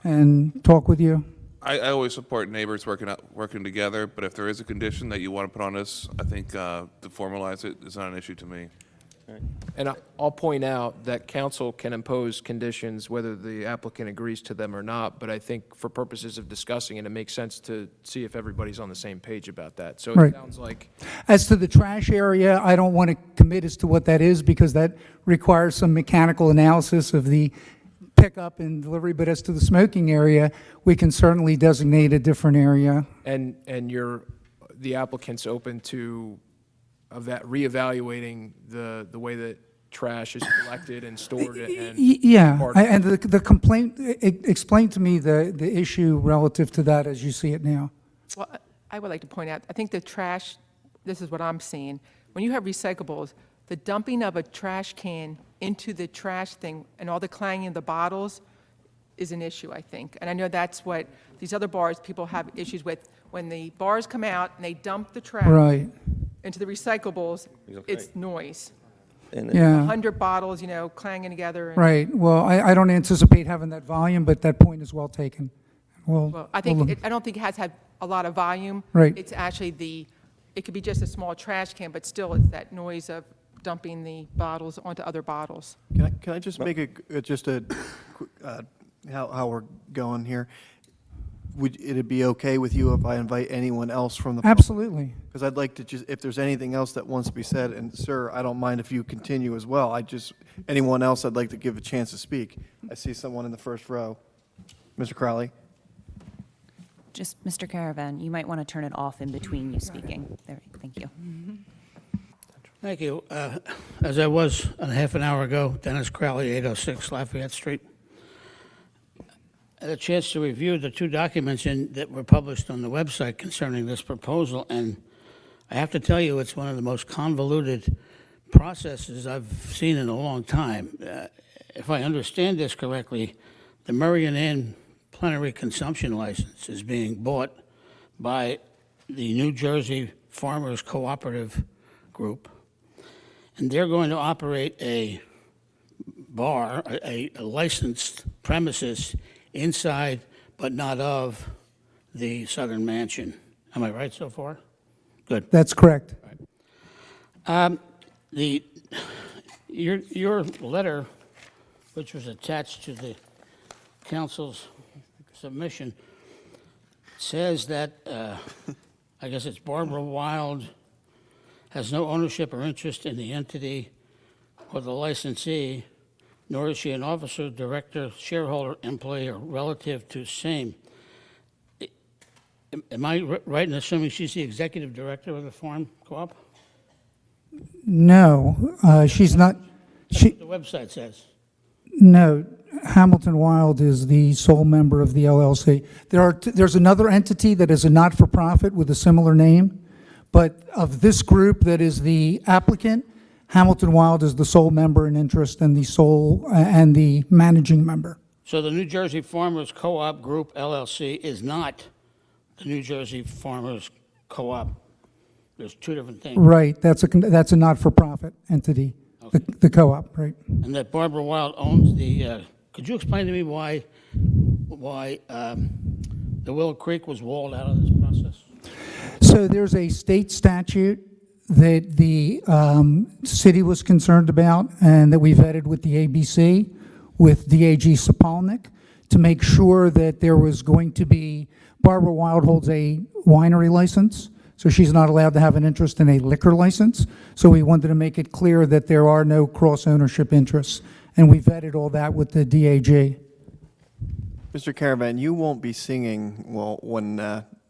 and talk with you. I always support neighbors working together, but if there is a condition that you want to put on this, I think to formalize it is not an issue to me. And I'll point out that council can impose conditions whether the applicant agrees to them or not, but I think for purposes of discussing it, it makes sense to see if everybody's on the same page about that. So Right. it sounds like, As to the trash area, I don't want to commit as to what that is because that requires some mechanical analysis of the pickup and delivery. But as to the smoking area, we can certainly designate a different area. and the applicant's open to reevaluating the way that trash is collected and stored and. Yeah, part of- and the complaint, explain to me the issue relative to that as you see it now. Well, I would like to point out, I think the trash, this is what I'm seeing. When you have recyclables, the dumping of a trash can into the trash thing and all the clanging of the bottles is an issue, I think. And I know that's what these other bars, people have issues with. When the bars come out and they dump the trash Right, into the recyclables, Okay. it's noise. And yeah. 100 bottles, clanging together. And- Right, well, I don't anticipate having that volume, but that point is well taken. Well, I don't think it has had a lot of volume. Right. It's actually it could be just a small trash can, but still it's that noise of dumping the bottles onto other bottles. Can I just make how we're going here? Would it be okay with you if I invite anyone else from the public? Absolutely. Because I'd like to if there's anything else that wants to be said, and sir, I don't mind if you continue as well. Anyone else I'd like to give a chance to speak. I see someone in the first row. Mr. Crowley? Just, Mr. Caravan, you might want to turn it off in between you speaking. There, thank you. Thank you. As I was a half an hour ago, Dennis Crowley, 806 Lafayette Street. I had a chance to review the two documents that were published on the website concerning this proposal, and I have to tell you, it's one of the most convoluted processes I've seen in a long time. If I understand this correctly, the Murray and Ann plenary consumption license is being bought by the New Jersey Farmers Cooperative Group, and they're going to operate a bar, a licensed premises inside but not of the Southern Mansion. Am I right so far? Good. That's correct. Your letter, which was attached to the council's submission, says that, I guess it's Barbara Wild has no ownership or interest in the entity or the licensee, nor is she an officer, director, shareholder, employee, or relative to same. Am I right in assuming she's the executive director of the farm co-op? No, she's not. That's what the website says. No, Hamilton Wild is the sole member of the LLC. There's another entity that is a not-for-profit with a similar name, but of this group that is the applicant, Hamilton Wild is the sole member in interest and the managing member. So the New Jersey Farmers Co-op Group LLC is not the New Jersey Farmers Co-op. There's two different things. Right, that's a not-for-profit entity, the co-op, right? And that Barbara Wild owns the, could you explain to me why the Willow Creek was walled out of this process? So there's a state statute that the city was concerned about and that we vetted with the ABC, with DAG Sapolnik, to make sure that there was going to be, Barbara Wild holds a winery license, so she's not allowed to have an interest in a liquor license. So we wanted to make it clear that there are no cross-ownership interests, and we vetted all that with the DAG. Mr. Caravan, you won't be singing, when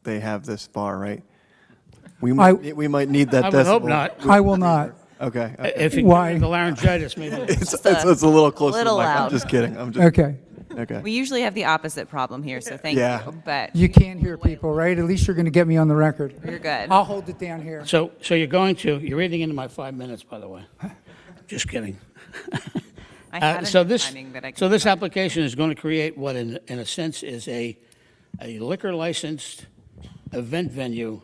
they have this bar, right? We might need that decibel. I would hope not. I will not. Okay. If you Why? get the laryngitis, maybe. It's a little close to the little mic. I'm loud. just kidding. Okay. Okay. We usually have the opposite problem here, so thank Yeah. you, but You can't hear people, right? At least you're going to get me on the record. you're good. I'll hold it down here. So you're reading into my 5 minutes, by the way. Just kidding. I had So a new this, timing, but I so can- this application is going to create what, in a sense, is a liquor licensed event venue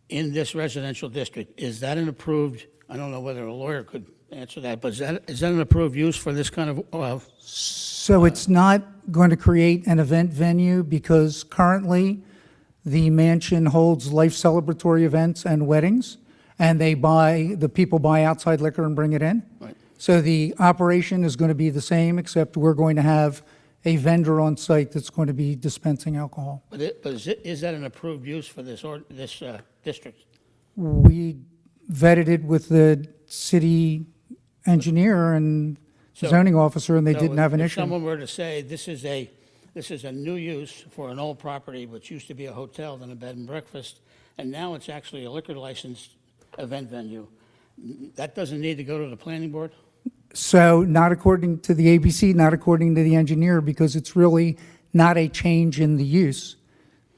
in this residential district. Is that an approved, I don't know whether a lawyer could answer that, but is that an approved use for this kind of, So it's not going to create an event venue because currently the mansion holds life celebratory events and weddings, and the people buy outside liquor and bring it in. Right. So the operation is going to be the same, except we're going to have a vendor on site that's going to be dispensing alcohol. but is that an approved use for this district? We vetted it with the city engineer and So- zoning officer, and they So didn't have an If issue. someone were to say, this is a new use for an old property, which used to be a hotel, then a bed and breakfast, and now it's actually a liquor licensed event venue, that doesn't need to go to the planning board? So not according to the ABC, not according to the engineer, because it's really not a change in the use.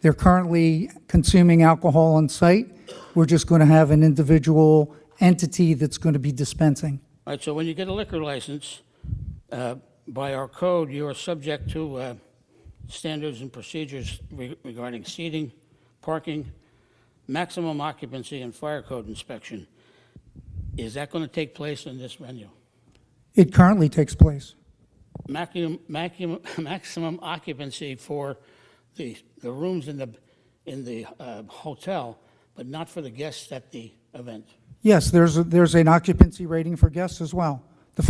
They're currently consuming alcohol on site. We're just going to have an individual entity that's going to be dispensing. All right, so when you get a liquor license, by our code, you are subject to standards and procedures regarding seating, parking, maximum occupancy, and fire code inspection. Is that going to take place in this venue? It currently takes place. Maximum occupancy for the rooms in the hotel, but not for the guests at the event. Yes, there's an occupancy rating for guests as well. The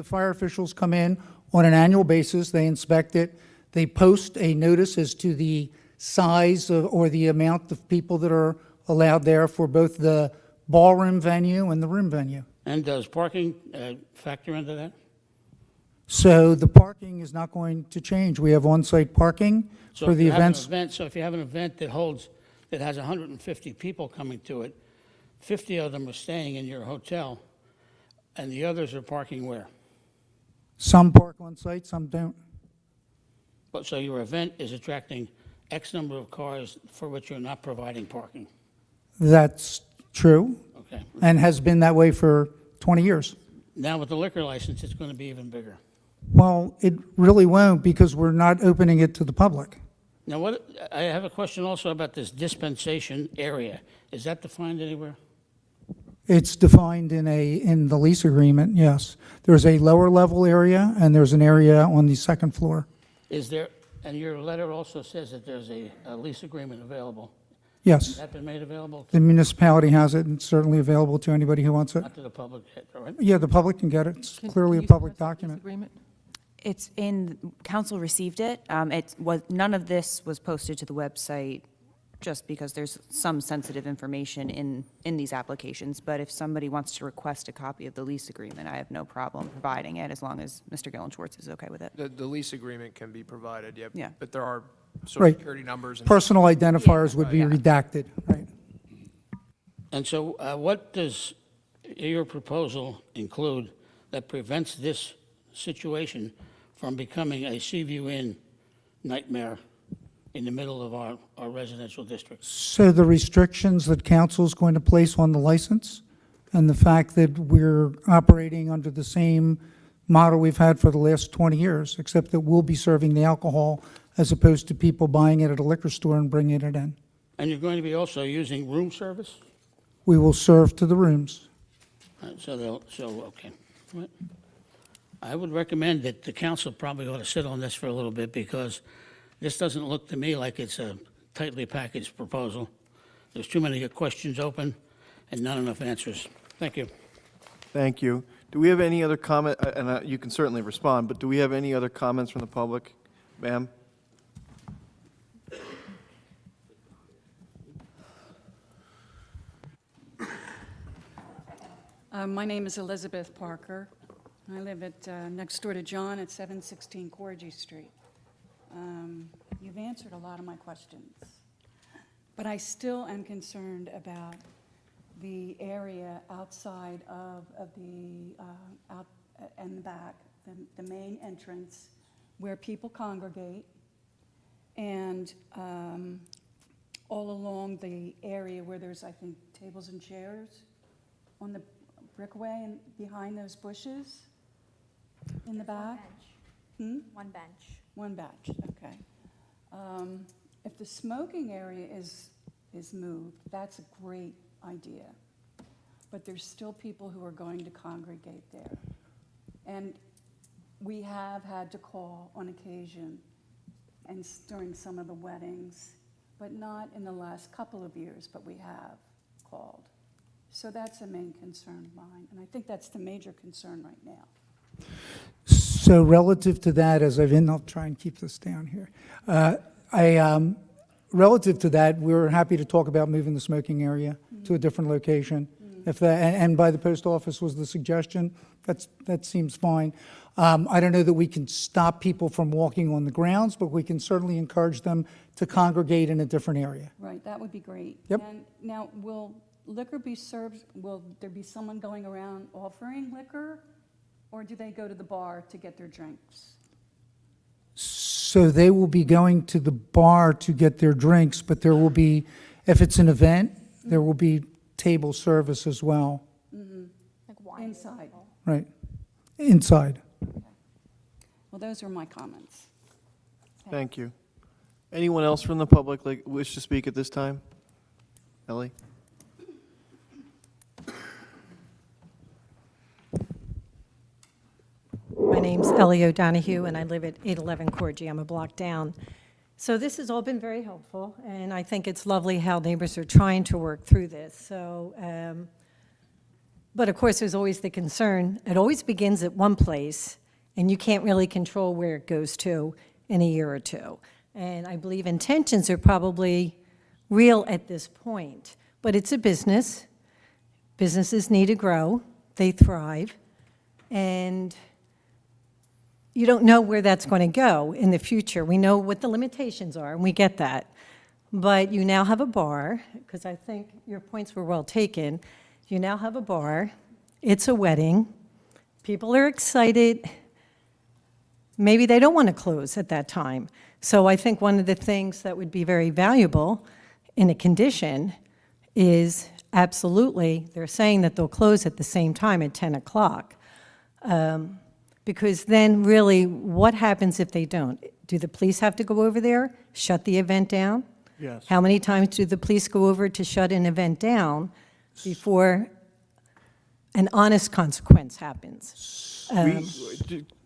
fire officials come in on an annual basis, they inspect it, they post a notice as to the size or the amount of people that are allowed there for both the ballroom venue and the room venue. And does parking factor into that? So the parking is not going to change. We have on-site parking So for if the you have an events. event- So if you have an event that has 150 people coming to it, 50 of them are staying in your hotel, and the others are parking where? Some park on-site, some don't. But so your event is attracting X number of cars for which you're not providing parking. That's true Okay. and has been that way for 20 years. Now with the liquor license, it's going to be even bigger. Well, it really won't because we're not opening it to the public. Now, I have a question also about this dispensation area. Is that defined anywhere? It's defined in the lease agreement, yes. There's a lower level area and there's an area on the second floor. Is there, and your letter also says that there's a lease agreement available. Has Yes, that been made available? the municipality has it and it's certainly available to anybody who wants it. Not to the public yet, all right? Yeah, the public can get it. It's Can clearly a you public send us this document. agreement? It's council received it. None of this was posted to the website just because there's some sensitive information in these applications. But if somebody wants to request a copy of the lease agreement, I have no problem providing it as long as Mr. Gillen Schwartz is okay with it. The lease agreement can be provided, yeah. Yeah. But there are social Right. security numbers and. Personal identifiers would be redacted, right? And so what does your proposal include that prevents this situation from becoming a Seaview Inn nightmare in the middle of our residential districts? So the restrictions that council is going to place on the license and the fact that we're operating under the same model we've had for the last 20 years, except that we'll be serving the alcohol as opposed to people buying it at a liquor store and bringing it in. And you're going to be also using room service? We will serve to the rooms. Okay. Right. I would recommend that the council probably ought to sit on this for a little bit because this doesn't look to me like it's a tightly packaged proposal. There's too many questions open and not enough answers. Thank you. Thank you. Do we have any other comment, and you can certainly respond, but do we have any other comments from the public? Ma'am? My name is Elizabeth Parker. I live at next door to John at 716 Corgi Street. You've answered a lot of my questions, but I still am concerned about the area outside of the out and the back, the main entrance where people congregate, and all along the area where there's, I think, tables and chairs on the brickway and behind those bushes in the back. One bench. One batch, okay. If the smoking area is moved, that's a great idea. But there's still people who are going to congregate there. And we have had to call on occasion and during some of the weddings, but not in the last couple of years, but we have called. So that's a main concern of mine, and I think that's the major concern right now. So relative to that, I'll try and keep this down here. Relative to that, we're happy to talk about moving the smoking area to a different location. If that, and by the post office was the suggestion, that seems fine. I don't know that we can stop people from walking on the grounds, but we can certainly encourage them to congregate in a different area. Right, that would be great. Yep. And now, will liquor be served, will there be someone going around offering liquor? Or do they go to the bar to get their drinks? So they will be going to the bar to get their drinks, but there will be, if it's an event, there will be table service as well, Like wine. Inside. right? Inside. Well, those are my comments. Thank you. Anyone else from the public like wish to speak at this time? Ellie? My name's Ellie O'Donohue, and I live at 811 Corgi. I'm a block down. So this has all been very helpful, and I think it's lovely how neighbors are trying to work through this. So, but of course, there's always the concern. It always begins at one place, and you can't really control where it goes to in a year or two. And I believe intentions are probably real at this point. But it's a business. Businesses need to grow. They thrive. And you don't know where that's going to go in the future. We know what the limitations are, and we get that. But you now have a bar, because I think your points were well taken. You now have a bar. It's a wedding. People are excited. Maybe they don't want to close at that time. So I think one of the things that would be very valuable in a condition is absolutely, they're saying that they'll close at the same time at 10 o'clock. Because then really, what happens if they don't? Do the police have to go over there, shut the event down? Yes. How many times do the police go over to shut an event down before an honest consequence happens?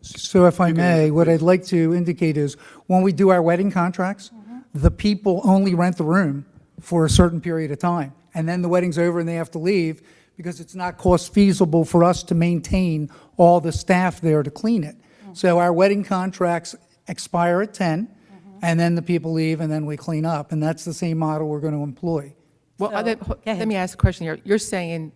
So if I may, what I'd like to indicate is, when we do our wedding contracts, the people only rent the room for a certain period of time, and then the wedding's over and they have to leave, because it's not cost feasible for us to maintain all the staff there to clean it. So our wedding contracts expire at 10, and then the people leave, and then we clean up, and that's the same model we're going to employ. Well, So- Go ahead. let me ask a question here. You're saying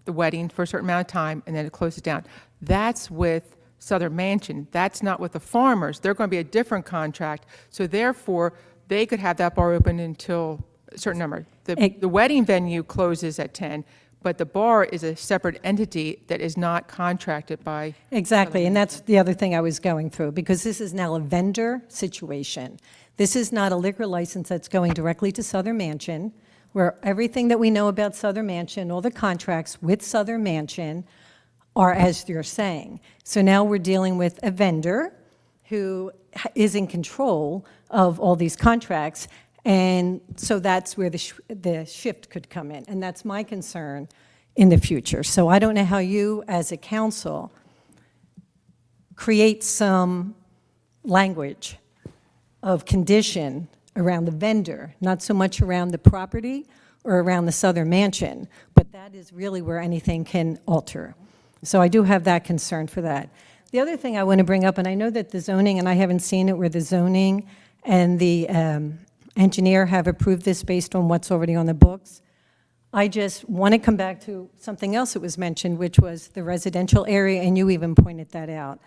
the wedding for a certain amount of time and then it closes down. That's with Southern Mansion. That's not with the farmers. They're going to be a different contract. So therefore, they could have that bar open until a certain number. The wedding venue closes at 10, but the bar is a separate entity that is not contracted by. Exactly, and that's the other thing I was going through, because this is now a vendor situation. This is not a liquor license that's going directly to Southern Mansion, where everything that we know about Southern Mansion, all the contracts with Southern Mansion are as you're saying. So now we're dealing with a vendor who is in control of all these contracts, and so that's where the shift could come in, and that's my concern in the future. So I don't know how you, as a council, create some language of condition around the vendor, not so much around the property or around the Southern Mansion, but that is really where anything can alter. So I do have that concern for that. The other thing I want to bring up, and I know that the zoning, and I haven't seen it, where the zoning and the engineer have approved this based on what's already on the books. I just want to come back to something else that was mentioned, which was the residential area, and you even pointed that out.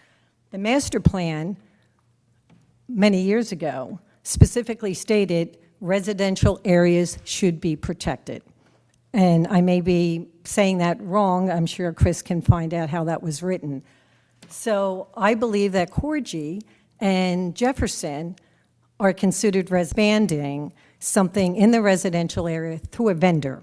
The master plan, many years ago, specifically stated residential areas should be protected. And I may be saying that wrong. I'm sure Chris can find out how that was written. So I believe that Corgi and Jefferson are considered expanding something in the residential area through a vendor.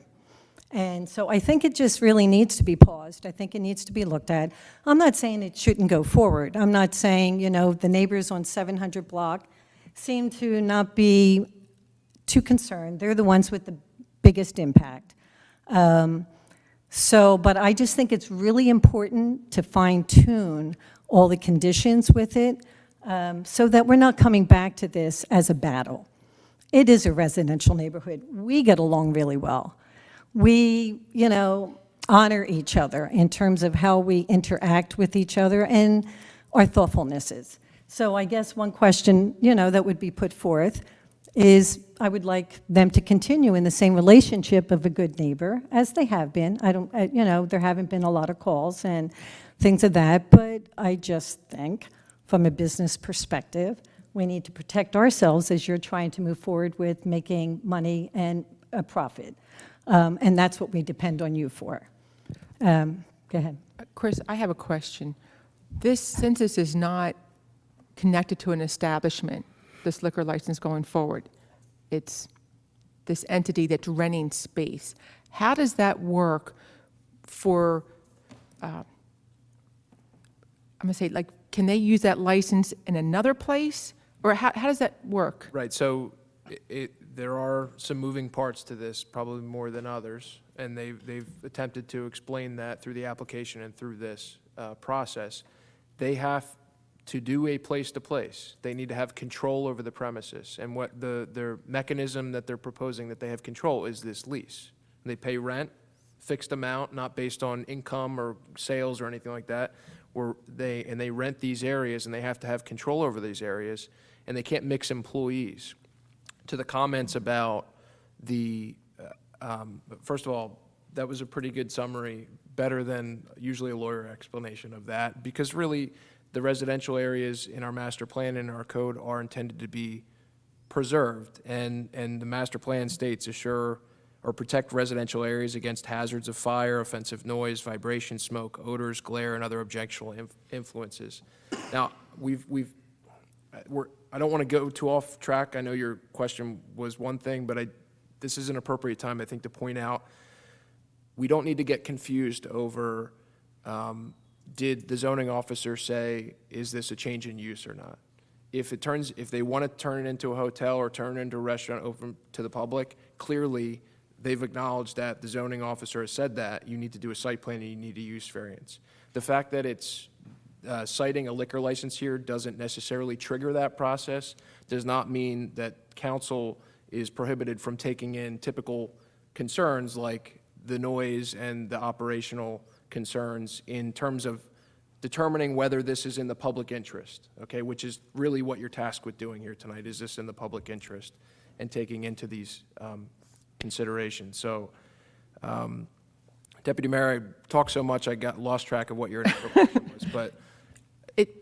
And so I think it just really needs to be paused. I think it needs to be looked at. I'm not saying it shouldn't go forward. I'm not saying, the neighbors on 700 Block seem to not be too concerned. They're the ones with the biggest impact. But I just think it's really important to fine-tune all the conditions with it, so that we're not coming back to this as a battle. It is a residential neighborhood. We get along really well. We, honor each other in terms of how we interact with each other and our thoughtfulnesses. So I guess one question, that would be put forth is I would like them to continue in the same relationship of a good neighbor as they have been. There haven't been a lot of calls and things of that, but I just think from a business perspective, we need to protect ourselves as you're trying to move forward with making money and a profit. And that's what we depend on you for. Go ahead. Chris, I have a question. Since this is not connected to an establishment, this liquor license going forward, it's this entity that's renting space. How does that work for, I'm going to say, can they use that license in another place? Or how does that work? Right, so there are some moving parts to this, probably more than others, and they've attempted to explain that through the application and through this process. They have to do a place-to-place. They need to have control over the premises, and what their mechanism that they're proposing that they have control is this lease. They pay rent, fixed amount, not based on income or sales or anything like that, they rent these areas, and they have to have control over these areas, and they can't mix employees. To the comments about first of all, that was a pretty good summary, better than usually a lawyer explanation of that, because really the residential areas in our master plan and our code are intended to be preserved, and the master plan states assure or protect residential areas against hazards of fire, offensive noise, vibration, smoke, odors, glare, and other objectionable influences. Now, I don't want to go too off track. I know your question was one thing, but this is an appropriate time, I think, to point out we don't need to get confused over did the zoning officer say, is this a change in use or not? If they want to turn it into a hotel or turn it into a restaurant open to the public, clearly they've acknowledged that, the zoning officer has said that, you need to do a site plan and you need a use variance. The fact that it's citing a liquor license here doesn't necessarily trigger that process, does not mean that council is prohibited from taking in typical concerns like the noise and the operational concerns in terms of determining whether this is in the public interest, okay, which is really what you're tasked with doing here tonight. Is this in the public interest, and taking into these considerations. So, Deputy Mayor, I talked so much I got lost track of what your initial question was, but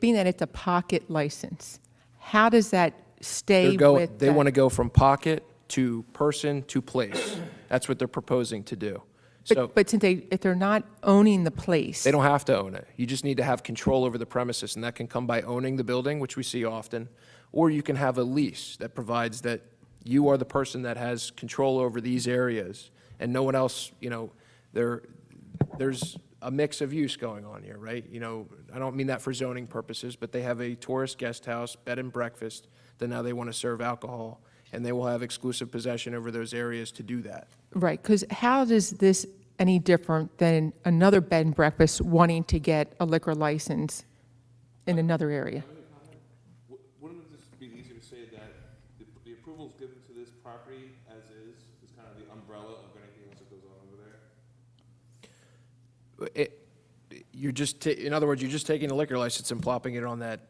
Being that it's a pocket license, how does that stay with they want to go from pocket to person to place. That's what they're proposing to do. So But since if they're not owning the place. they don't have to own it. You just need to have control over the premises, and that can come by owning the building, which we see often, or you can have a lease that provides that you are the person that has control over these areas, and no one else, there's a mix of use going on here, right? I don't mean that for zoning purposes, but they have a tourist guest house, bed and breakfast, that now they want to serve alcohol, and they will have exclusive possession over those areas to do that. Right, because how does this any different than another bed and breakfast wanting to get a liquor license in another area? Wouldn't it just be easier to say that the approvals given to this property as is kind of the umbrella of anything else that goes on over there? In other words, you're just taking a liquor license and plopping it on that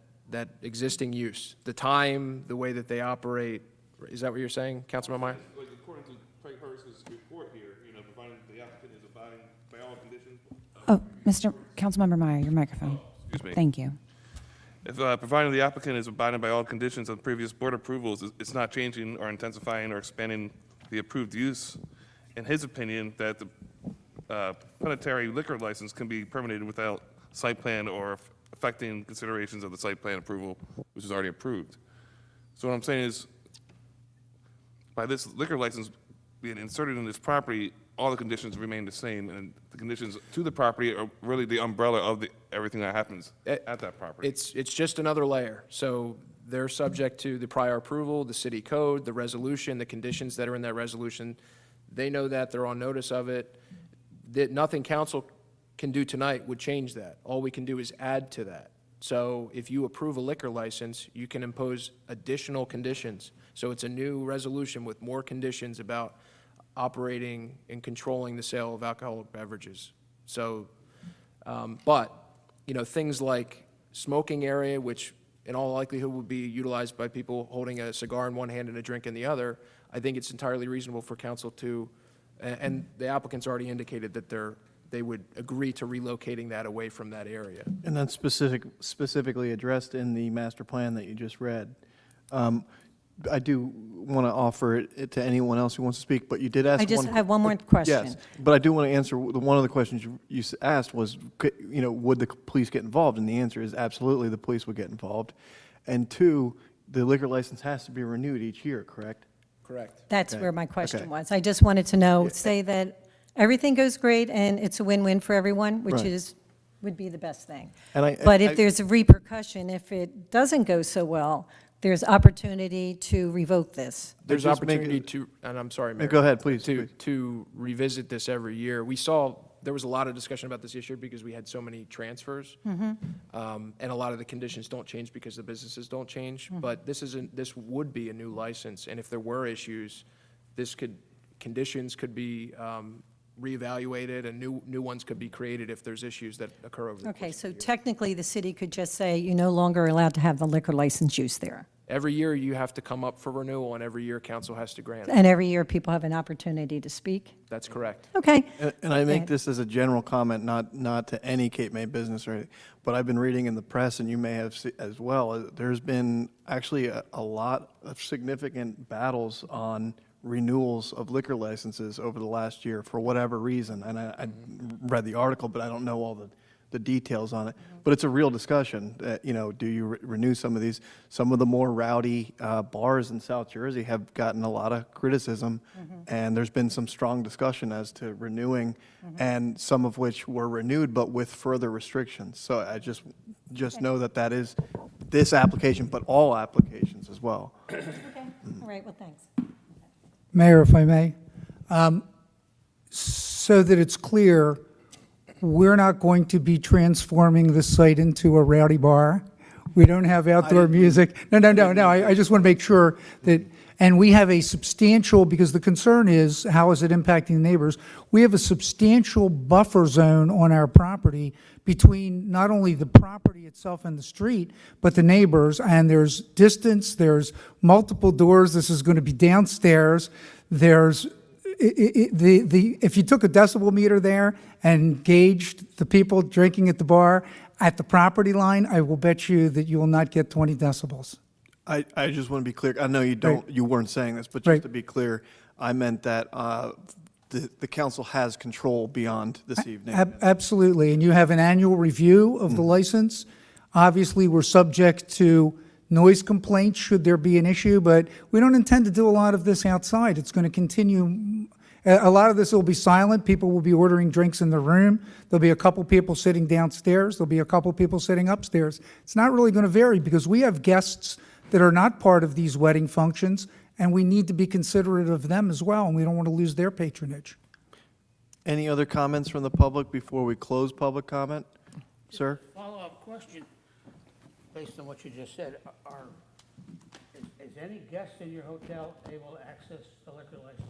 existing use. The time, the way that they operate, is that what you're saying, Councilman Meyer? Like according to Craig Hurst's report here, providing the applicant is abiding by all conditions. Councilmember Meyer, your microphone. Excuse me. Thank you. If providing the applicant is abiding by all conditions of previous board approvals, it's not changing or intensifying or expanding the approved use. In his opinion, that the plenary liquor license can be permitted without site plan or affecting considerations of the site plan approval, which is already approved. So what I'm saying is, by this liquor license being inserted in this property, all the conditions remain the same, and the conditions to the property are really the umbrella of everything that happens at that property. It's just another layer. So they're subject to the prior approval, the city code, the resolution, the conditions that are in that resolution. They know that, they're on notice of it. That nothing council can do tonight would change that. All we can do is add to that. So if you approve a liquor license, you can impose additional conditions. So it's a new resolution with more conditions about operating and controlling the sale of alcoholic beverages. So, but, you know, things like smoking area, which in all likelihood would be utilized by people holding a cigar in one hand and a drink in the other, I think it's entirely reasonable for council to, and the applicants already indicated that they would agree to relocating that away from that area. And that's specifically addressed in the master plan that you just read. I do want to offer it to anyone else who wants to speak, but you did ask I just one- have one more question. Yes, but I do want to answer, one of the questions you asked was, you know, would the police get involved? And the answer is absolutely, the police would get involved. And two, the liquor license has to be renewed each year, correct? Correct. That's Okay, where my question okay. was. I just wanted to know, say that everything goes great and it's a win-win for everyone, which Right. would be the best thing. And But if there's a repercussion, if it doesn't go so well, there's opportunity to revoke this. There's just make opportunity it- to, and I'm sorry, Mayor. Go ahead, please, To, please. to revisit this every year. We saw, there was a lot of discussion about this issue because we had so many transfers. And a lot of the conditions don't change because the businesses don't change. But this would be a new license, and if there were issues, conditions could be reevaluated, and new ones could be created if there's issues that occur over the course Okay, of the so year. technically, the city could just say, you're no longer allowed to have the liquor license use there. Every year, you have to come up for renewal, and every year, council has to grant it. And every year, people have an opportunity to speak? That's correct. Okay. And I make Okay. this as a general comment, not to any Cape May business or anything, but I've been reading in the press, and you may have as well, there's been actually a lot of significant battles on renewals of liquor licenses over the last year for whatever reason. And I read the article, but I don't know all the details on it. But it's a real discussion, that, you know, do you renew some of these? Some of the more rowdy bars in South Jersey have gotten a lot of criticism, and there's been some strong discussion as to renewing, and some of which were renewed, but with further restrictions. So I just know that is this application, but all applications as well. Okay, all right, well, thanks. Mayor, if I may, so that it's clear, we're not going to be transforming the site into a rowdy bar. We don't have outdoor music. No. I just want to make sure that, and we have a substantial, because the concern is, how is it impacting the neighbors? We have a substantial buffer zone on our property between not only the property itself and the street, but the neighbors, and there's distance, there's multiple doors, this is going to be downstairs, there's, if you took a decibel meter there and gauged the people drinking at the bar at the property line, I will bet you that you will not get 20 decibels. I just want to be clear. I know you don't, you weren't saying this, but just Right. to be clear, I meant that the council has control beyond this evening. Absolutely, and you have an annual review of the license. Obviously, we're subject to noise complaints should there be an issue, but we don't intend to do a lot of this outside. It's going to continue. A lot of this will be silent. People will be ordering drinks in the room. There'll be a couple people sitting downstairs. There'll be a couple people sitting upstairs. It's not really going to vary because we have guests that are not part of these wedding functions, and we need to be considerate of them as well, and we don't want to lose their patronage. Any other comments from the public before we close public comment? Sir? Follow-up question, based on what you just said, is any guest in your hotel able to access the liquor license?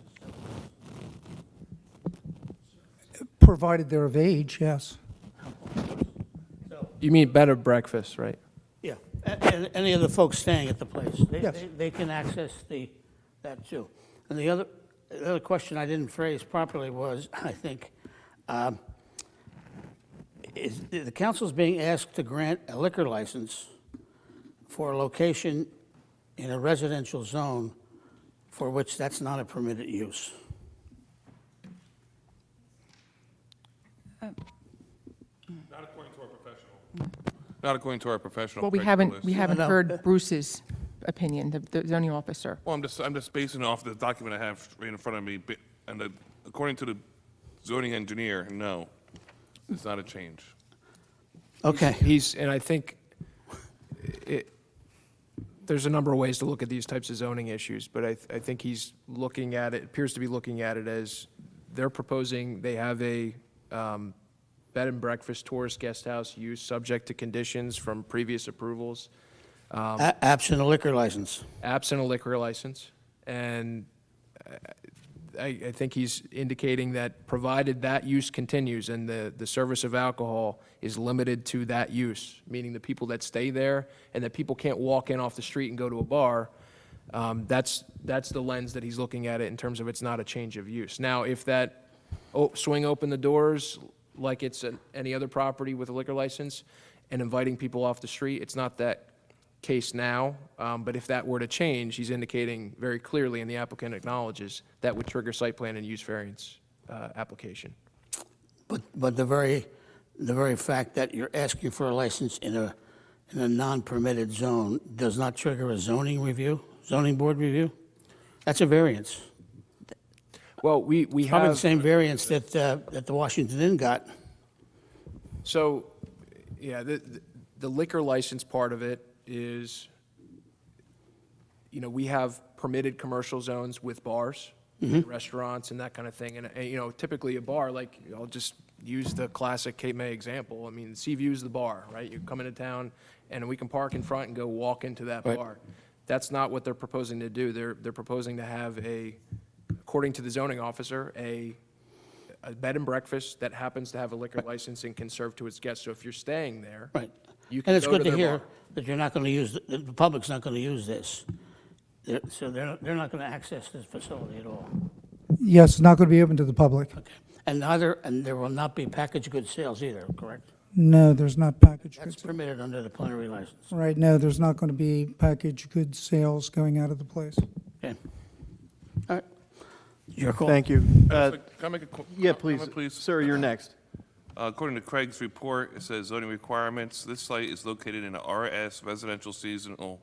Provided they're of age, yes. So, You mean bed or breakfast, right? yeah, any of the folks staying at the place, Yes. they can access that too. And the other question I didn't phrase properly was, I think, is the council's being asked to grant a liquor license for a location in a residential zone for which that's not a permitted use. Not according to our professional. Not according to our professional Well, we credentials. haven't heard Bruce's opinion, the zoning officer. Well, I'm just basing it off the document I have right in front of me, and according to the zoning engineer, no, it's not a change. Okay. And I think there's a number of ways to look at these types of zoning issues, but I think he's looking at it, appears to be looking at it as they're proposing, they have a bed and breakfast tourist guest house use subject to conditions from previous approvals, Absent a liquor license. absent a liquor license. And I think he's indicating that provided that use continues and the service of alcohol is limited to that use, meaning the people that stay there and that people can't walk in off the street and go to a bar, that's the lens that he's looking at it in terms of it's not a change of use. Now, if that swing open the doors like it's any other property with a liquor license and inviting people off the street, it's not that case now, but if that were to change, he's indicating very clearly, and the applicant acknowledges, that would trigger site plan and use variance application. But the very fact that you're asking for a license in a non-permitted zone does not trigger a zoning board review? That's a variance. Well, we Probably the have, same variance that the Washington Inn got. so, yeah, the liquor license part of it is, we have permitted commercial zones with bars, restaurants and that kind of thing. And, typically a bar, like, I'll just use the classic Cape May example. I mean, Seaview's the bar, right? You come into town and we can park in front and go walk into that Right. bar. That's not what they're proposing to do. They're proposing to have according to the zoning officer, a bed and breakfast that happens to have a liquor license and can serve to its guests. So if you're staying there, Right. you can And it's go good to to their hear bar. that you're not going to use, the public's not going to use this. So they're not going to access this facility at all. Yes, it's not going to be open to the public. Okay. And there will not be packaged goods sales either, correct? No, there's not packaged That's goods. permitted under the plenary license. Right, no, there's not going to be packaged goods sales going out of the place. Okay. All right. Your call. Thank you. Can I make a Yeah, comment, please. Sir, you're next. According to Craig's report, it says zoning requirements. This site is located in a RS residential seasonal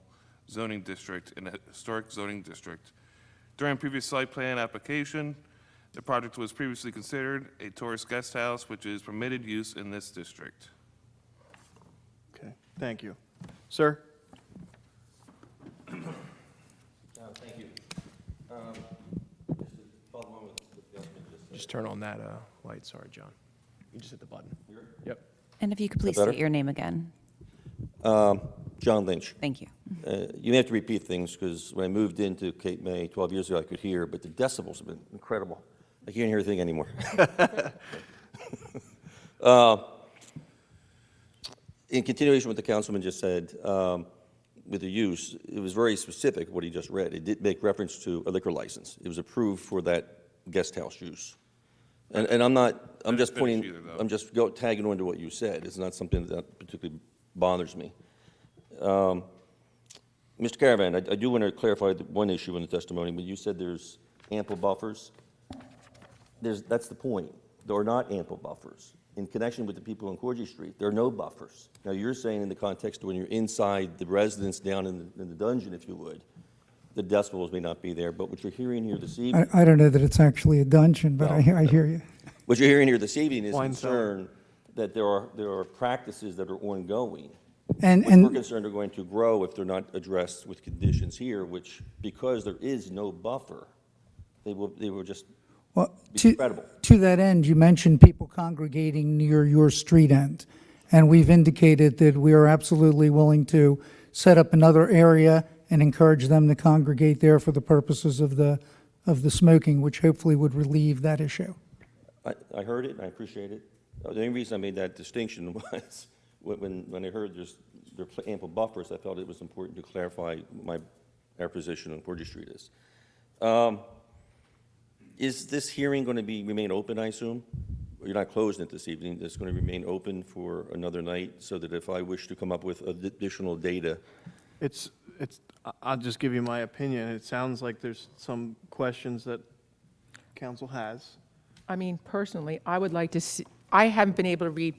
zoning district in a historic zoning district. During previous site plan application, the project was previously considered a tourist guest house, which is permitted use in this district. Okay, thank you. Sir? Thank you. Just turn on that light, sorry, John. You just hit the button. Yep. And if you could please better? state your name again. John Lynch. Thank you. You may have to repeat things, because when I moved into Cape May 12 years ago, I could hear, but the decibels have been incredible. I can't hear a thing anymore. In continuation with what the councilman just said, with the use, it was very specific, what he just read. It did make reference to a liquor license. It was approved for that guest house use. And I'm just finish pointing, either, though. I'm just tagging on to what you said. It's not something that particularly bothers me. Mr. Caravan, I do want to clarify one issue in the testimony. When you said there's ample buffers, that's the point. There are not ample buffers. In connection with the people on Corgi Street, there are no buffers. Now, you're saying in the context of when you're inside the residence down in the dungeon, if you would, the decibels may not be there, but what you're hearing here this evening, I don't know that it's actually a dungeon, but I hear you. what you're hearing here this evening is Wine cellar. concern that there are practices that are ongoing, And, which we're and, concerned are going to grow if they're not addressed with conditions here, which, because there is no buffer, they will just well, be to, credible. to that end, you mentioned people congregating near your street end. And we've indicated that we are absolutely willing to set up another area and encourage them to congregate there for the purposes of the smoking, which hopefully would relieve that issue. I heard it, and I appreciate it. The only reason I made that distinction was when I heard there are ample buffers, I felt it was important to clarify our position on Corgi Street is. Is this hearing going to remain open, I assume? You're not closing it this evening. It's going to remain open for another night, so that if I wish to come up with additional data, I'll just give you my opinion. It sounds like there's some questions that council has. I mean, personally, I would like to see, I haven't been able to read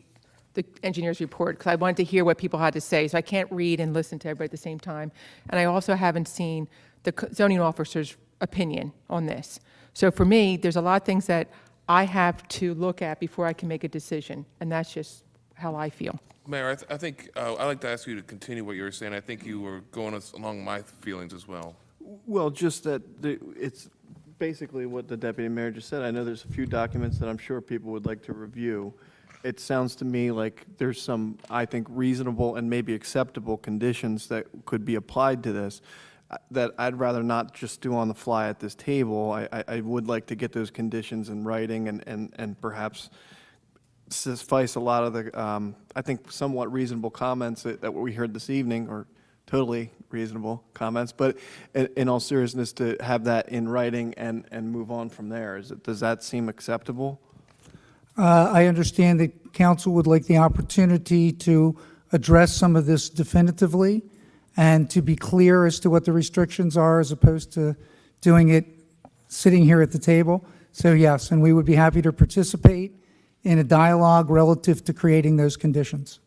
the engineer's report, because I wanted to hear what people had to say, so I can't read and listen to everybody at the same time. And I also haven't seen the zoning officer's opinion on this. So for me, there's a lot of things that I have to look at before I can make a decision, and that's just how I feel. Mayor, I think, I'd like to ask you to continue what you were saying. I think you were going along my feelings as well. Well, just that it's basically what the deputy mayor just said. I know there's a few documents that I'm sure people would like to review. It sounds to me like there's some, I think, reasonable and maybe acceptable conditions that could be applied to this that I'd rather not just do on the fly at this table. I would like to get those conditions in writing and perhaps suffice a lot of the, I think, somewhat reasonable comments that we heard this evening, or totally reasonable comments, but in all seriousness, to have that in writing and move on from there. Does that seem acceptable? I understand that council would like the opportunity to address some of this definitively and to be clear as to what the restrictions are as opposed to doing it sitting here at the table. So yes, and we would be happy to participate in a dialogue relative to creating those conditions.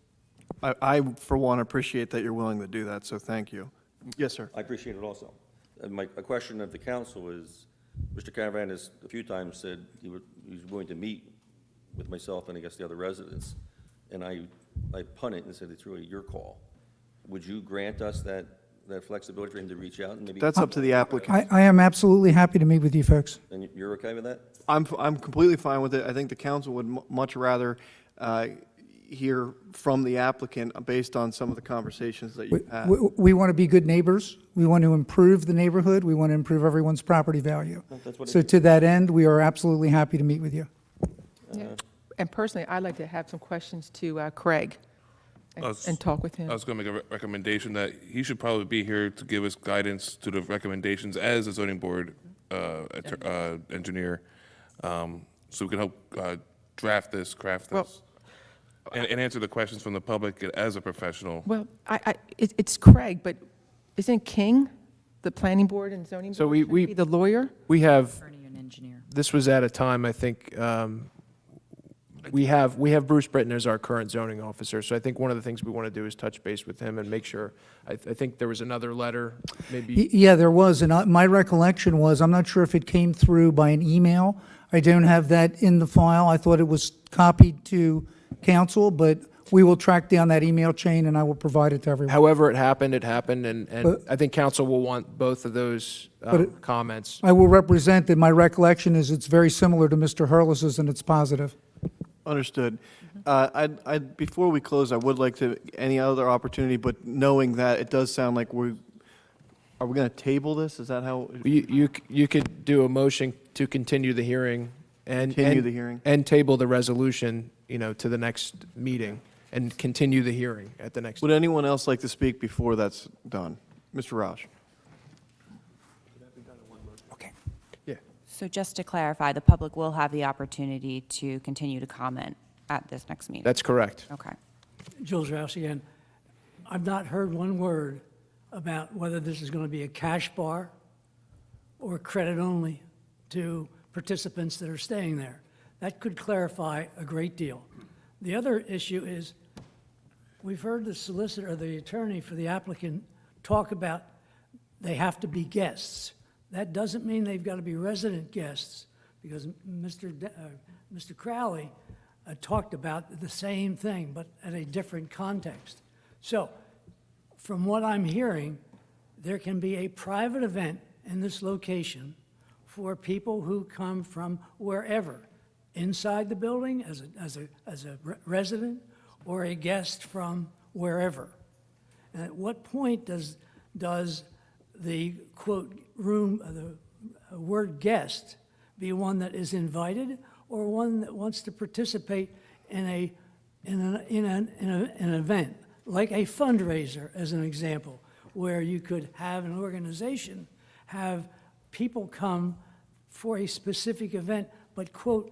I, for one, appreciate that you're willing to do that, so thank you. Yes, sir. I appreciate it also. A question of the council is, Mr. Caravan has a few times said he was willing to meet with myself and I guess the other residents, and I punted and said it's really your call. Would you grant us that flexibility for him to reach out and maybe? That's up to the applicant. I am absolutely happy to meet with you folks. And you're okay with that? I'm completely fine with it. I think the council would much rather hear from the applicant based on some of the conversations that you've had. We want to be good neighbors. We want to improve the neighborhood. We want to improve everyone's property value. That's what it So is. to that end, we are absolutely happy to meet with you. And personally, I'd like to have some questions to Craig and talk with him. I was going to make a recommendation that he should probably be here to give us guidance to the recommendations as a zoning board engineer, so we can help craft this, and answer the questions from the public as a professional. Well, it's Craig, but isn't King the planning board and zoning board? So Shouldn't he be the lawyer? We have, Attorney and engineer. this was at a time, I think, we have Bruce Britton as our current zoning officer, so I think one of the things we want to do is touch base with him and make sure, I think there was another letter, maybe. Yeah, there was, and my recollection was, I'm not sure if it came through by an email. I don't have that in the file. I thought it was copied to council, but we will track down that email chain and I will provide it to everyone. However it happened, and But- I think council will want both of those comments. I will represent that my recollection is it's very similar to Mr. Hurlis's and it's positive. Understood. Before we close, I would like to, any other opportunity, but knowing that it does sound like are we going to table this? Is that how? You could do a motion to continue the hearing and. Continue the hearing. And table the resolution, to the next meeting, and continue the hearing at the next. Would anyone else like to speak before that's done? Mr. Roush? Okay. Yeah. So just to clarify, the public will have the opportunity to continue to comment at this next meeting? That's correct. Okay. Jules Rouse again. I've not heard one word about whether this is going to be a cash bar or credit only to participants that are staying there. That could clarify a great deal. The other issue is, we've heard the solicitor, or the attorney for the applicant, talk about they have to be guests. That doesn't mean they've got to be resident guests, because Mr. Crowley talked about the same thing, but at a different context. So, from what I'm hearing, there can be a private event in this location for people who come from wherever, inside the building as a resident, or a guest from wherever. And at what point does the quote room, the word guest, be one that is invited, or one that wants to participate in an event, like a fundraiser, as an example, where you could have an organization have people come for a specific event, but quote,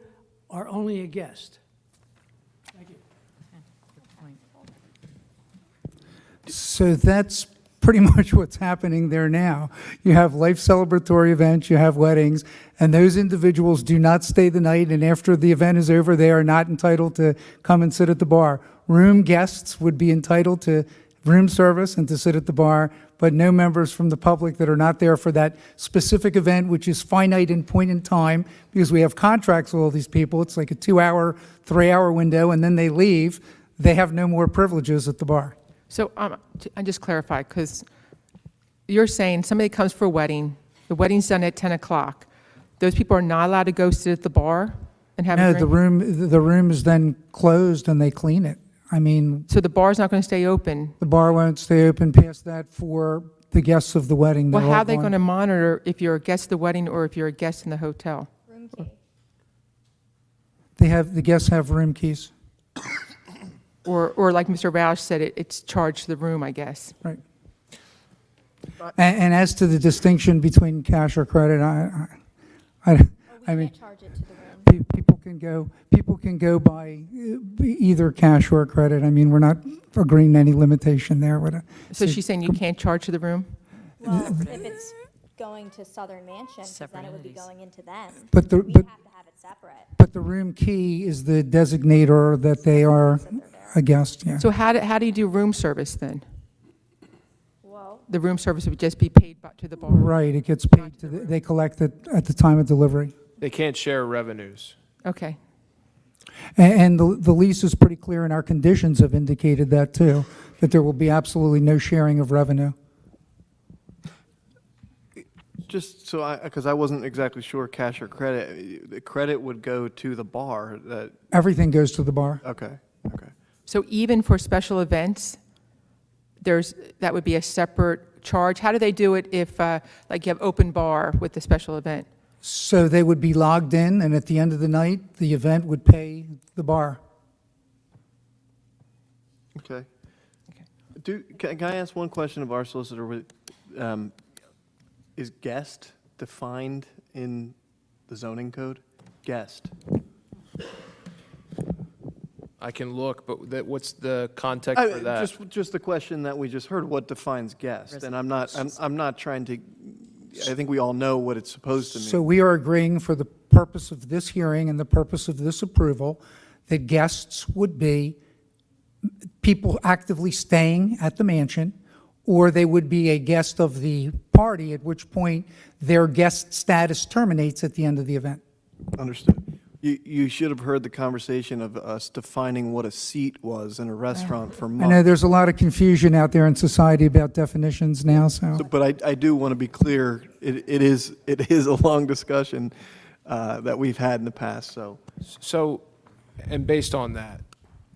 are only a guest. Thank you. So that's pretty much what's happening there now. You have life celebratory events, you have weddings, and those individuals do not stay the night, and after the event is over, they are not entitled to come and sit at the bar. room guests would be entitled to room service and to sit at the bar, but no members from the public that are not there for that specific event, which is finite in point in time, because we have contracts with all these people. It's like a 2-hour, 3-hour window, and then they leave. They have no more privileges at the bar. So I just clarify, because you're saying somebody comes for a wedding, the wedding's done at 10 o'clock. Those people are not allowed to go sit at the bar and have a No, drink? the room is then closed and they clean it. I mean, So the bar's not going to stay open? the bar won't stay open past that for the guests of the wedding. Well, They're all how are they going- going to monitor if you're a guest at the wedding or if you're a guest in the hotel? The guests have room keys. Or like Mr. Roush said, it's charged to the room, I guess. Right. And as to the distinction between cash or credit, I mean, people can go by either cash or credit. I mean, we're not agreeing to any limitation there. So she's saying you can't charge to the room? Well, if it's going to Southern Mansion, 'cause Separate then it would be entities. going into them. But the- We but- have to have it separate. But the room key is the designator that they are a guest, yeah. So how do you do room service then? Well, The room service would just be paid to the bar? Right, it gets paid they collect it at the time of delivery. They can't share revenues. Okay. And the lease is pretty clear, and our conditions have indicated that too, that there will be absolutely no sharing of revenue. Just so because I wasn't exactly sure cash or credit, the credit would go to the bar, Everything goes to the bar. okay. So even for special events, that would be a separate charge? How do they do it if, like, you have open bar with the special event? So they would be logged in, and at the end of the night, the event would pay the bar. Okay. Can I ask one question of our solicitor? Is guest defined in the zoning code? Guest. I can look, but what's the context for that? Just the question that we just heard, what defines guest? And I'm not trying to, I think we all know what it's supposed to mean. So we are agreeing for the purpose of this hearing and the purpose of this approval that guests would be people actively staying at the mansion, or they would be a guest of the party, at which point their guest status terminates at the end of the event. Understood. You should have heard the conversation of us defining what a seat was in a restaurant for I know months. there's a lot of confusion out there in society about definitions now, so. But I do want to be clear, it is a long discussion that we've had in the past, so. So, and based on that,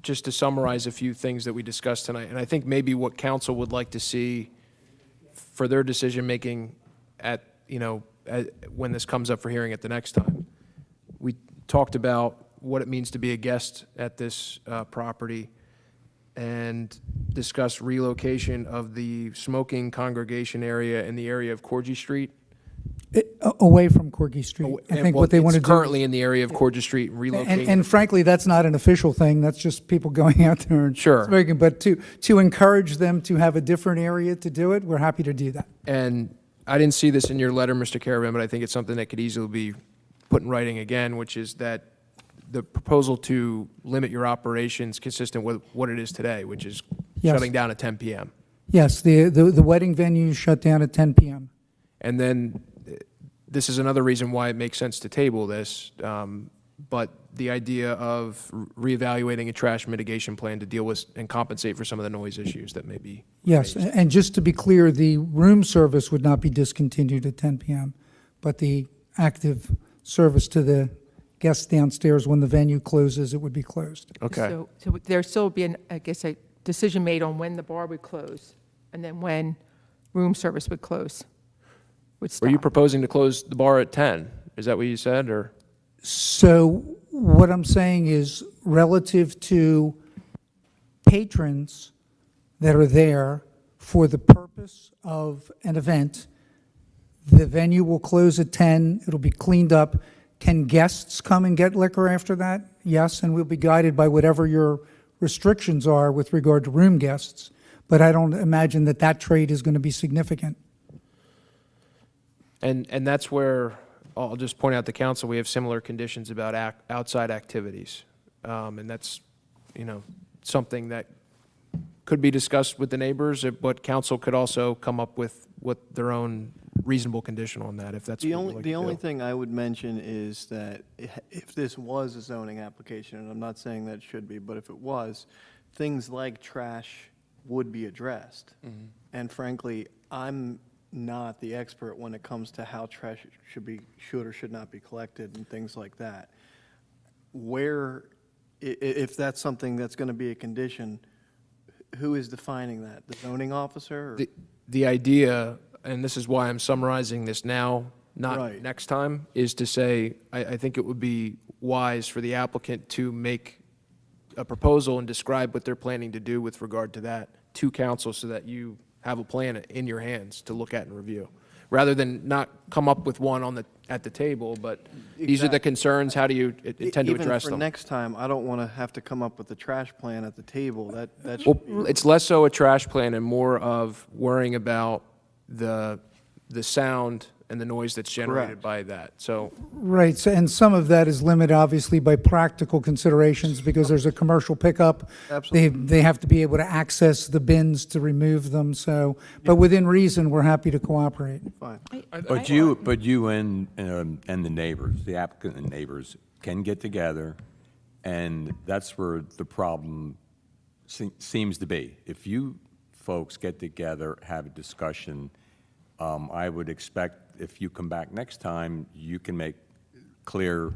just to summarize a few things that we discussed tonight, and I think maybe what council would like to see for their decision-making when this comes up for hearing at the next time. We talked about what it means to be a guest at this property and discussed relocation of the smoking congregation area in the area of Corgi Street. Away from Corgi Street. I think what they want to It's do. currently in the area of Corgi Street and relocating. And frankly, that's not an official thing, that's just people going out there and Sure. smoking. But to encourage them to have a different area to do it, we're happy to do that. And I didn't see this in your letter, Mr. Caravan, but I think it's something that could easily be put in writing again, which is that the proposal to limit your operations consistent with what it is today, which is Yes. shutting down at 10 p.m. Yes, the wedding venue shut down at 10 p.m. And then this is another reason why it makes sense to table this, but the idea of reevaluating a trash mitigation plan to deal with and compensate for some of the noise issues that may be. Yes, raised. and just to be clear, the room service would not be discontinued at 10 p.m., but the active service to the guests downstairs, when the venue closes, it would be closed. Okay. So there still be, I guess, a decision made on when the bar would close and then when room service would close, would Were you stop. proposing to close the bar at 10? Is that what you said, or? So what I'm saying is, relative to patrons that are there for the purpose of an event, the venue will close at 10, it'll be cleaned up. Can guests come and get liquor after that? Yes, and we'll be guided by whatever your restrictions are with regard to room guests, but I don't imagine that trade is going to be significant. And that's where, I'll just point out to council, we have similar conditions about outside activities. And that's, something that could be discussed with the neighbors, but council could also come up with their own reasonable condition on that, if that's what The you'd only, like the to only do. thing I would mention is that if this was a zoning application, and I'm not saying that it should be, but if it was, things like trash would be addressed. And frankly, I'm not the expert when it comes to how trash should or should not be collected and things like that. If that's something that's going to be a condition, who is defining that? The zoning officer? Or? The idea, and this is why I'm summarizing this now, not Right. next time, is to say, I think it would be wise for the applicant to make a proposal and describe what they're planning to do with regard to that to council, so that you have a plan in your hands to look at and review, rather than not come up with one at the table, but these are the concerns, how do you intend to address Even for them? next time, I don't want to have to come up with a trash plan at the table. That Well, should be. it's less so a trash plan and more of worrying about the sound and the noise that's generated Correct. by that. So Right, and some of that is limited, obviously, by practical considerations, because there's a commercial pickup. Absolutely. They have to be able to access the bins to remove them, so, but within reason, we're happy to cooperate. Fine. But you and the neighbors, the applicant and neighbors can get together, and that's where the problem seems to be. If you folks get together, have a discussion, I would expect if you come back next time, you can make clear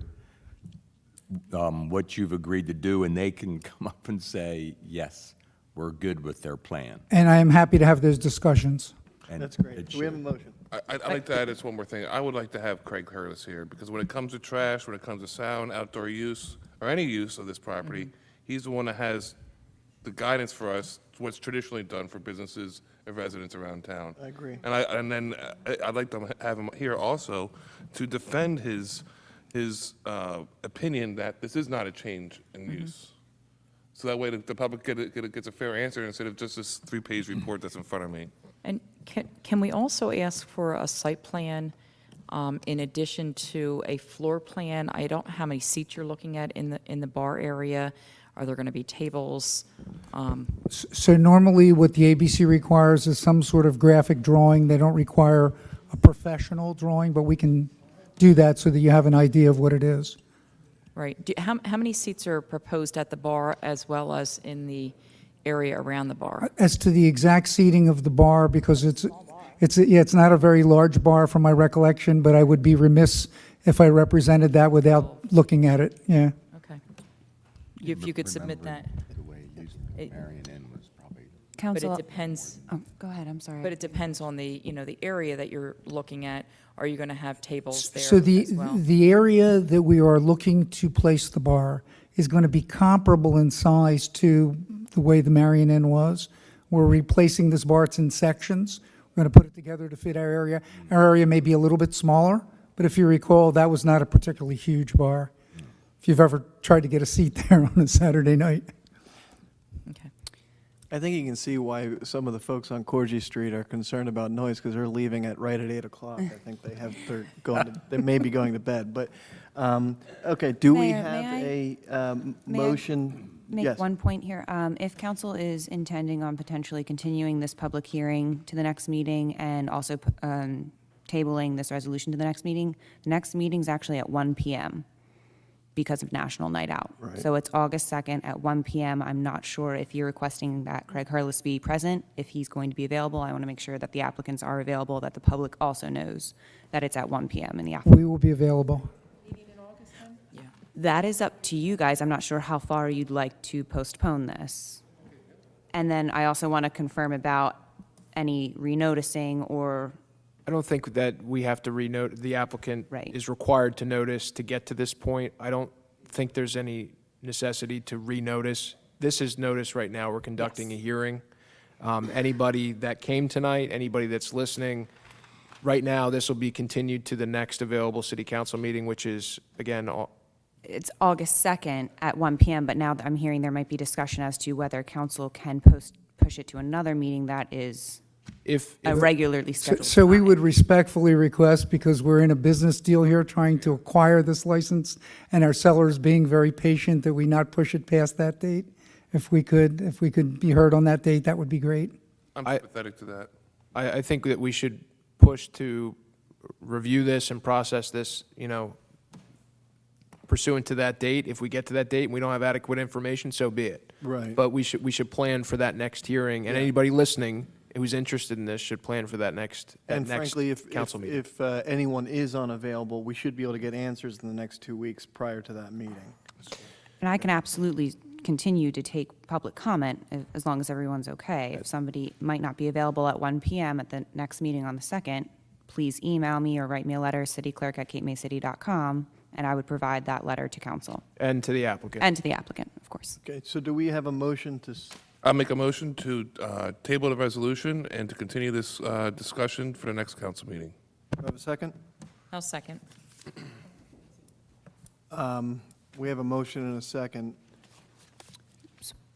what you've agreed to do, and they can come up and say, yes, we're good with their plan. And I am happy to have those discussions. And That's great. it Do we have a should. motion? I'd like to add just one more thing. I would like to have Craig Hurlis here, because when it comes to trash, when it comes to sound, outdoor use, or any use of this property, he's the one that has the guidance for us, what's traditionally done for businesses and residents around town. I agree. And then I'd like to have him here also to defend his opinion that this is not a change in use. So that way the public gets a fair answer instead of just this 3-page report that's in front of me. And can we also ask for a site plan in addition to a floor plan? I don't know how many seats you're looking at in the bar area. Are there going to be tables? So normally, what the ABC requires is some sort of graphic drawing. They don't require a professional drawing, but we can do that so that you have an idea of what it is. Right. How many seats are proposed at the bar as well as in the area around the bar? As to the exact seating of the bar, because it's not a very large bar from my recollection, but I would be remiss if I represented that without looking at it, yeah. Okay. If you could submit that. The way It- Marion Inn was probably. But Council, it depends, oh, go ahead, I'm sorry. but it depends on the area that you're looking at. Are you going to have tables there So as well? the area that we are looking to place the bar is going to be comparable in size to the way the Marion Inn was. We're replacing this bar, it's in sections. We're going to put it together to fit our area. Our area may be a little bit smaller, but if you recall, that was not a particularly huge bar. If you've ever tried to get a seat there on a Saturday night. Okay. I think you can see why some of the folks on Corgi Street are concerned about noise, because they're leaving right at 8 o'clock. I think they may be going to bed, but, okay, do we Mayor, have may a motion? Make Yes. one point here. If council is intending on potentially continuing this public hearing to the next meeting and also tabling this resolution to the next meeting's actually at 1 PM because of National Night Out. Right. So it's August 2nd at 1 PM. I'm not sure if you're requesting that Craig Hurlis be present, if he's going to be available. I want to make sure that the applicants are available, that the public also knows that it's at 1 PM in the afternoon. We will be available. That is up to you guys. I'm not sure how far you'd like to postpone this. And then I also want to confirm about any renoticing or, I don't think that we have to the applicant Right. is required to notice to get to this point. I don't think there's any necessity to renotice. This is notice right now. We're conducting a hearing. Anybody that came tonight, anybody that's listening, right now, this will be continued to the next available city council meeting, which is, again, it's August 2nd at 1 PM, but now that I'm hearing there might be discussion as to whether council can push it to another meeting that is if. a regularly scheduled So we time. would respectfully request, because we're in a business deal here trying to acquire this license, and our sellers being very patient, that we not push it past that date. if we could be heard on that date, that would be great. I'm I- sympathetic to that. I think that we should push to review this and process this, pursuant to that date. If we get to that date and we don't have adequate information, so be it. Right. But we should plan for that next hearing, and anybody listening who's interested in this should plan for that next And next frankly, if council meeting. anyone is unavailable, we should be able to get answers in the next 2 weeks prior to that meeting. And I can absolutely continue to take public comment as long as everyone's okay. If somebody might not be available at 1 PM at the next meeting on the 2nd, please email me or write me a letter, cityclerk@capemaycity.com, and I would provide that letter to council And to the applicant. and to the applicant, of course. Okay, so do we have a motion to, I'll make a motion to table the resolution and to continue this discussion for the next council meeting. do I have a second? I'll second. We have a motion and a second.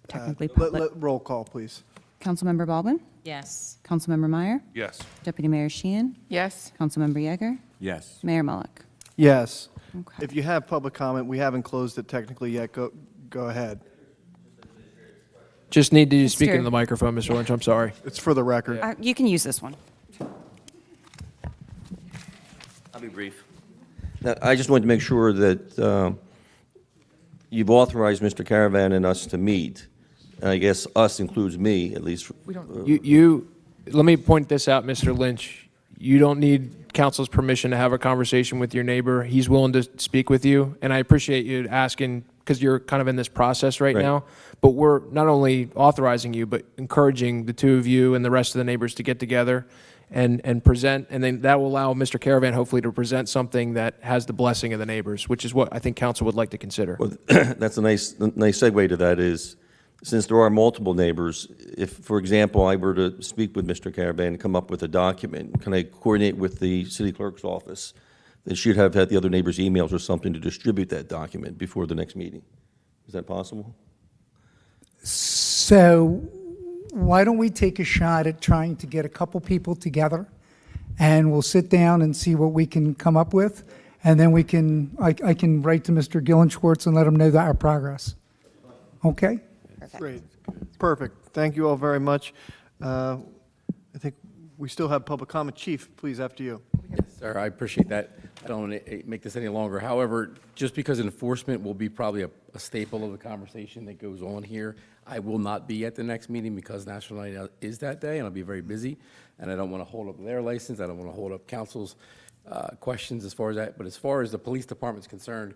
Technically public. Roll call, please. Councilmember Baldwin? Yes. Councilmember Meyer? Yes. Deputy Mayor Sheehan? Yes? Councilmember Yeager? Yes. Mayor Mullick? Yes. Okay. If you have public comment, we haven't closed it technically yet. Go ahead. Just need to speak Mr. into the microphone, Mr. Lynch, I'm sorry. It's for the record. You can use this one. I'll be brief. Now, I just wanted to make sure that you've authorized Mr. Caravan and us to meet. And I guess us includes me, at least. Let me point this out, Mr. Lynch. You don't need council's permission to have a conversation with your neighbor. He's willing to speak with you, and I appreciate you asking, because you're kind of in this process right Right. now. But we're not only authorizing you, but encouraging the two of you and the rest of the neighbors to get together and present, and then that will allow Mr. Caravan hopefully to present something that has the blessing of the neighbors, which is what I think council would like to consider. Well, that's a nice segue to that is, since there are multiple neighbors, if, for example, I were to speak with Mr. Caravan and come up with a document, can I coordinate with the city clerk's office? They should have had the other neighbors' emails or something to distribute that document before the next meeting. Is that possible? So why don't we take a shot at trying to get a couple people together, and we'll sit down and see what we can come up with, and then I can write to Mr. Gillenschwartz and let him know that our progress. Okay? Great. Perfect. Thank you all very much. I think we still have public comment. Chief, please, after you. Yes, sir, I appreciate that. I don't want to make this any longer. However, just because enforcement will be probably a staple of the conversation that goes on here, I will not be at the next meeting because National Night Out is that day, and I'll be very busy, and I don't want to hold up their license. I don't want to hold up council's questions as far as that. But as far as the police department's concerned,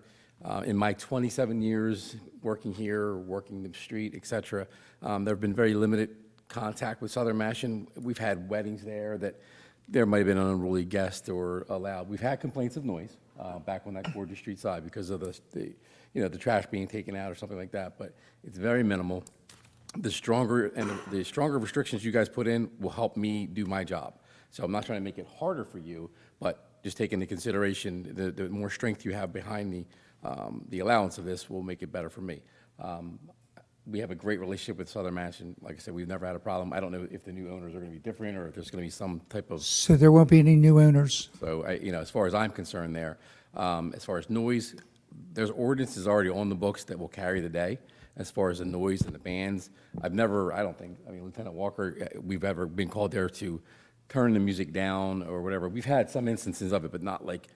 in my 27 years working here, working the street, et cetera, there have been very limited contact with Southern Mansion. We've had weddings there that there might have been an unruly guest or allowed. We've had complaints of noise back on that Gorgeous Street side because of the trash being taken out or something like that, but it's very minimal. The stronger restrictions you guys put in will help me do my job. So I'm not trying to make it harder for you, but just take into consideration the more strength you have behind the allowance of this will make it better for me. We have a great relationship with Southern Mansion. Like I said, we've never had a problem. I don't know if the new owners are going to be different or if there's going to be some type of. So there won't be any new owners. So, as far as I'm concerned there, as far as noise, there's ordinances already on the books that will carry the day as far as the noise and the bands. I don't think, Lieutenant Walker, we've ever been called there to turn the music down or whatever. We've had some instances of it, but not like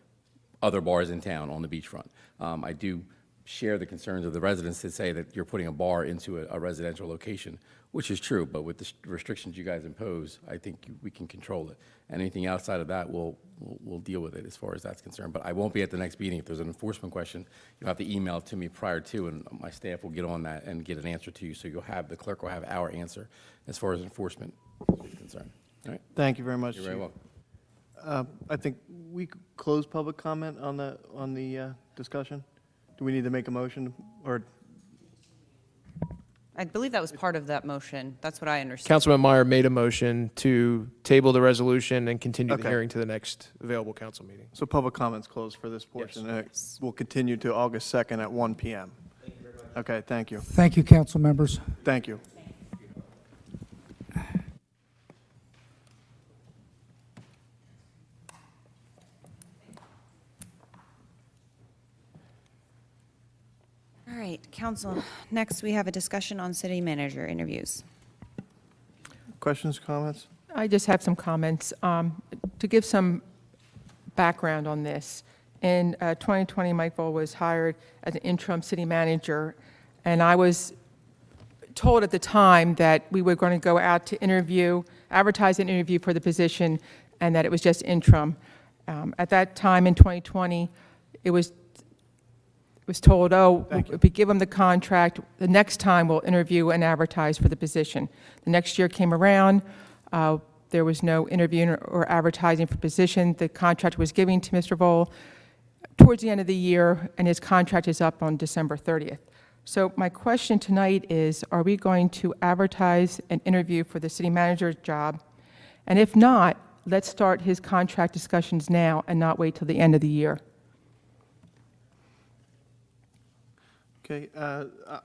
other bars in town on the beachfront. I do share the concerns of the residents that say that you're putting a bar into a residential location, which is true, but with the restrictions you guys impose, I think we can control it. Anything outside of that, we'll deal with it as far as that's concerned. But I won't be at the next meeting. If there's an enforcement question, you'll have to email it to me prior to, and my staff will get on that and get an answer to you. So the clerk will have our answer as far as enforcement is concerned. All right? Thank you very much, You're very Chief. welcome. I think we could close public comment on the discussion. Do we need to make a motion, or? I believe that was part of that motion. That's what I understood. Councilman Meyer made a motion to table the resolution and continue the Okay. hearing to the next available council meeting. So public comment's closed for this portion. and it will continue to August 2nd at 1 PM. Okay, thank you. Thank you, council members. Thank you. All right, Council, next we have a discussion on city manager interviews. Questions, comments? I just have some comments. To give some background on this, in 2020, Mike Voll was hired as an interim city manager, and I was told at the time that we were going to go out to interview, advertise an interview for the position, and that it was just interim. At that time in 2020, it was told, oh, if we give them the contract, the next time we'll interview and advertise for the position. The next year came around, there was no interviewing or advertising for position. The contract was given to Mr. Voll towards the end of the year, and his contract is up on December 30th. So my question tonight is, are we going to advertise an interview for the city manager's job? And if not, let's start his contract discussions now and not wait till the end of the year. Okay,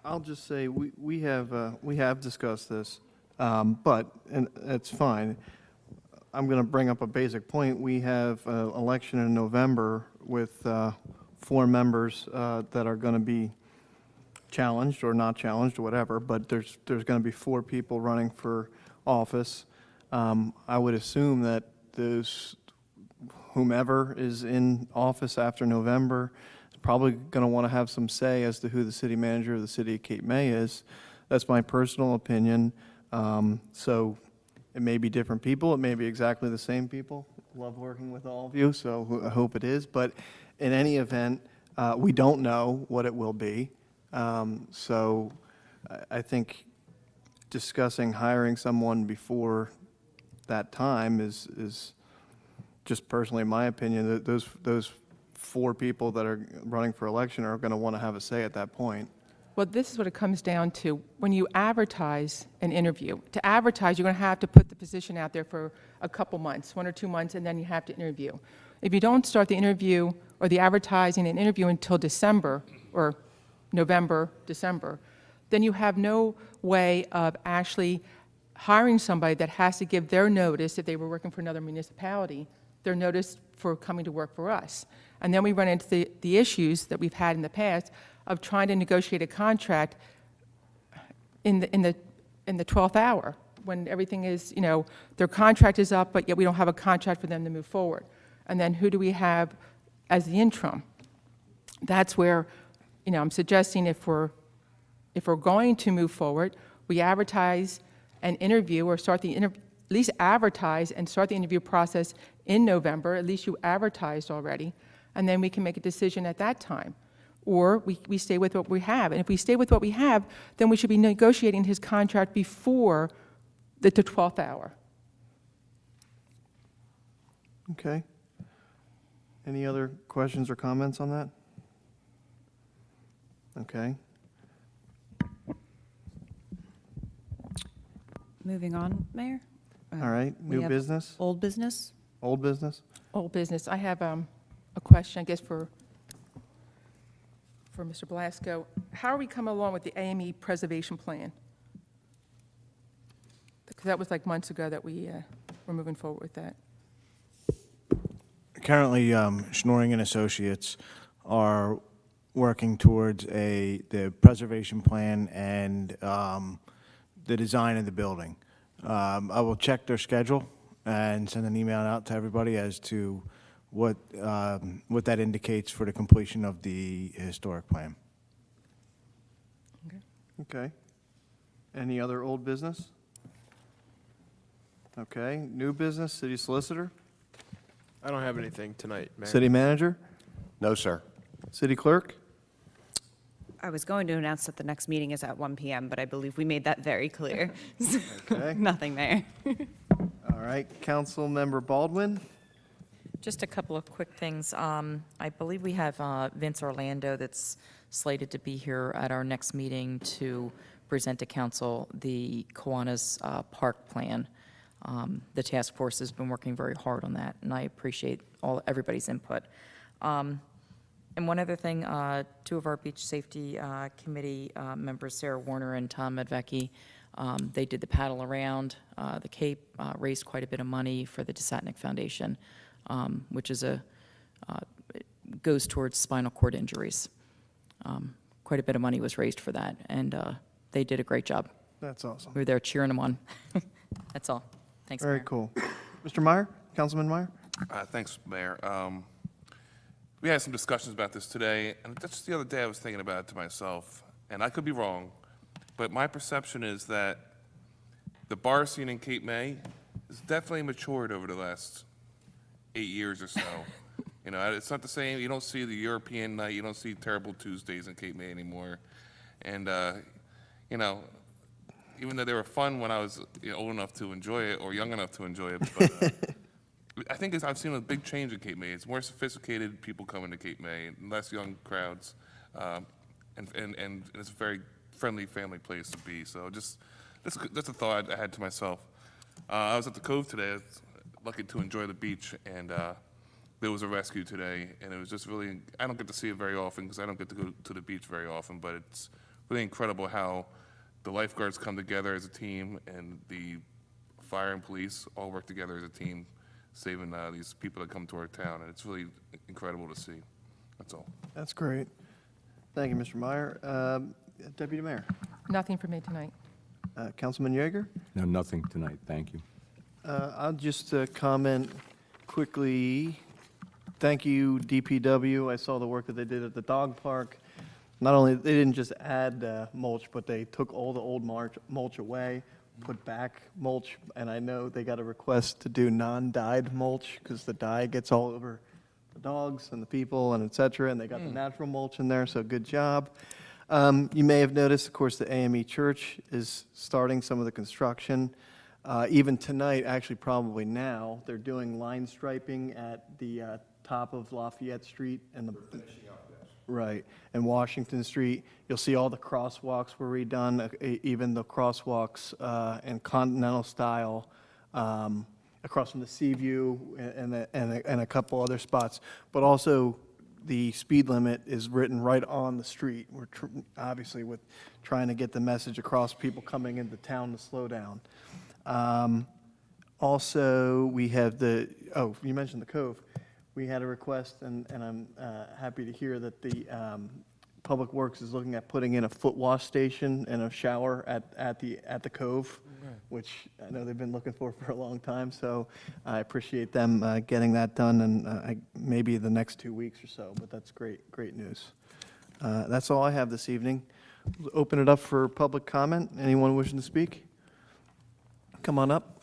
I'll just say, we have discussed this, but, and that's fine. I'm going to bring up a basic point. We have an election in November with 4 members that are going to be challenged or not challenged or whatever, but there's going to be 4 people running for office. I would assume that whomever is in office after November is probably going to want to have some say as to who the city manager of the city of Cape May is. That's my personal opinion. So it may be different people. It may be exactly the same people. Love working with all of you, so I hope it is. But in any event, we don't know what it will be. So I think discussing hiring someone before that time is just personally my opinion, that those 4 people that are running for election are going to want to have a say at that point. Well, this is what it comes down to. When you advertise an interview, to advertise, you're going to have to put the position out there for a couple months, 1 or 2 months, and then you have to interview. If you don't start the interview or the advertising and interview until December or November, December, then you have no way of actually hiring somebody that has to give their notice, if they were working for another municipality, their notice for coming to work for us. And then we run into the issues that we've had in the past of trying to negotiate a contract in the 12th hour, when everything is, their contract is up, but yet we don't have a contract for them to move forward. And then who do we have as the interim? That's where, I'm suggesting if we're going to move forward, we advertise an interview or start at least advertise and start the interview process in November. At least you advertised already, and then we can make a decision at that time. Or we stay with what we have. And if we stay with what we have, then we should be negotiating his contract before the 12th hour. Okay. Any other questions or comments on that? Okay. Moving on, Mayor? All right, We new have business, Old business? old business? Old business. I have a question, I guess, for Mr. Blasco. How are we coming along with the AME preservation plan? Because that was like months ago that we were moving forward with that. Currently, Schnoring and Associates are working towards the preservation plan and the design of the building. I will check their schedule and send an email out to everybody as to what that indicates for the completion of the historic plan. Okay. Any other old business? Okay, new business, city solicitor, I don't have anything tonight, Mayor. city manager, No, sir. city clerk? I was going to announce that the next meeting is at 1 p.m., but I believe we made that very clear. Okay. Nothing, Mayor. All right, council member Baldwin? Just a couple of quick things. I believe we have Vince Orlando that's slated to be here at our next meeting to present to council the Kiwanis Park Plan. The task force has been working very hard on that, and I appreciate everybody's input. And one other thing, 2 of our beach safety committee members, Sarah Warner and Tom Medvecki, they did the paddle around the Cape, raised quite a bit of money for the Desatnik Foundation, which is goes towards spinal cord injuries. quite a bit of money was raised for that, and they did a great job. That's awesome. We were there cheering them on. That's all. Thanks, Very Mayor. cool. Mr. Meyer, Councilman Meyer? Thanks, Mayor. We had some discussions about this today, and just the other day I was thinking about it to myself, and I could be wrong, but my perception is that the bar scene in Cape May has definitely matured over the last 8 years or so. You know, it's not the same. You don't see the European night. You don't see Terrible Tuesdays in Cape May anymore. And, you know, even though they were fun when I was old enough to enjoy it or young enough to enjoy it, but I think I've seen a big change in Cape May. It's more sophisticated people coming to Cape May, less young crowds, and it's a very friendly family place to be. So just that's a thought I had to myself. I was at the Cove today. I was lucky to enjoy the beach, and there was a rescue today, and it was just really, I don't get to see it very often because I don't get to go to the beach very often, but it's really incredible how the lifeguards come together as a team and the fire and police all work together as a team, saving these people that come to our town, and it's really incredible to see. That's all. That's great. Thank you, Mr. Meyer. Deputy Mayor? Nothing for me tonight. Councilman Yeager? No, nothing tonight, thank you. I'll just comment quickly. Thank you, DPW. I saw the work that they did at the dog park. Not only, they didn't just add mulch, but they took all the old mulch away, put back mulch, and I know they got a request to do non-dyed mulch because the dye gets all over the dogs and the people and et cetera, and they got the natural mulch in there, so good job. You may have noticed, of course, the AME Church is starting some of the construction. Even tonight, actually probably now, they're doing line striping at the top of Lafayette Street and the... Right, and Washington Street. You'll see all the crosswalks were redone, even the crosswalks in Continental style across from the Seaview and a couple other spots. But also, the speed limit is written right on the street. We're obviously with trying to get the message across, people coming into town to slow down. Also, we have you mentioned the Cove. We had a request, and I'm happy to hear that the Public Works is looking at putting in a foot wash station and a shower at the Cove, which I know they've been looking for a long time. So I appreciate them getting that done, and maybe the next 2 weeks or so. But that's great news. That's all I have this evening. Open it up for public comment. Anyone wishing to speak? Come on up.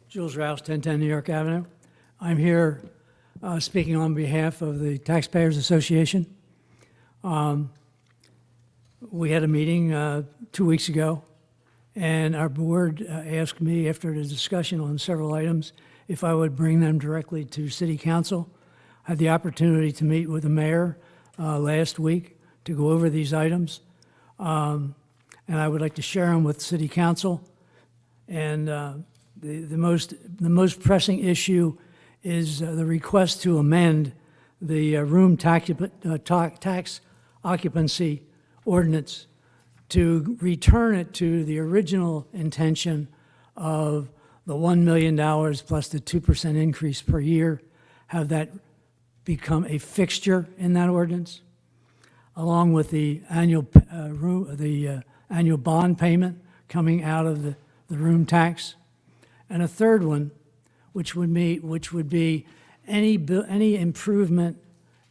Jules Rouse, 1010 New York Avenue. I'm here speaking on behalf of the Taxpayers Association. We had a meeting 2 weeks ago, and our board asked me, after the discussion on several items, if I would bring them directly to City Council. I had the opportunity to meet with the mayor last week to go over these items, and I would like to share them with City Council. And the most pressing issue is the request to amend the room tax occupancy ordinance to return it to the original intention of the $1 million plus the 2% increase per year, have that become a fixture in that ordinance, along with the annual annual bond payment coming out of the room tax. And a third one, which would be any improvement,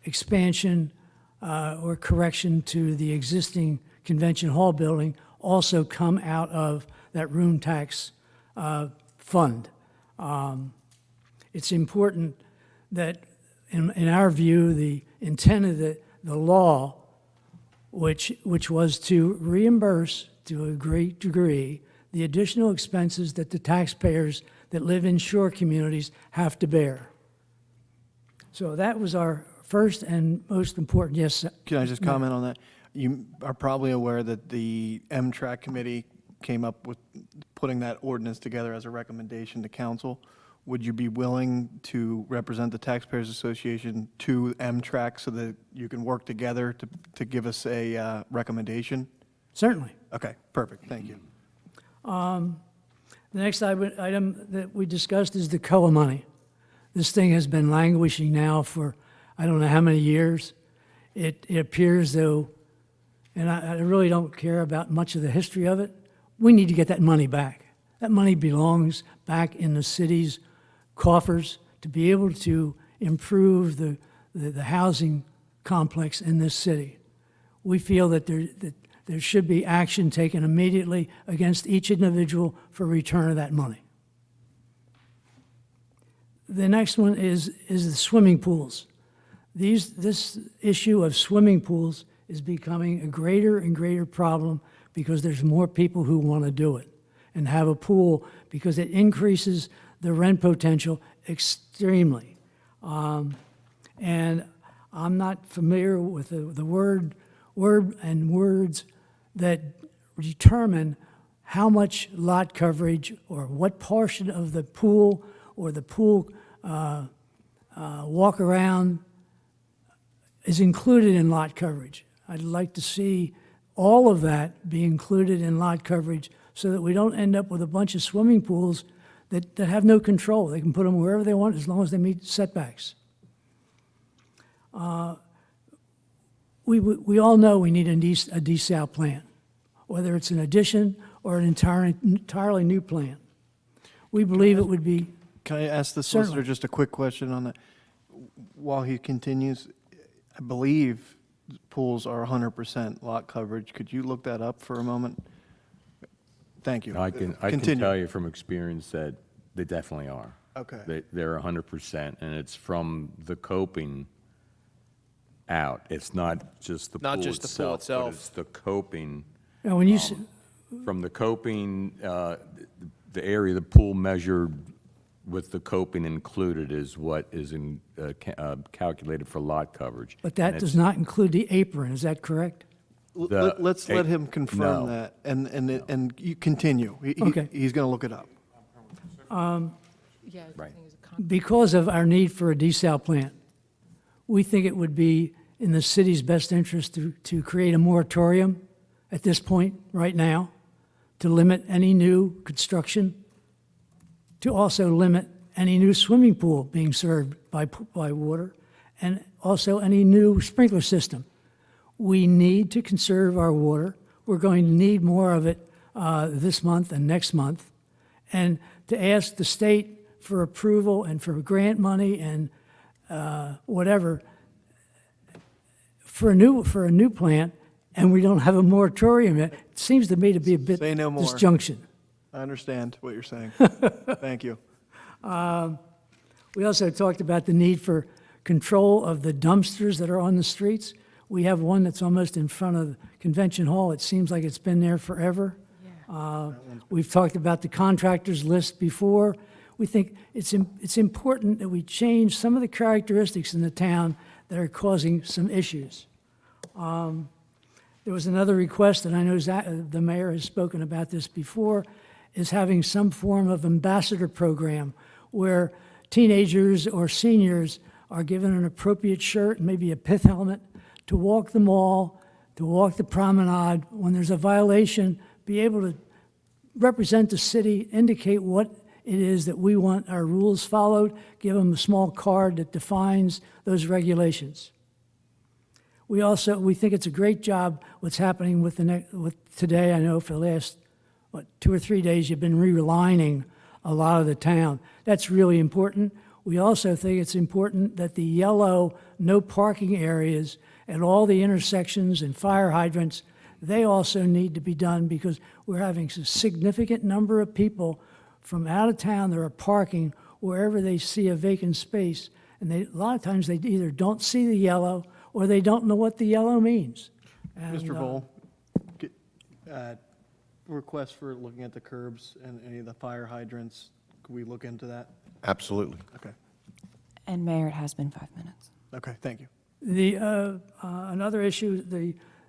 expansion, or correction to the existing convention hall building also come out of that room tax fund. It's important that, in our view, the intent of the law, which was to reimburse to a great degree the additional expenses that the taxpayers that live in shore communities have to bear. So that was our first and most important, yes. Can I just comment on that? You are probably aware that the MTRAC committee came up with putting that ordinance together as a recommendation to council. Would you be willing to represent the Taxpayers Association to MTRAC so that you can work together to give us a recommendation? Certainly. Okay, perfect, thank you. The next item that we discussed is the COA money. This thing has been languishing now for I don't know how many years. It appears though, and I really don't care about much of the history of it, we need to get that money back. That money belongs back in the city's coffers to be able to improve the housing complex in this city. We feel that there should be action taken immediately against each individual for return of that money. The next one is the swimming pools. This issue of swimming pools is becoming a greater and greater problem because there's more people who want to do it and have a pool because it increases the rent potential extremely. And I'm not familiar with the word and words that determine how much lot coverage or what portion of the pool or the pool walk around is included in lot coverage. I'd like to see all of that be included in lot coverage so that we don't end up with a bunch of swimming pools that have no control. They can put them wherever they want as long as they meet setbacks. We all know we need a desal plan, whether it's an addition or an entirely new plan. We believe it would be, Can I ask the Certainly. solicitor just a quick question on that? While he continues, I believe pools are 100% lot coverage. Could you look that up for a moment? Thank you. I can Continue. tell you from experience that they definitely are. Okay. They're 100%, and it's from the coping out. It's not just the pool Not just the pool itself, itself. but it's the coping. you know, when you, s- From the coping, the area of the pool measured with the coping included is what is calculated for lot coverage. but that And does it's not include the apron, is that correct? Let's let him confirm no. that, and you continue. Okay. He's going to look it up. Yeah, Right. Because of our need for a desal plant, we think it would be in the city's best interest to create a moratorium at this point, right now, to limit any new construction, to also limit any new swimming pool being served by water, and also any new sprinkler system. We need to conserve our water. We're going to need more of it this month and next month. And to ask the state for approval and for grant money and whatever for a new plant, and we don't have a moratorium yet, it seems to me to be a bit Say no more. disjunction. I understand what you're saying. Thank you. We also talked about the need for control of the dumpsters that are on the streets. We have one that's almost in front of the Convention Hall. It seems like it's been there forever. We've talked about the contractors list before. We think it's important that we change some of the characteristics in the town that are causing some issues. There was another request, and I know the mayor has spoken about this before, is having some form of ambassador program where teenagers or seniors are given an appropriate shirt and maybe a pith helmet to walk the mall, to walk the promenade. When there's a violation, be able to represent the city, indicate what it is that we want our rules followed, give them a small card that defines those regulations. We think it's a great job what's happening with today. I know for the last 2 or 3 days you've been relining a lot of the town. That's really important. We also think it's important that the yellow no parking areas at all the intersections and fire hydrants, they also need to be done because we're having a significant number of people from out of town that are parking wherever they see a vacant space. And a lot of times they either don't see the yellow or they don't know what the yellow means. And, Mr. Vole, request for looking at the curbs and any of the fire hydrants. Could we look into that? Absolutely. Okay. And Mayor, it has been 5 minutes. Okay, thank you. Another issue,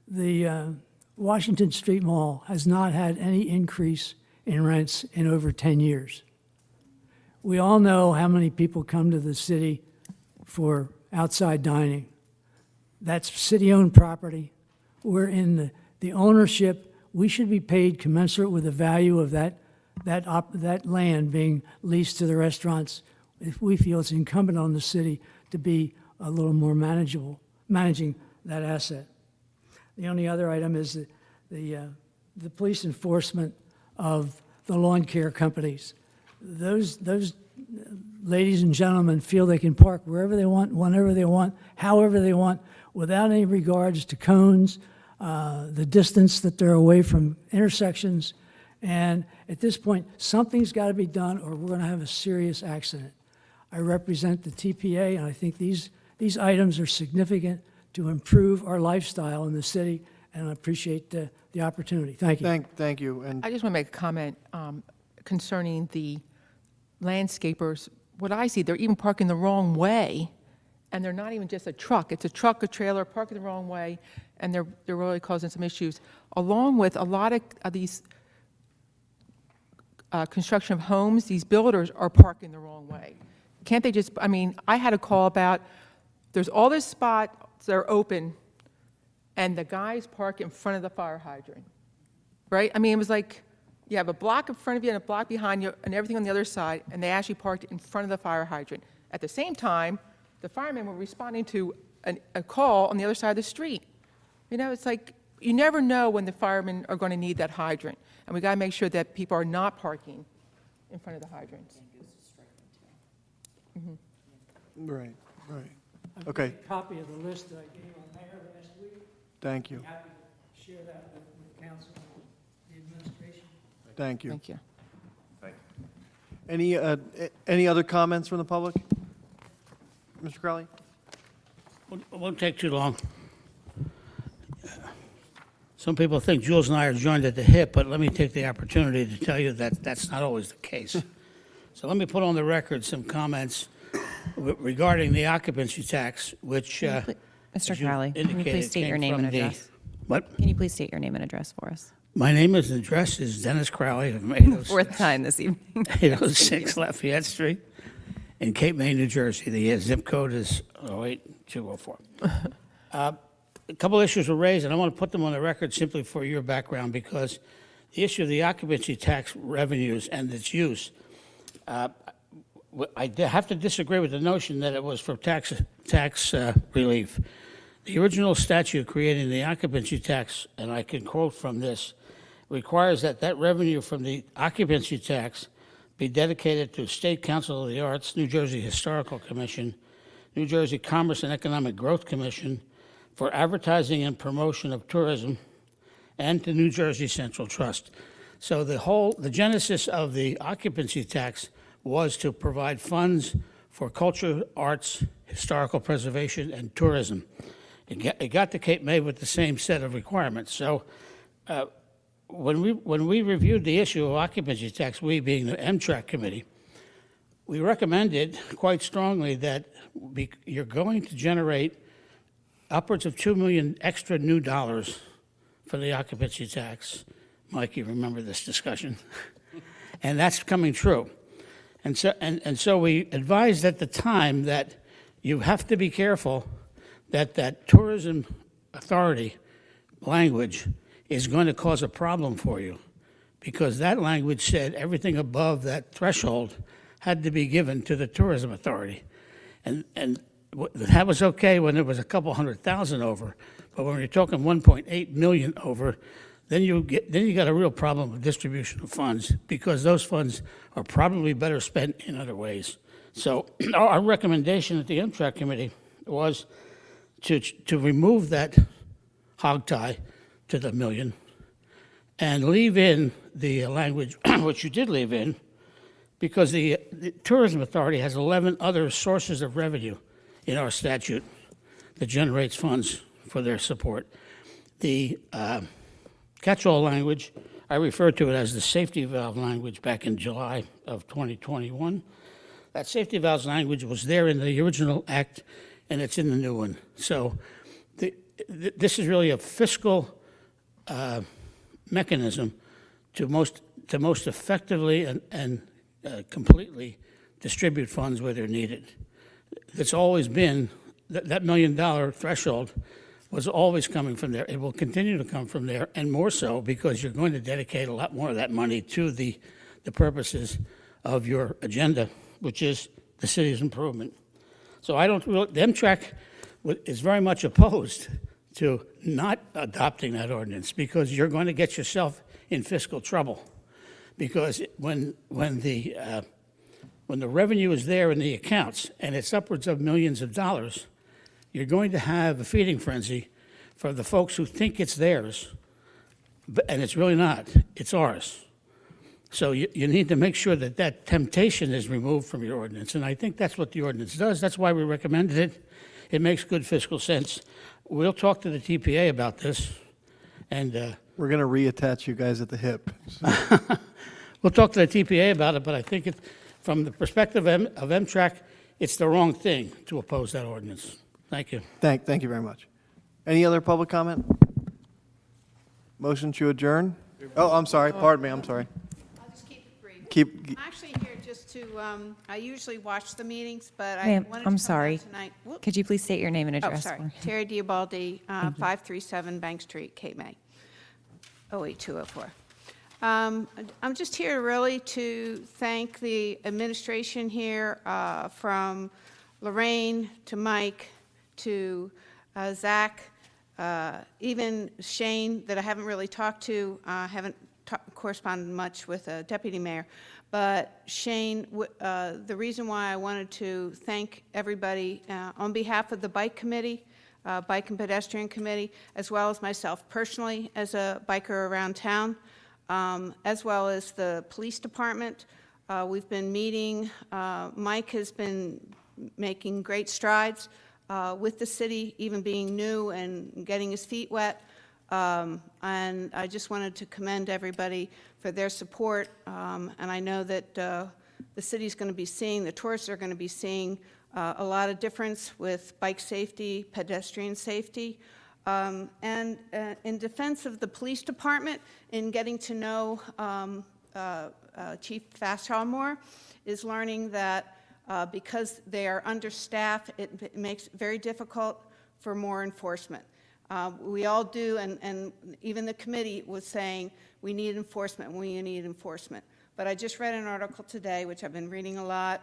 the Washington Street Mall has not had any increase in rents in over 10 years. We all know how many people come to the city for outside dining. That's city-owned property. We're in the ownership. We should be paid commensurate with the value of that that land being leased to the restaurants, if we feel it's incumbent on the city to be a little more manageable, managing that asset. The only other item is the police enforcement of the lawn care companies. Those ladies and gentlemen feel they can park wherever they want, whenever they want, however they want, without any regards to cones, the distance that they're away from intersections. And at this point, something's got to be done or we're going to have a serious accident. I represent the TPA, and I think these items are significant to improve our lifestyle in the city, and I appreciate the opportunity. Thank you. Thank you. And I just want to make a comment concerning the landscapers. What I see, they're even parking the wrong way, and they're not even just a truck. It's a truck, a trailer, parking the wrong way, and they're really causing some issues. Along with a lot of these construction of homes, these builders are parking the wrong way. Can't they just, I mean, I had a call about, there's all these spots that are open, and the guys park in front of the fire hydrant, right? I mean, it was like, you have a block in front of you and a block behind you and everything on the other side, and they actually parked in front of the fire hydrant. At the same time, the firemen were responding to a call on the other side of the street. You know, it's like, you never know when the firemen are going to need that hydrant, and we got to make sure that people are not parking in front of the hydrants. right. Okay. A copy of the list that I gave on there last week. Thank you. Happy to share that with council and the administration. Thank you. Thank you. Any other comments from the public? Mr. Crowley? Won't take too long. Some people think Jules and I are joined at the hip, but let me take the opportunity to tell you that that's not always the case. So let me put on the record some comments regarding the occupancy tax, which, Mr. as you Crowley, can you indicated, please state your came name and from the- address? What? Can you please state your name and address for us? My name and address is Dennis Crowley of 806 Fourth time this evening. 806 Lafayette Street in Cape May, New Jersey. The zip code is 08204. A couple issues were raised, and I want to put them on the record simply for your background, because the issue of the occupancy tax revenues and its use, I have to disagree with the notion that it was for tax relief. The original statute creating the occupancy tax, and I can quote from this, requires that revenue from the occupancy tax be dedicated to State Council of the Arts, New Jersey Historical Commission, New Jersey Commerce and Economic Growth Commission, for advertising and promotion of tourism, and to New Jersey Central Trust. So the genesis of the occupancy tax was to provide funds for culture, arts, historical preservation, and tourism. It got to Cape May with the same set of requirements. So when we reviewed the issue of occupancy tax, we being the MTRAC committee, we recommended quite strongly that you're going to generate upwards of $2 million extra new dollars for the occupancy tax. Mike, you remember this discussion. And that's coming true. And so we advised at the time that you have to be careful that tourism authority language is going to cause a problem for you, because that language said everything above that threshold had to be given to the tourism authority. And that was okay when it was a couple 100,000 over, but when you're talking 1.8 million over, then you got a real problem with distribution of funds, because those funds are probably better spent in other ways. So our recommendation at the MTRAC committee was to remove that hog tie to the million and leave in the language, which you did leave in, because the tourism authority has 11 other sources of revenue in our statute that generates funds for their support. The catch-all language, I referred to it as the safety valve language back in July of 2021. That safety valve language was there in the original act, and it's in the new one. So this is really a fiscal mechanism to most effectively and completely distribute funds where they're needed. It's always been, that $1 million threshold was always coming from there. It will continue to come from there, and more so because you're going to dedicate a lot more of that money to the the purposes of your agenda, which is the city's improvement. So I don't really, the MTRAC is very much opposed to not adopting that ordinance because you're going to get yourself in fiscal trouble. Because when the revenue is there in the accounts and it's upwards of millions of dollars, you're going to have a feeding frenzy for the folks who think it's theirs, and it's really not. It's ours. So you need to make sure that that temptation is removed from your ordinance, and I think that's what the ordinance does. That's why we recommended it. It makes good fiscal sense. We'll talk to the TPA about this, and We're going to reattach you guys at the hip. we'll talk to the TPA about it, but I think from the perspective of MTRAC, it's the wrong thing to oppose that ordinance. Thank you. Thank you very much. Any other public comment? Motion to adjourn? Oh, I'm sorry, pardon me, I'm sorry. I'll just keep it brief. Keep, I'm actually here just to, I usually watch the meetings, but I Ma'am, wanted to I'm come sorry. down tonight. Whoop. Could you please state your name and Oh, address? sorry. for- Terry Diabaldi, 537 Bank Street, Cape May, 08204. I'm just here really to thank the administration here, from Lorraine to Mike to Zach, even Shane, that I haven't really talked to, haven't corresponded much with Deputy Mayor. But Shane, the reason why I wanted to thank everybody on behalf of the Bike Committee, Bike and Pedestrian Committee, as well as myself personally as a biker around town, as well as the Police Department. We've been meeting. Mike has been making great strides with the city, even being new and getting his feet wet. And I just wanted to commend everybody for their support. And I know that the city's going to be seeing, the tourists are going to be seeing a lot of difference with bike safety, pedestrian safety. And in defense of the police department, in getting to know Chief Fastraw more, is learning that because they are understaffed, it makes it very difficult for more enforcement. We all do, and even the committee was saying, we need enforcement, we need enforcement. But I just read an article today, which I've been reading a lot,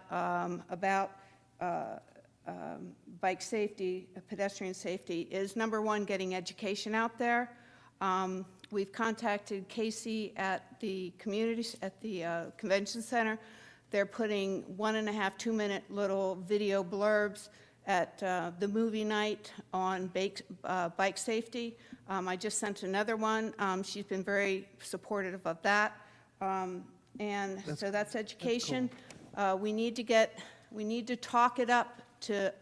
about bike safety, pedestrian safety, is number one, getting education out there. We've contacted Casey at the communities, at the convention center. They're putting 1.5, 2-minute little video blurbs at the movie night on bike safety. I just sent another one. She's been very supportive of that. And so that's education. We need to talk it up to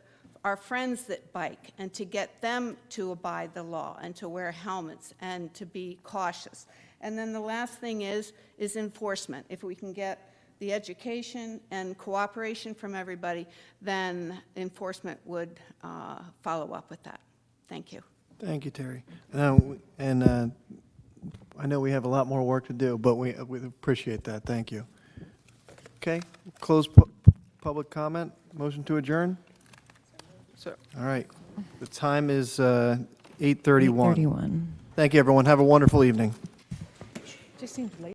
our friends that bike and to get them to abide the law and to wear helmets and to be cautious. And then the last thing is enforcement. If we can get the education and cooperation from everybody, then enforcement would follow up with that. Thank you. thank you, Terry. And I know we have a lot more work to do, but we appreciate that, thank you. Okay, close public comment, motion to adjourn? All right, the time is 8:31. 8:31. Thank you, everyone, have a wonderful evening. Just seems late.